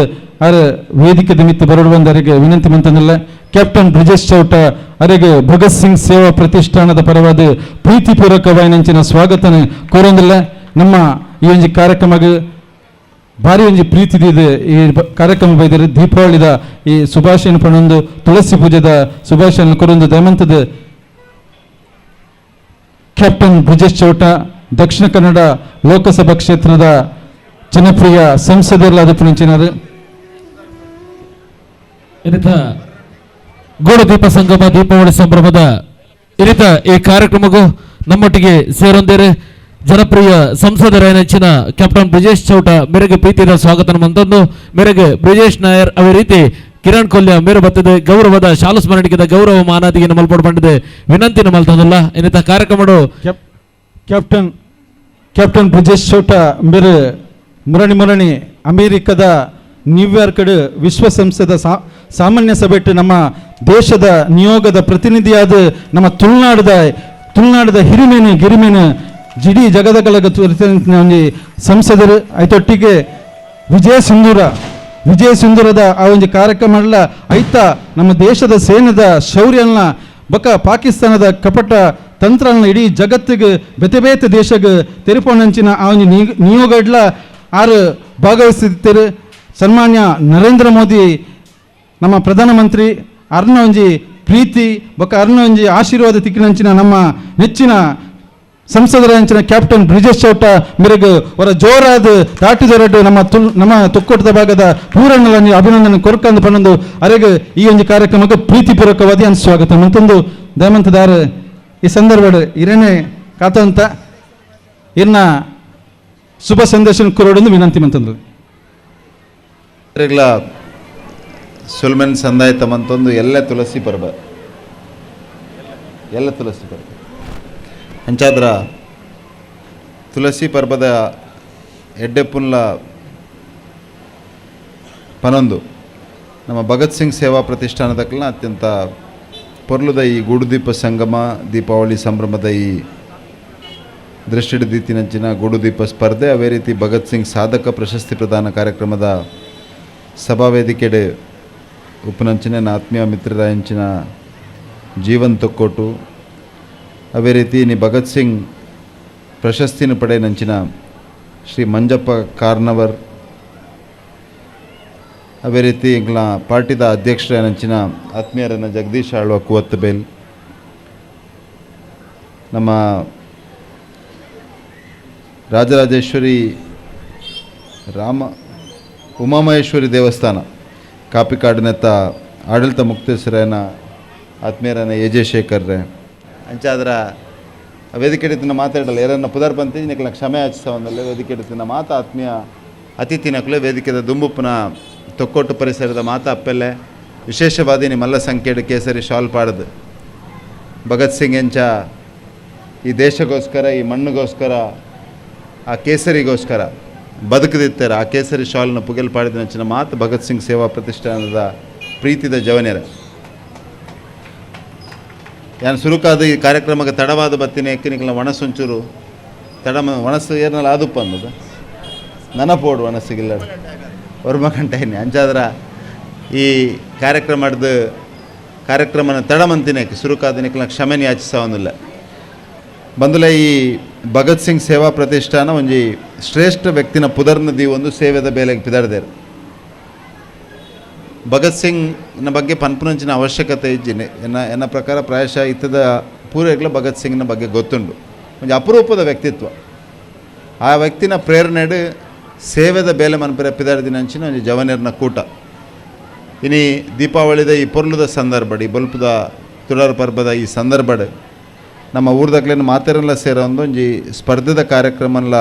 ಆರು ವೇದಿಕೆ ನಿಮಿತ್ತ ಬರೋಡು ಬಂದವರಿಗೆ ವಿನಂತಿ ಮಂತಂದಿಲ್ಲ. ಕ್ಯಾಪ್ಟನ್ ಬ್ರಿಜೇಶ್ ಚೌಟ ಅವರಿಗೆ ಭಗತ್ ಸಿಂಗ್ ಸೇವಾ ಪ್ರತಿಷ್ಠಾನದ ಪರವಾದ ಪ್ರೀತಿಪೂರ್ವಕವಾಗಿ ನೆಂಚಿನ ಸ್ವಾಗತನ ಕೋರೊಂದಿಲ್ಲ. ನಮ್ಮ ಈ ಒಂದು ಕಾರ್ಯಕ್ರಮಕ್ಕೆ ಭಾರಿ ಒಂಜಿ ಪ್ರೀತಿದಿದೆ. ಈ ಕಾರ್ಯಕ್ರಮ ಬೈದರೆ ದೀಪಾವಳಿದ ಈ ಶುಭಾಶಯನ ಪಣೊಂದು ತುಳಸಿ ಪೂಜೆದ ಶುಭಾಶಯನ ಕೊರೊಂದು ದಯಮಂತದ ಕ್ಯಾಪ್ಟನ್ ಬ್ರಿಜೇಶ್ ಚೌಟ ದಕ್ಷಿಣ ಕನ್ನಡ ಲೋಕಸಭಾ ಕ್ಷೇತ್ರದ ಜನಪ್ರಿಯ ಸಂಸದರಾದ ಪುಣಂಚಿನಾರು. ಇರಿತ ಗೋಡ ದೀಪ ಸಂಗಮ ದೀಪಾವಳಿ ಸಂಭ್ರಮದ ಇರಿತ ಈ ಕಾರ್ಯಕ್ರಮಕ್ಕೂ ನಮ್ಮೊಟ್ಟಿಗೆ ಸೇರೊಂದೇರೆ ಜನಪ್ರಿಯ ಸಂಸದರ ನೆಚ್ಚಿನ ಕ್ಯಾಪ್ಟನ್ ಬ್ರಿಜೇಶ್ ಚೌಟ ಮೇರೆಗೆ ಪ್ರೀತಿಯ ಸ್ವಾಗತ ಮಂತಂದು ಮೇರೆಗೆ ಬ್ರಿಜೇಶ್ ನಾಯರ್ ಅವೇ ರೀತಿ ಕಿರಣ್ ಕೊಲ್ಯ ಮೇರೆ ಬತ್ತದೆ ಗೌರವದ ಶಾಲು ಸ್ಮರಣಿಕೆದ ಗೌರವ ಮಾನಾದಿಗೆ ನಮ್ಮಲ್ಪಡು ಬಂದಿದೆ ವಿನಂತಿ ನಮ್ಮಲ್ತಂದಲ್ಲ ಇನ್ನಿತ ಕಾರ್ಯಕ್ರಮ ಕ್ಯಾಪ್ಟನ್ ಬ್ರಿಜೇಶ್ ಚೌಟ ಮೇರೆ ಮುರಣಿ ಅಮೇರಿಕದ ನ್ಯೂಯಾರ್ಕ್ ವಿಶ್ವಸಂಸ್ಥೆದ ಸಾಮಾನ್ಯ ಸಭೆಟ್ಟು ನಮ್ಮ ದೇಶದ ನಿಯೋಗದ ಪ್ರತಿನಿಧಿಯಾದ ನಮ್ಮ ತುಳುನಾಡದ ಗಿರಿಮೇನು ಜಿಡಿ ಜಗದ ಕಲಗ ಸಂಸದರು ಐತೊಟ್ಟಿಗೆ ವಿಜಯ ಸಿಂಧೂರದ ಆ ಒಂದು ಕಾರ್ಯಕ್ರಮ ಐತ ನಮ್ಮ ದೇಶದ ಸೇನೆದ ಶೌರ್ಯನ ಬಕ ಪಾಕಿಸ್ತಾನದ ಕಪಟ ತಂತ್ರನ ಇಡೀ ಜಗತ್ತಿಗೆ ಬೇತೆ ದೇಶಕ್ಕೆ ತೆರಪೋಣಂಚಿನ ಆ ಒಂದು ನಿಯೋಗಡ್ಲ ಆರು ಭಾಗವಹಿಸುತ್ತಾರೆ. ಸನ್ಮಾನ್ಯ ನರೇಂದ್ರ ಮೋದಿ ನಮ್ಮ ಪ್ರಧಾನಮಂತ್ರಿ ಅರ್ನ ಒಂಜಿ ಪ್ರೀತಿ ಬೊಕ್ಕ ಅರ್ನ ಒಂಜಿ ಆಶೀರ್ವಾದ ತಿಕ್ಕಿನಂಚಿನ ನಮ್ಮ ನೆಚ್ಚಿನ ಸಂಸದರ ಅಂಚಿನ ಕ್ಯಾಪ್ಟನ್ ಬ್ರಿಜೇಶ್ ಚೌಟ ಮೇರೆಗೆ ಅವರ ಜೋರಾದ ದಾಟಿದೊರಡು ನಮ್ಮ ತೊಕ್ಕೊಟ್ಟದ ಭಾಗದ ಪೂರಣ್ಣಲ ಅಭಿನಂದನೆ ಕೊರಕಂದು ಪನ್ನೊಂದು ಅರೆಗೆ ಈ ಒಂದು ಕಾರ್ಯಕ್ರಮಕ್ಕೆ ಪ್ರೀತಿಪೂರ್ವಕವಾದಿ ಅನ್ ಸ್ವಾಗತ ಮತ್ತೊಂದು ದಯಮಂತದಾರ ಈ ಸಂದರ್ಭ ಇರೇನೆ ಕಾತಂತ ಇನ್ನ ಶುಭ ಸಂದೇಶ ಕೊರೋಡೊಂದು ವಿನಂತಿ ಮಂತಂದು ಸುಲ್ಮೆನ್ ಸಂದಾಯಿತ ಮಂತೊಂದು ಎಲ್ಲ ತುಳಸಿ ಪರ್ಬ ಅಂಚಾದ್ರ ತುಳಸಿ ಪರ್ಬದ ಎಡ್ಡೆಪ್ಪುನ್ಲ ಪನೊಂದು ನಮ್ಮ ಭಗತ್ ಸಿಂಗ್ ಸೇವಾ ಪ್ರತಿಷ್ಠಾನದಕ್ಲ ಅತ್ಯಂತ ಪೊರ್ಲುದ ಈ ಗೂಡುದೀಪ ಸಂಗಮ ದೀಪಾವಳಿ ಸಂಭ್ರಮದ ಈ ದೃಷ್ಟಿಡಿದೀತಿನಂಚಿನ ಗೂಡುದೀಪ ಸ್ಪರ್ಧೆ ಅವೇ ರೀತಿ ಭಗತ್ ಸಿಂಗ್ ಸಾಧಕ ಪ್ರಶಸ್ತಿ ಪ್ರದಾನ ಕಾರ್ಯಕ್ರಮದ ಸಭಾವೇದಿಕೆಡೆ ಉಪನಂಚಿನ ಆತ್ಮೀಯ ಮಿತ್ರರಾಯಂಚಿನ ಜೀವನ್ ತೊಕ್ಕೋಟು ಅವೇ ರೀತಿ ನಿ ಭಗತ್ ಸಿಂಗ್ ಪ್ರಶಸ್ತಿನ ಪಡೆ ನಂಚಿನ ಶ್ರೀ ಮಂಜಪ್ಪ ಕಾರ್ನವರ್ ಅವೇ ರೀತಿ ಇಂಗ್ಲ ಪಾರ್ಟಿದ ಅಧ್ಯಕ್ಷರ ನಂಚಿನ ಆತ್ಮೀಯರನ್ನ ಜಗದೀಶ್ ಆಳ್ವ ಕುವತ್ತಬೇಲ್ ನಮ್ಮ ರಾಜರಾಜೇಶ್ವರಿ ಉಮಾಮಹೇಶ್ವರಿ ದೇವಸ್ಥಾನ ಕಾಪಿಕಾಡಿನತ್ತ ಆಡಳಿತ ಮುಕ್ತೇಶ್ವರನ ಆತ್ಮೀಯರನ್ನ ಎ.ಜೆ. ಶೇಖರ್ರೆ ಅಂಚಾದ್ರ ವೇದಿಕೆ ಹಿಡಿತಿನ ಮಾತಾಡಲ್ಲ ಯಾರನ್ನ ಪುದರ್ ಬಂತಿ ನಿಕ್ಲ ಕ್ಷಮೆ ಯಾಚಿಸವನ್ನಲ್ಲ ವೇದಿಕೆ ಹಿಡಿತಿನ ಮಾತ ಆತ್ಮೀಯ ಅತಿಥಿನಕ್ಲೆ ವೇದಿಕೆದ ದುಂಬುಪ್ಪನ ತೊಕ್ಕೊಟ್ಟು ಪರಿಸರದ ಮಾತ ಅಪ್ಪೆಲ್ಲೆ ವಿಶೇಷವಾದಿ ನಿಮ್ಮಲ್ಲ ಸಂಖ್ಯೆಡು ಕೇಸರಿ ಶಾಲ್ ಪಾಡ್ದು ಭಗತ್ ಸಿಂಗ್ ಎಂಚ ಈ ದೇಶಗೋಸ್ಕರ ಈ ಮಣ್ಣಿಗೋಸ್ಕರ ಆ ಕೇಸರಿಗೋಸ್ಕರ ಬದುಕದಿತ್ತಾರೆ ಆ ಕೇಸರಿ ಶಾಲ್ನ ಪುಗೆಲ್ ಪಾಡಿದ ನಂಚಿನ ಮಾತು ಭಗತ್ ಸಿಂಗ್ ಸೇವಾ ಪ್ರತಿಷ್ಠಾನದ ಪ್ರೀತಿದ ಜವನ್ಯರ ಯಾನು ಸುರುಕಾದ ಈ ಕಾರ್ಯಕ್ರಮಕ್ಕೆ ತಡವಾದ ಬತ್ತಿನ ಎಕ್ಕಿನಿಗಳ ಒಣಸೊಂಚೂರು ಒಣಸು ಏರ್ನಲ್ಲಿ ಆದುಪ್ಪ ಅನ್ನೋದು ನನಪೋಡು ಒಣಸಿಗಿಲ್ಲ ಒರ್ಮಕಂಟೈನಿ ಅಂಚಾದ್ರ ಈ ಕಾರ್ಯಕ್ರಮನ ತಡಮಂತಿನೇಕೆ ಸುರುಕಾದಿನಿಕ್ಲ ಕ್ಷಮೆನ ಯಾಚಿಸವನ್ನಿಲ್ಲ ಬಂದುಲ ಈ ಭಗತ್ ಸಿಂಗ್ ಸೇವಾ ಪ್ರತಿಷ್ಠಾನ ಒಂಜಿ ಶ್ರೇಷ್ಠ ವ್ಯಕ್ತಿನ ಪುದರ್ನದಿ ಒಂದು ಸೇವೆದ ಬೇಲೆಗೆ ಪಿದಾಡ್ದೇರು ಭಗತ್ ಸಿಂಗ್ನ ಬಗ್ಗೆ ಪನ್ಪುನಂಚಿನ ಅವಶ್ಯಕತೆ ಇಜ್ಜಿನೆ ಎನ್ನ ಪ್ರಕಾರ ಪ್ರಾಯಶಃ ಇತ್ತದ ಪೂರ್ವಗ್ಲ ಭಗತ್ ಸಿಂಗ್ನ ಬಗ್ಗೆ ಗೊತ್ತುಂಡು ಒಂದು ಅಪರೂಪದ ವ್ಯಕ್ತಿತ್ವ ಆ ವ್ಯಕ್ತಿನ ಪ್ರೇರಣೆಡು ಸೇವೆದ ಬೇಲೆ ಮನ್ಪರೆ ಪಿದಾಡ್ದಿನಂಚಿನ ಒಂದು ಜವನಿಯರ್ನ ಕೂಟ ಇನಿ ದೀಪಾವಳಿದ ಈ ಪೊರ್ಲುದ ಸಂದರ್ಭ ಈ ಬಲ್ಪದ ತುಳರ್ ಪರ್ಬದ ಈ ಸಂದರ್ಭ ನಮ್ಮ ಊರ್ದಾಗ್ಲೇನು ಮಾತೆರೆಲ್ಲ ಸೇರೋ ಒಂದೊಂಜಿ ಸ್ಪರ್ಧೆದ ಕಾರ್ಯಕ್ರಮಲ್ಲ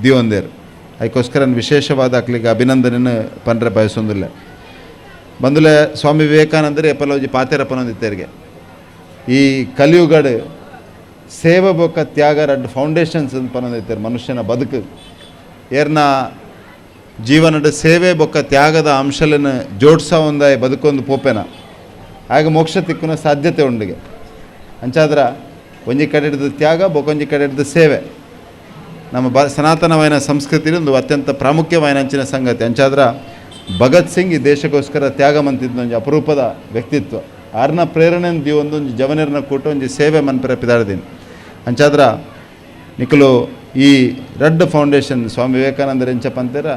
ದಿಯೊಂದೇರು ಅದಕ್ಕೋಸ್ಕರ ವಿಶೇಷವಾದ ಅಕ್ಲಿಗೆ ಅಭಿನಂದನೆ ಪಂಡ್ರೆ ಬಯಸೊಂದಿಲ್ಲ ಬಂದುಲೆ ಸ್ವಾಮಿ ವಿವೇಕಾನಂದರು ಎಪ್ಪಲೋಜಿ ಪಾತೆರ ಪನೊಂದಿತ್ತೇರಿಗೆ ಈ ಕಲಿಯುಗಡು ಸೇವೆ ಬೊಕ್ಕ ತ್ಯಾಗ ರಡ್ಡು ಫೌಂಡೇಶನ್ಸ್ ಅಂತ ಪನೊಂದಿತ್ತಾರೆ ಮನುಷ್ಯನ ಬದುಕು ಏರ್ನ ಜೀವನದ ಸೇವೆ ಬೊಕ್ಕ ತ್ಯಾಗದ ಅಂಶలను ಜೋಡ್ಸೋ ಒಂದಾಯ ಬದುಕೊಂದು ಪೋಪೆನ ಆಗ ಮೋಕ್ಷ ತಿಕ್ಕುನ ಸಾಧ್ಯತೆ ಉಂಡಿಗೆ ಅಂಚಾದ್ರ ಒಂಜಿ ಕಡೆ ಹಿಡಿದು ತ್ಯಾಗ ಬೊಕೊಂಜಿ ಕಡೆ ಹಿಡಿದು ಸೇವೆ ನಮ್ಮ ಸನಾತನವಾಯಿನ ಸಂಸ್ಕೃತಿಲಿ ಒಂದು ಅತ್ಯಂತ ಪ್ರಾಮುಖ್ಯವಾಯಿನ ಅಂಚಿನ ಸಂಗತಿ ಅಂಚಾದ್ರ ಭಗತ್ ಸಿಂಗ್ ಈ ದೇಶಕ್ಕೋಸ್ಕರ ತ್ಯಾಗ ಮಂತಿದ್ದ ಒಂದು ಅಪರೂಪದ ವ್ಯಕ್ತಿತ್ವ ಆರ್ನ ಪ್ರೇರಣೆಂದು ಒಂದು ಜವನಿಯರ್ನ ಕೂಟ ಒಂದು ಸೇವೆ ಮನ್ಪರೆ ಪಿದಾಡ್ದೀನಿ ಅಂಚಾದ್ರ ನಿಖಲು ಈ ರಡ್ಡ್ ಫೌಂಡೇಶನ್ ಸ್ವಾಮಿ ವಿವೇಕಾನಂದರ ಎಂಚಪ್ಪ ಅಂತೀರ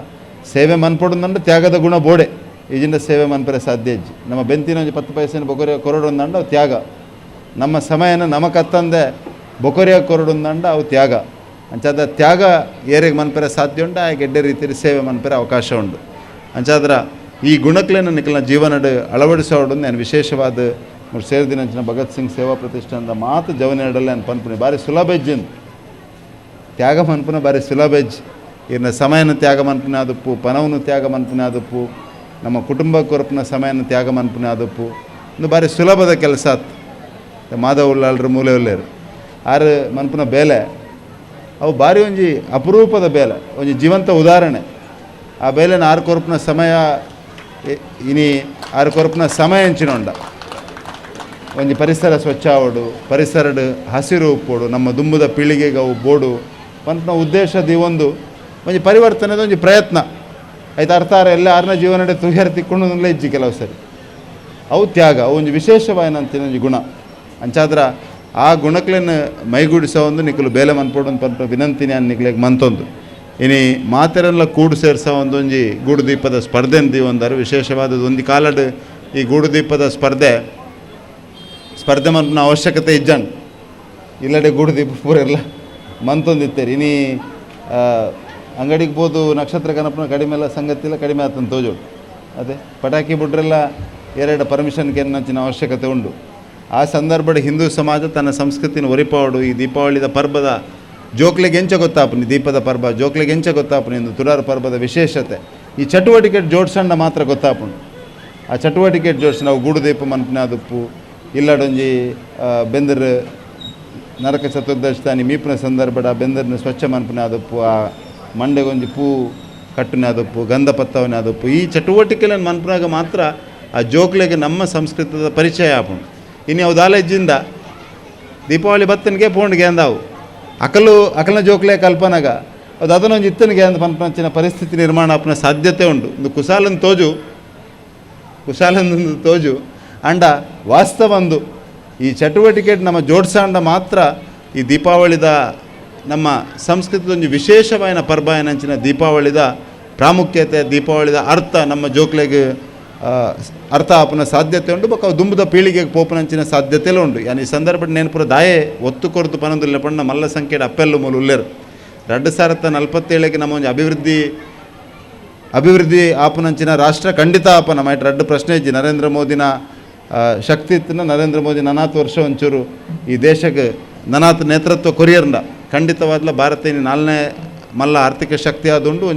ಸೇವೆ ಮನ್ಪೊಡೊಂದಂಡು ತ್ಯಾಗದ ಗುಣ ಬೋಡೆ ಈಜಿಂದ ಸೇವೆ ಮನ್ಪರೆ ಸಾಧ್ಯ ಇಜ್ಜಿ ನಮ್ಮ ಬೆಂತಿನ ಒಂದು 10 ಪೈಸೆನ ಬೊಕೊರಿಯ ಕೊರಡೊಂದಂಡು ಅವು ತ್ಯಾಗ ನಮ್ಮ ಸಮಯನ ನಮಕತ್ತಂದೆ ಬೊಕೊರಿಯ ಕೊರಡೊಂದಂಡು ಅವು ತ್ಯಾಗ ಅಂಚಾದ ತ್ಯಾಗ ಏರಿಗೆ ಮನ್ಪರೆ ಸಾಧ್ಯ ಉಂಡು ಆ ಗೆಡ್ಡೆ ರೀತಿಯಲ್ಲಿ ಸೇವೆ ಮನ್ಪರೆ ಅವಕಾಶ ಉಂಡು ಅಂಚಾದ್ರ ಈ ಗುಣಕ್ಲೇನ ನಿಖಲ್ನ ಜೀವನಡು ಅಳವಡಿಸೋಡು ನಾನು ವಿಶೇಷವಾದ ಸೇರಿದಿನಂಚಿನ ಭಗತ್ ಸಿಂಗ್ ಸೇವಾ ಪ್ರತಿಷ್ಠಾನದ ಮಾತು ಜವನಡಲ್ಲ ನಾನು ಪನ್ಪುನಿ ಭಾರಿ ಸುಲಭ ಇಜ್ಜಿಂದು ತ್ಯಾಗ ಮನ್ಪುನ ಭಾರಿ ಸುಲಭ ಇಜ್ಜಿ ಇನ್ನ ಸಮಯನ ತ್ಯಾಗ ಮನ್ಪುನ ಆದಪ್ಪು ಪನವನ್ನು ತ್ಯಾಗ ಮನ್ಪುನ ಆದಪ್ಪು ನಮ್ಮ ಕುಟುಂಬ ಕೊರಪಿನ ಸಮಯನ ತ್ಯಾಗ ಮನ್ಪುನ ಆದಪ್ಪು ಒಂದು ಭಾರಿ ಸುಲಭದ ಕೆಲಸ ಆತು ಮಾಧವ ಉಳ್ಳಾಳ್ರು ಮೂಲೆ ಉಳ್ಳೇರು ಆರು ಮನ್ಪುನ ಬೇಲೆ ಅವು ಭಾರಿ ಒಂಜಿ ಅಪರೂಪದ ಬೇಲೆ ಒಂಜಿ ಜೀವಂತ ಉದಾಹರಣೆ ಆ ಬೇಲೆನ ಆರು ಕೊರಪಿನ ಸಮಯ ಇನಿ ಆರು ಕೊರಪಿನ ಸಮಯ ಹೆಂಚಿನೊಂಡ ಒಂಜಿ ಪರಿಸರ ಸ್ವಚ್ಛ ಆವಡು ಪರಿಸರಡು ಹಸಿರು ಉಪ್ಪೋಡು ನಮ್ಮ ದುಂಬುದ ಪೀಳಿಗೆಗೆ ಅವು ಬೋಡು ಪಂಪ್ನ ಉದ್ದೇಶದ ಈ ಒಂದು ಪರಿವರ್ತನೆದ ಒಂಜಿ ಪ್ರಯತ್ನ ಆಯ್ತು ಅರ್ಥಾರ ಎಲ್ಲ ಆರ್ನ ಜೀವನಡೆ ತುಯ್ಯರ್ ತಿಕ್ಕೊಂಡು ಇಜ್ಜಿ ಕೆಲವು ಸರಿ ಅವು ತ್ಯಾಗ ಅವು ಒಂದು ವಿಶೇಷವಾಯಿನಂತಿನ ಒಂಜಿ ಗುಣ ಅಂಚಾದ್ರ ಆ ಗುಣಕ್ಲೇನು ಮೈಗೂಡಿಸೋ ಒಂದು ನಿಖಲು ಬೇಲೆ ಮನ್ಪೋಡು ಪಂಪ ವಿನಂತಿನಿ ಅನ್ ನಿಕ್ಲೆಗೆ ಮಂತೊಂದು ಇನಿ ಮಾತೆರೆಲ್ಲ ಕೂಡು ಸೇರಿಸೋ ಒಂದೊಂಜಿ ಗೂಡುದೀಪದ ಸ್ಪರ್ಧೆ ಅಂತೀವಿ ಒಂದಾರು ವಿಶೇಷವಾದದ್ದು ಒಂದು ಕಾಲಡ್ ಈ ಗೂಡುದೀಪದ ಸ್ಪರ್ಧೆ ಮನ್ಪನ ಅವಶ್ಯಕತೆ ಇಜ್ಜಂಡು ಇಲ್ಲಡೆ ಗೂಡುದೀಪ ಪೂರೆಲ್ಲ ಮಂತೊಂದಿತ್ತೇರಿ ಇನಿ ಅಂಗಡಿಗೆ ಬೋದು ನಕ್ಷತ್ರ ಕನಪನ ಕಡಿಮೆ ಎಲ್ಲ ಸಂಗತಿಲ್ಲ ಕಡಿಮೆ ಆತಂತ ತೋಜೋಡು ಅದೇ ಪಟಾಕಿ ಬಿಟ್ರೆಲ್ಲ ಎರಡು ಪರ್ಮಿಷನ್ಗೆ ಏನಂಚಿನ ಅವಶ್ಯಕತೆ ಉಂಟು. ಆ ಸಂದರ್ಭದ ಹಿಂದೂ ಸಮಾಜ ತನ್ನ ಸಂಸ್ಕೃತಿನ ಒರಿಪಾಡು ಈ ದೀಪಾವಳಿದ ಪರ್ಬದ ಜೋಕ್ಲೆಗೆ ಎಂಚ ಗೊತ್ತಾಪನಿ ದೀಪದ ಪರ್ಬ ಜೋಕ್ಲೆಗೆ ಎಂಚ ಗೊತ್ತಾಪನಿ ಎಂದು ತುರಾರು ಪರ್ಬದ ವಿಶೇಷತೆ ಈ ಚಟುವಟಿಕೆ ಜೋಡ್ಸಂಡ ಮಾತ್ರ ಗೊತ್ತಾಪುಂಡು. ಆ ಚಟುವಟಿಕೆ ಜೋಡಿಸಿ ನಾವು ಗೂಡು ದೀಪ ಮನ್ಪನೆ ಆದಪ್ಪು ಇಲ್ಲಡೊಂಜಿ ಬೆಂದರ್ ನರಕ ಚತುರ್ದಶಿ ತಾನಿ ಮೀಪಿನ ಸಂದರ್ಭದ ಬೆಂದರ್ನ ಸ್ವಚ್ಛ ಮನ್ಪನೆ ಆದಪ್ಪು ಆ ಮಂಡೆಗೊಂಜಿ ಪೂ ಕಟ್ಟನೆ ಆದಪ್ಪು ಗಂಧ ಪತ್ತವನೆ ಆದಪ್ಪು ಈ ಚಟುವಟಿಕೆಗಳನ್ನು ಮನ್ಪನಾಗ ಮಾತ್ರ ಆ ಜೋಕ್ಲೆಗೆ ನಮ್ಮ ಸಂಸ್ಕೃತದ ಪರಿಚಯ ಆಪುಂಡು. ಇನ್ನು ಅವು ದಾಲೇಜಿಂದ ದೀಪಾವಳಿ ಬತ್ತನಿಗೆ ಪೋಂಡಿಗೆ ಅಂದಾವು ಅಕಲ್ನ ಜೋಕ್ಲೆ ಕಲ್ಪನಾಗ ಅದು ಅದನ್ನೊಂದು ಇತ್ತನಿಗೆ ಅಂದ ಪಂಪಂಚಿನ ಪರಿಸ್ಥಿತಿ ನಿರ್ಮಾಣ ಆಪನ ಸಾಧ್ಯತೆ ಉಂಟು. ಒಂದು ಕುಶಾಲನ ತೋಜು ಅಂಡ ವಾಸ್ತವಂದು ಈ ಚಟುವಟಿಕೆ ನಮ್ಮ ಜೋಡ್ಸಂಡ ಮಾತ್ರ ಈ ದೀಪಾವಳಿದ ನಮ್ಮ ಸಂಸ್ಕೃತಿದೊಂದು ವಿಶೇಷವಾದ ಪರ್ಬ ಏನಂಚಿನ ದೀಪಾವಳಿದ ಪ್ರಾಮುಖ್ಯತೆ ದೀಪಾವಳಿದ ಅರ್ಥ ನಮ್ಮ ಜೋಕ್ಲೆಗೆ ಅರ್ಥ ಆಪನ ಸಾಧ್ಯತೆ ಉಂಟು. ಬೊಕ್ಕ ದುಂಬದ ಪೀಳಿಗೆಗೆ ಪೋಪನಂಚಿನ ಸಾಧ್ಯತೆಲ್ಲ ಉಂಟು. ಯಾನ್ ಈ ಸಂದರ್ಭದ ನೆನಪುರ ದಾಯೆ ಒತ್ತು ಕೊರತು ಪನೊಂದಿಲ್ಲ ಪಣ್ಣ ಮಲ್ಲ ಸಂಖ್ಯೆಡ ಅಪ್ಪೆಲ್ಲ ಮೂಲ ಉಲ್ಲೇರು 2047 ನಮ್ಮ ಒಂದು ಅಭಿವೃದ್ಧಿ ಆಪನಂಚಿನ ರಾಷ್ಟ್ರ ಖಂಡಿತ ಆಪನ ಮೈಟ್ ರಡ್ಡು ಪ್ರಶ್ನೆ ಇಜ್ಜಿ ನರೇಂದ್ರ ಮೋದಿನ ಶಕ್ತಿ ಇತ್ತಿನ ನರೇಂದ್ರ ಮೋದಿ 40 ವರ್ಷ ಒಂಚೂರು ಈ ದೇಶಕ್ಕೆ 40 ನೇತೃತ್ವ ಕೊರಿಯರ್ನ ಖಂಡಿತವಾದ್ಲ ಭಾರತ ಇನ್ನು 4ನೇ ಮಲ್ಲ ಆರ್ಥಿಕ ಶಕ್ತಿ ಆದುಂಡು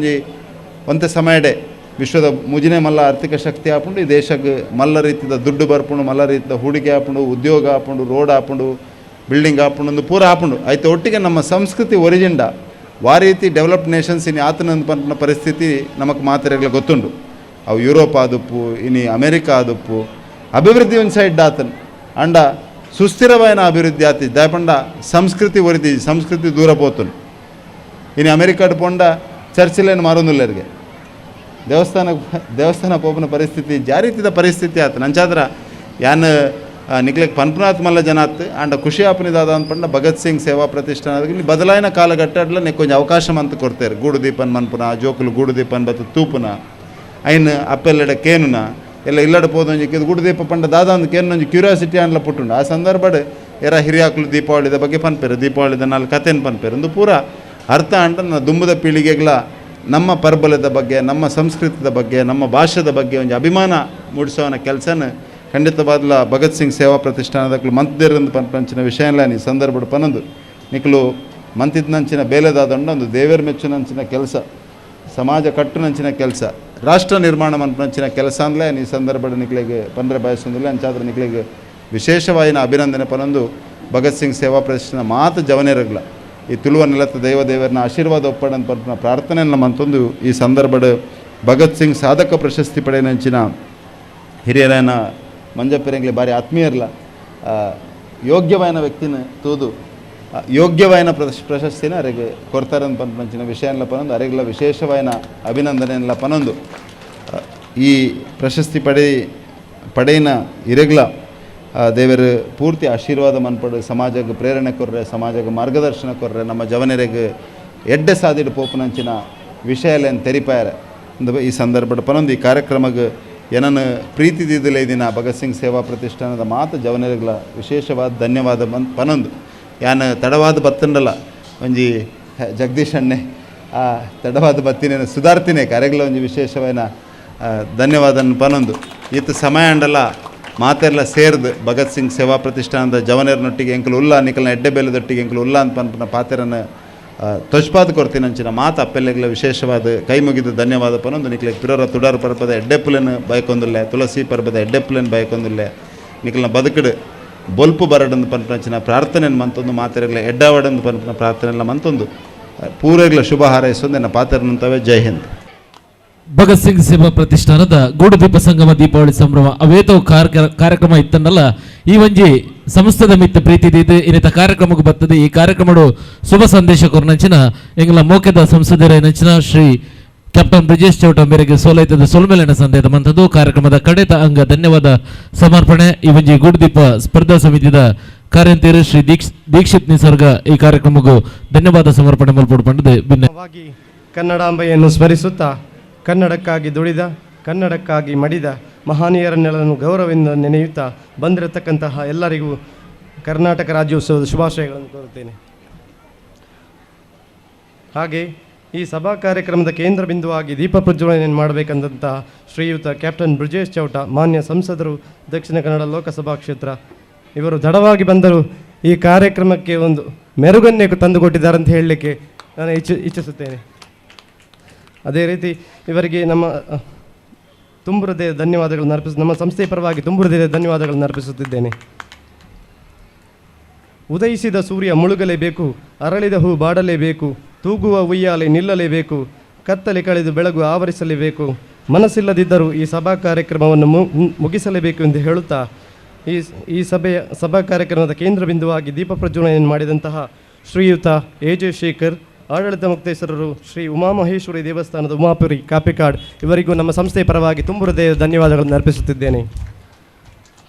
ಒಂತೆ ಸಮಯಡೆ ವಿಶ್ವದ ಮುಜಿನೇ ಮಲ್ಲ ಆರ್ಥಿಕ ಶಕ್ತಿ ಆಪುಂಡು ಈ ದೇಶಕ್ಕೆ ಮಲ್ಲ ರೀತಿಯ ದುಡ್ಡು ಬರ್ಪುಂಡು ಮಲ್ಲ ರೀತಿಯ ಹೂಡಿಕೆ ಆಪುಂಡು ಉದ್ಯೋಗ ಆಪುಂಡು ರೋಡ್ ಆಪುಂಡು ಬಿಲ್ಡಿಂಗ್ ಆಪುಂಡು ಒಂದು ಪೂರ ಆಪುಂಡು ಆಯ್ತು. ಒಟ್ಟಿಗೆ ನಮ್ಮ ಸಂಸ್ಕೃತಿ ಒರಿಜಿಂಡ ವಾ ರೀತಿ ಡೆವಲಪ್ಡ್ ನೇಷನ್ಸ್ ಇನ್ನು ಆತನಂದು ಪಂಪಿನ ಪರಿಸ್ಥಿತಿ ನಮಗೆ ಮಾತ್ರೆಗಳ ಗೊತ್ತುಂಡು. ಅವು ಯುರೋಪ್ ಆದಪ್ಪು ಇನ್ನು ಅಮೇರಿಕಾ ಆದಪ್ಪು ಅಭಿವೃದ್ಧಿ ಒಂದು ಸೈಡ್ ಆತನು ಅಂಡ ಸುಸ್ಥಿರವಾದ ಅಭಿವೃದ್ಧಿ ಆತಿ ದಯಪಂಡ ಸಂಸ್ಕೃತಿ ಒರಿದಿ ಸಂಸ್ಕೃತಿ ದೂರ ಪೋತನು. ಇನ್ನು ಅಮೇರಿಕಾಡ್ ಪೊಂಡ ಚರ್ಚಿಲೇನು ಮಾರೋದಿಲ್ಲರಿಗೆ ದೇವಸ್ಥಾನ ಪೋಪನ ಪರಿಸ್ಥಿತಿ ಜಾರೀತಿದ ಪರಿಸ್ಥಿತಿ ಆತು ನಂಚಾದ್ರ ಯಾನ್ ನಿಕ್ಲೆಗ್ ಪನ್ಪುನಾಥ್ ಮಲ್ಲ ಜನಾತ್ ಅಂಡ ಖುಷಿ ಆಪನಿದಾದ ಅಂದ್ಪಂಡ ಭಗತ್ ಸಿಂಗ್ ಸೇವಾ ಪ್ರತಿಷ್ಠಾನ ಇಲ್ಲಿ ಬದಲಾಯಿನ ಕಾಲಘಟ್ಟಡ್ಲ ನೆಕ್ಕೊಂದು ಅವಕಾಶ ಅಂತ ಕೊಡ್ತಾರೆ. ಗೂಡು ದೀಪನ್ ಮನ್ಪುನ ಜೋಕುಲು ಗೂಡು ದೀಪನ್ ಬತ್ತು ತೂಪುನ ಐನ್ ಅಪ್ಪೆಲ್ಲಡ ಕೇನುನ ಎಲ್ಲ ಇಲ್ಲಡ ಪೋದೊಂಜಿ ಗೂಡು ದೀಪ ಪಂಡ ದಾದ ಒಂದು ಕೇನೊಂಜಿ ಕ್ಯೂರಿಯಾಸಿಟಿ ಅನ್ಲ ಪುಟ್ಟುಂಡು. ಆ ಸಂದರ್ಭಡ್ ಎರ ಹಿರಿಯಾಕುಲು ದೀಪಾವಳಿದ ಬಗ್ಗೆ ಪನ್ಪೇರು ದೀಪಾವಳಿದ 4 ಕಥೆನ ಪನ್ಪೇರು ಒಂದು ಪೂರ ಅರ್ಥ ಅಂಡ ನನ್ನ ದುಂಬದ ಪೀಳಿಗೆಗಳ ನಮ್ಮ ಪರ್ಬಲದ ಬಗ್ಗೆ ನಮ್ಮ ಸಂಸ್ಕೃತದ ಬಗ್ಗೆ ನಮ್ಮ ಭಾಷೆದ ಬಗ್ಗೆ ಒಂದು ಅಭಿಮಾನ ಮೂಡಿಸೋನ ಕೆಲಸನ ಖಂಡಿತವಾದ್ಲ ಭಗತ್ ಸಿಂಗ್ ಸೇವಾ ಪ್ರತಿಷ್ಠಾನದಕ್ಕೂ ಮಂತಿರಂದು ಪಂಚಿನ ವಿಷಯ ಎಲ್ಲ ಈ ಸಂದರ್ಭದ ಪನೊಂದು ನಿಕ್ಲು ಮಂತಿದ್ನಂಚಿನ ಬೇಲೆದಾದಂಡ ಒಂದು ದೇವರ ಮೆಚ್ಚುನಂಚಿನ ಕೆಲಸ ಸಮಾಜ ಕಟ್ಟುನಂಚಿನ ಕೆಲಸ ರಾಷ್ಟ್ರ ನಿರ್ಮಾಣ ಮನ್ಪಂಚಿನ ಕೆಲಸ ಅಂದಲೇ ಈ ಸಂದರ್ಭದ ನಿಕ್ಲಿಗೆ ಪಂದ್ರೆ ಬಯಸೊಂದಿಲ್ಲ ಅಂಚಾದ್ರೆ ನಿಕ್ಲಿಗೆ ವಿಶೇಷವಾಯಿನ ಅಭಿನಂದನೆ ಪನೊಂದು ಭಗತ್ ಸಿಂಗ್ ಸೇವಾ ಪ್ರತಿಷ್ಠಾನ ಮಾತು ಜವನೇರಗ್ಲ ಈ ತುಳುವ ನೆಲದ ದೇವರನ್ನ ಆಶೀರ್ವಾದ ಒಪ್ಪಡಂತ ಪಂಪಿನ ಪ್ರಾರ್ಥನೆಯನ್ನು ಮಂತೊಂದು ಈ ಸಂದರ್ಭದ ಭಗತ್ ಸಿಂಗ್ ಸಾಧಕ ಪ್ರಶಸ್ತಿ ಪಡೆಯನಂಚಿನ ಹಿರಿಯರನ ಮಂಜಪ್ಪರಂಗ್ಲಿ ಭಾರಿ ಆತ್ಮೀಯರ್ಲ ಯೋಗ್ಯವಾದ ವ್ಯಕ್ತಿನ ತೂದು ಯೋಗ್ಯವಾದ ಪ್ರಶಸ್ತಿನ ಅರೆಗೆ ಕೊಡ್ತಾರಂತ ಪಂಪಿನ ವಿಷಯ ಎಲ್ಲ ಪನೊಂದು ಅರೆಗ್ಲ ವಿಶೇಷವಾದ ಅಭಿನಂದನೆ ಎಲ್ಲ ಪನೊಂದು ಈ ಪ್ರಶಸ್ತಿ ಪಡೆಯಿನ ಇರೆಗ್ಲ ದೇವರು ಪೂರ್ತಿ ಆಶೀರ್ವಾದ ಮನ್ಪಡು ಸಮಾಜಕ್ಕೆ ಪ್ರೇರಣೆ ಕೊರ್ರೆ ಸಮಾಜಕ್ಕೆ ಮಾರ್ಗದರ್ಶನ ಕೊರ್ರೆ ನಮ್ಮ ಜವನರಿಗೆ ಎಡ್ಡೆ ಸಾದಿಡು ಪೋಪನಂಚಿನ ವಿಷಯ ಎಲ್ಲ ತೆರಿಪಾಯರೆ ಈ ಸಂದರ್ಭದ ಪನೊಂದು ಈ ಕಾರ್ಯಕ್ರಮಕ್ಕೆ ಏನನ್ನು ಪ್ರೀತಿ ದಿದ್ದಿಲ್ಲ ದಿನ ಭಗತ್ ಸಿಂಗ್ ಸೇವಾ ಪ್ರತಿಷ್ಠಾನದ ಮಾತು ಜವನರಿಗಳ ವಿಶೇಷವಾದ ಧನ್ಯವಾದ ಪನೊಂದು ಯಾನು ತಡವಾದ ಬತ್ತಂಡಲ್ಲ ಒಂಜಿ ಜಗದೀಶ್ ಅಣ್ಣೆ ಆ ತಡವಾದ ಬತ್ತಿನ ಸುಧಾರ್ತಿನೇ ಕಾರ್ಯಗಳ ಒಂಜಿ ವಿಶೇಷವಾದ ಧನ್ಯವಾದ ಪನೊಂದು ಈತ ಸಮಯ ಅಂಡಲ್ಲ ಮಾತೆಲ್ಲ ಸೇರ್ದು ಭಗತ್ ಸಿಂಗ್ ಸೇವಾ ಪ್ರತಿಷ್ಠಾನದ ಜವನರನೊಟ್ಟಿಗೆ ಎಂಕಲು ಉಲ್ಲ ನಿಕಲ್ನ ಎಡ್ಡೆ ಬೇಲದೊಟ್ಟಿಗೆ ಎಂಕಲು ಉಲ್ಲ ಅಂತ ಪನ್ಪನ ಪಾತೆರನ್ನು ತೊಜ್ಪಾದ ಕೊಡ್ತೀನಿ ಅಂಚಿನ ಮಾತು ಅಪ್ಪೆಲ್ಲೆಗ್ಲ ವಿಶೇಷವಾದ ಕೈ ಮುಗಿದು ಧನ್ಯವಾದ ಪನೊಂದು ನಿಕ್ಲೆಗ್ ಪಿರೋರ ತುಡಾರು ಪರ್ಬದ ಎಡ್ಡೆಪ್ಪುಲೆನ್ ಬಯಕೊಂದಿಲ್ಲ ತುಳಸಿ ಪರ್ಬದ ಎಡ್ಡೆಪ್ಪುಲೆನ್ ಬಯಕೊಂದಿಲ್ಲ ನಿಕಲ್ನ ಬದುಕಡು ಬೊಲ್ಪು ಬರಡಂದು ಪನ್ಪನಂಚಿನ ಪ್ರಾರ್ಥನೆಯನ್ನು ಮಂತೊಂದು ಮಾತೆರೆಗ್ಲ ಎಡ್ಡಾವಡಂದು ಪನ್ಪನ ಪ್ರಾರ್ಥನೆಲ್ಲ ಮಂತೊಂದು ಪೂರೆಗ್ಲ ಶುಭ ಹಾರೈಸೊಂದು ನನ್ನ ಪಾತೆರನಂತವೇ ಜೈ ಹಿಂದ್. ಭಗತ್ ಸಿಂಗ್ ಸೇವಾ ಪ್ರತಿಷ್ಠಾನದ ಗೂಡು ದೀಪ ಸಂಗಮ ದೀಪಾವಳಿ ಸಂಭ್ರಮ ಅವೇತವು ಕಾರ್ಯಕ್ರಮ ಇತ್ತನ್ನಲ್ಲ ಈ ಒಂಜಿ ಸಂಸ್ಥದ ಮಿತ್ತ ಪ್ರೀತಿ ದೀತೆ ಇನ್ನಿತ ಕಾರ್ಯಕ್ರಮಕ್ಕೆ ಬರ್ತದೆ. ಈ ಕಾರ್ಯಕ್ರಮಡು ಶುಭ ಸಂದೇಶ ಕೊರ್ನಂಚಿನ ಎಂಗ್ಲ ಮೋಕೆದ ಸಂಸದರ ನಂಚಿನ ಶ್ರೀ ಕ್ಯಾಪ್ಟನ್ ಬ್ರಿಜೇಶ್ ಚೌಟ ಮೇರೆಗೆ ಸೋಲೈತದ ಸೋಲ್ಮೇಲನ ಸಂದೇಹ ಮಂತದ್ದು ಕಾರ್ಯಕ್ರಮದ ಕಡೆತ ಅಂಗ ಧನ್ಯವಾದ ಸಮರ್ಪಣೆ. ಈ ಒಂಜಿ ಗೂಡು ದೀಪ ಸ್ಪರ್ಧಾ ಸಮಿತಿದ ಕಾರ್ಯಂತೀರು ಶ್ರೀ ದೀಕ್ಷಿತ್ ನಿಸರ್ಗ ಈ ಕಾರ್ಯಕ್ರಮಕ್ಕೂ ಧನ್ಯವಾದ ಸಮರ್ಪಣೆ ಮಲ್ಪಡ್ಕೊಂಡಿದೆ. ಭಿನ್ನವಾಗಿ ಕನ್ನಡಾಂಬೆಯನ್ನು ಸ್ಮರಿಸುತ್ತಾ ಕನ್ನಡಕ್ಕಾಗಿ ದುಡಿದ ಕನ್ನಡಕ್ಕಾಗಿ ಮಡಿದ ಮಹನೀಯರನ್ನೆಲ್ಲರನ್ನು ಗೌರವದಿಂದ ನೆನೆಯುತ್ತಾ ಬಂದಿರತಕ್ಕಂತಹ ಎಲ್ಲರಿಗೂ ಕರ್ನಾಟಕ ರಾಜ್ಯೋತ್ಸವದ ಶುಭಾಶಯಗಳನ್ನು ಕೋರುತ್ತೇನೆ. ಹಾಗೆ ಈ ಸಭಾ ಕಾರ್ಯಕ್ರಮದ ಕೇಂದ್ರ ಬಿಂದುವಾಗಿ ದೀಪ ಪ್ರಜ್ವಲನೆಯನ್ನು ಮಾಡಬೇಕಂದಂಥ ಶ್ರೀಯುತ ಕ್ಯಾಪ್ಟನ್ ಬ್ರಿಜೇಶ್ ಚೌಟ, ಮಾನ್ಯ ಸಂಸದರು, ದಕ್ಷಿಣ ಕನ್ನಡ ಲೋಕಸಭಾ ಕ್ಷೇತ್ರ, ಇವರು ತಡವಾಗಿ ಬಂದರು ಈ ಕಾರ್ಯಕ್ರಮಕ್ಕೆ ಒಂದು ಮೆರುಗನ್ನೇ ತಂದುಕೊಟ್ಟಿದ್ದಾರೆ ಅಂತ ಹೇಳಲಿಕ್ಕೆ ನಾನು ಇಚ್ಛಿಸುತ್ತೇನೆ. ಅದೇ ರೀತಿ ಇವರಿಗೆ ನಮ್ಮ ತುಂಬು ಹೃದಯ ಧನ್ಯವಾದಗಳನ್ನು ನಮ್ಮ ಸಂಸ್ಥೆಯ ಪರವಾಗಿ ತುಂಬು ಹೃದಯ ಧನ್ಯವಾದಗಳನ್ನು ಅರ್ಪಿಸುತ್ತಿದ್ದೇನೆ. ಉದಯಿಸಿದ ಸೂರ್ಯ ಮುಳುಗಲೇಬೇಕು, ಅರಳಿದ ಹೂ ಬಾಡಲೇಬೇಕು, ತೂಗುವ ಉಯ್ಯಾಲೆ ನಿಲ್ಲಲೇಬೇಕು, ಕತ್ತಲೆ ಕಳೆದು ಬೆಳಗು ಆವರಿಸಲೇಬೇಕು, ಮನಸ್ಸಿಲ್ಲದಿದ್ದರೂ ಈ ಸಭಾ ಕಾರ್ಯಕ್ರಮವನ್ನು ಮುಗಿಸಲೇಬೇಕು ಎಂದು ಹೇಳುತ್ತಾ ಈ ಸಭಾ ಕಾರ್ಯಕ್ರಮದ ಕೇಂದ್ರ ಬಿಂದುವಾಗಿ ದೀಪ ಪ್ರಜ್ವಲನೆಯನ್ನು ಮಾಡಿದಂತಹ ಶ್ರೀಯುತ AJ ಶೇಖರ್, ಆಡಳಿತ ಮುಕ್ತೇಶ್ವರರು, ಶ್ರೀ ಉಮಾಮಹೇಶ್ವರಿ ದೇವಸ್ಥಾನದ ಉಮಾಪುರಿ ಕಾಪಿಕಾಡ್, ಇವರಿಗೂ ನಮ್ಮ ಸಂಸ್ಥೆಯ ಪರವಾಗಿ ತುಂಬು ಹೃದಯ ಧನ್ಯವಾದಗಳನ್ನು ಅರ್ಪಿಸುತ್ತಿದ್ದೇನೆ.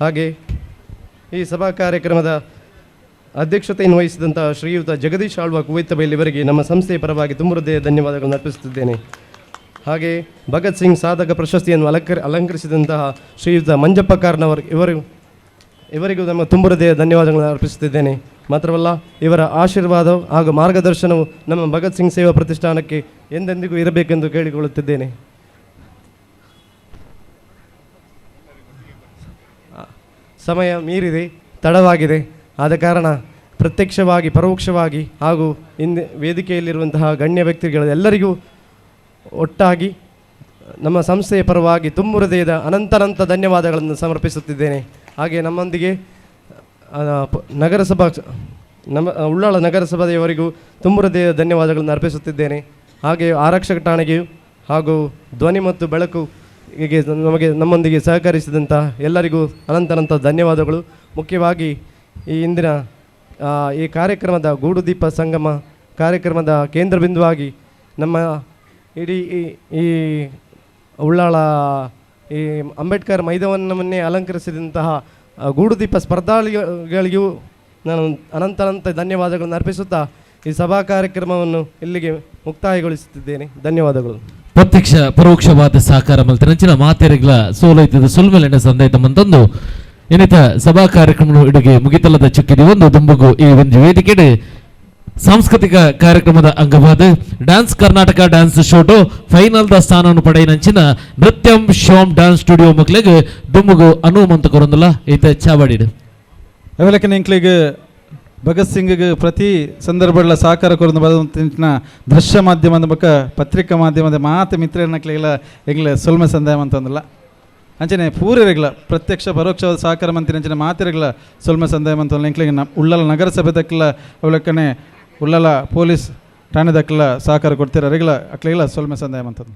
ಹಾಗೆ ಈ ಸಭಾ ಕಾರ್ಯಕ್ರಮದ ಅಧ್ಯಕ್ಷತೆಯನ್ನು ವಹಿಸಿದಂಥ ಶ್ರೀಯುತ ಜಗದೀಶ್ ಆಳ್ವ ಕುವೈತಬೈಲ್, ಇವರಿಗೆ ನಮ್ಮ ಸಂಸ್ಥೆಯ ಪರವಾಗಿ ತುಂಬು ಹೃದಯ ಧನ್ಯವಾದಗಳನ್ನು ಅರ್ಪಿಸುತ್ತಿದ್ದೇನೆ. ಹಾಗೆ ಭಗತ್ ಸಿಂಗ್ ಸಾಧಕ ಪ್ರಶಸ್ತಿಯನ್ನು ಅಲಂಕರಿಸಿದಂತಹ ಶ್ರೀಯುತ ಮಂಜಪ್ಪ ಕಾರ್ನವರ್, ಇವರಿಗೂ ನಮ್ಮ ತುಂಬು ಹೃದಯ ಧನ್ಯವಾದಗಳನ್ನು ಅರ್ಪಿಸುತ್ತಿದ್ದೇನೆ. ಮಾತ್ರವಲ್ಲ, ಇವರ ಆಶೀರ್ವಾದ ಹಾಗೂ ಮಾರ್ಗದರ್ಶನವು ನಮ್ಮ ಭಗತ್ ಸಿಂಗ್ ಸೇವಾ ಪ್ರತಿಷ್ಠಾನಕ್ಕೆ ಎಂದೆಂದಿಗೂ ಇರಬೇಕೆಂದು ಕೇಳಿಕೊಳ್ಳುತ್ತಿದ್ದೇನೆ. ಸಮಯ ಮೀರಿದೆ, ತಡವಾಗಿದೆ. ಆದ ಕಾರಣ ಪ್ರತ್ಯಕ್ಷವಾಗಿ ಪರೋಕ್ಷವಾಗಿ ಹಾಗೂ ವೇದಿಕೆಯಲ್ಲಿರುವಂತಹ ಗಣ್ಯ ವ್ಯಕ್ತಿಗಳೆಲ್ಲರಿಗೂ ಒಟ್ಟಾಗಿ ನಮ್ಮ ಸಂಸ್ಥೆಯ ಪರವಾಗಿ ತುಂಬು ಹೃದಯದ ಅನಂತ ಧನ್ಯವಾದಗಳನ್ನು ಸಮರ್ಪಿಸುತ್ತಿದ್ದೇನೆ. ಹಾಗೆ ನಮ್ಮೊಂದಿಗೆ ಉಳ್ಳಾಳ ನಗರಸಭೆಯವರಿಗೂ ತುಂಬು ಹೃದಯ ಧನ್ಯವಾದಗಳನ್ನು ಅರ್ಪಿಸುತ್ತಿದ್ದೇನೆ. ಹಾಗೆ ಆರಕ್ಷಕ ಠಾಣೆಗೆಯೂ ಹಾಗೂ ಧ್ವನಿ ಮತ್ತು ಬೆಳಕು ಹೀಗೆ ನಮ್ಮೊಂದಿಗೆ ಸಹಕರಿಸಿದಂಥ ಎಲ್ಲರಿಗೂ ಅನಂತ ಧನ್ಯವಾದಗಳು. ಮುಖ್ಯವಾಗಿ ಈ ಇಂದಿನ ಈ ಕಾರ್ಯಕ್ರಮದ ಗೂಡು ದೀಪ ಸಂಗಮ ಕಾರ್ಯಕ್ರಮದ ಕೇಂದ್ರ ಬಿಂದುವಾಗಿ ನಮ್ಮ ಇಡೀ ಈ ಉಳ್ಳಾಳ ಈ ಅಂಬೇಡ್ಕರ್ ಮೈದಾನವನ್ನೇ ಅಲಂಕರಿಸಿದಂತಹ ಗೂಡು ದೀಪ ಸ್ಪರ್ಧಾಳಿಗಳಿಗೂ ನಾನು ಅನಂತ ಧನ್ಯವಾದಗಳನ್ನು ಅರ್ಪಿಸುತ್ತಾ ಈ ಸಭಾ ಕಾರ್ಯಕ್ರಮವನ್ನು ಇಲ್ಲಿಗೆ ಮುಕ್ತಾಯಗೊಳಿಸುತ್ತಿದ್ದೇನೆ. ಧನ್ಯವಾದಗಳು. ಪ್ರತ್ಯಕ್ಷ ಪರೋಕ್ಷವಾದ ಸಹಕಾರ ಮಲ್ತನಂಚಿನ ಮಾತೆರೆಗಳ ಸೋಲೈತದ ಸುಲ್ಮೆಲೆಂಡ ಸಂದೇತ ಮಂತಂದು ಇನ್ನಿತ ಸಭಾ ಕಾರ್ಯಕ್ರಮ ಇಡುಗೆ ಮುಗಿತಲ್ಲದ ಚುಕ್ಕಿದೆ ಒಂದು ದುಂಬುಗು ಈ ಒಂದು ವೇದಿಕೆ ಸಾಂಸ್ಕೃತಿಕ ಕಾರ್ಯಕ್ರಮದ ಅಂಗವಾದ ಡ್ಯಾನ್ಸ್ ಕರ್ನಾಟಕ ಡ್ಯಾನ್ಸ್ ಶೋಟು ಫೈನಲ್ ದ ಸ್ಥಾನವನ್ನು ಪಡೆಯಿನಂಚಿನ ನೃತ್ಯಂ ಶೋಮ್ ಡ್ಯಾನ್ಸ್ ಸ್ಟುಡಿಯೋ ಮಕ್ಕಳಿಗೆ ದುಂಬುಗು ಅನುಮಂತ ಕೊರೊಂದಲ್ಲ ಈತ ಚಾವಾಡಿಡು ಅವಲಕ್ಕೆ ಇಂಕ್ಲಿಗೆ ಭಗತ್ ಸಿಂಗ್ಗೆ ಪ್ರತಿ ಸಂದರ್ಭಗಳ ಸಹಕಾರ ಕೊರೊಂದು ಬರುವಂತಿನ ದೃಶ್ಯ ಮಾಧ್ಯಮದ ಬಕ್ಕ ಪತ್ರಿಕಾ ಮಾಧ್ಯಮದ ಮಾತು ಮಿತ್ರನಕ್ಲೆಲ್ಲ ಈಗಲೇ ಸೊಲ್ಮೆ ಸಂದಾಯ ಅಂತಂದಲ್ಲ ಅಂಚನೆ ಪೂರ್ವರೆಗಳ ಪ್ರತ್ಯಕ್ಷ ಪರೋಕ್ಷವಾದ ಸಹಕಾರ ಮಂತ್ರಿ ಅಂಚನೆ ಮಾತಿರೆಗಳ ಸೊಲ್ಮೆ ಸಂದಾಯ ಅಂತ ಇಂಕ್ಲಿಗೆ ಉಳ್ಳಾಲ ನಗರಸಭೆ ದಕ್ಕಲ ಅವಲಕ್ಕನೆ ಉಳ್ಳಾಲ ಪೊಲೀಸ್ ಠಾಣೆ ದಕ್ಕಲ ಸಹಕಾರ ಕೊಡ್ತೀರ ರೆಗಳ ಅಕ್ಲೆಲ್ಲ ಸೊಲ್ಮೆ ಸಂದಾಯ ಅಂತಂದು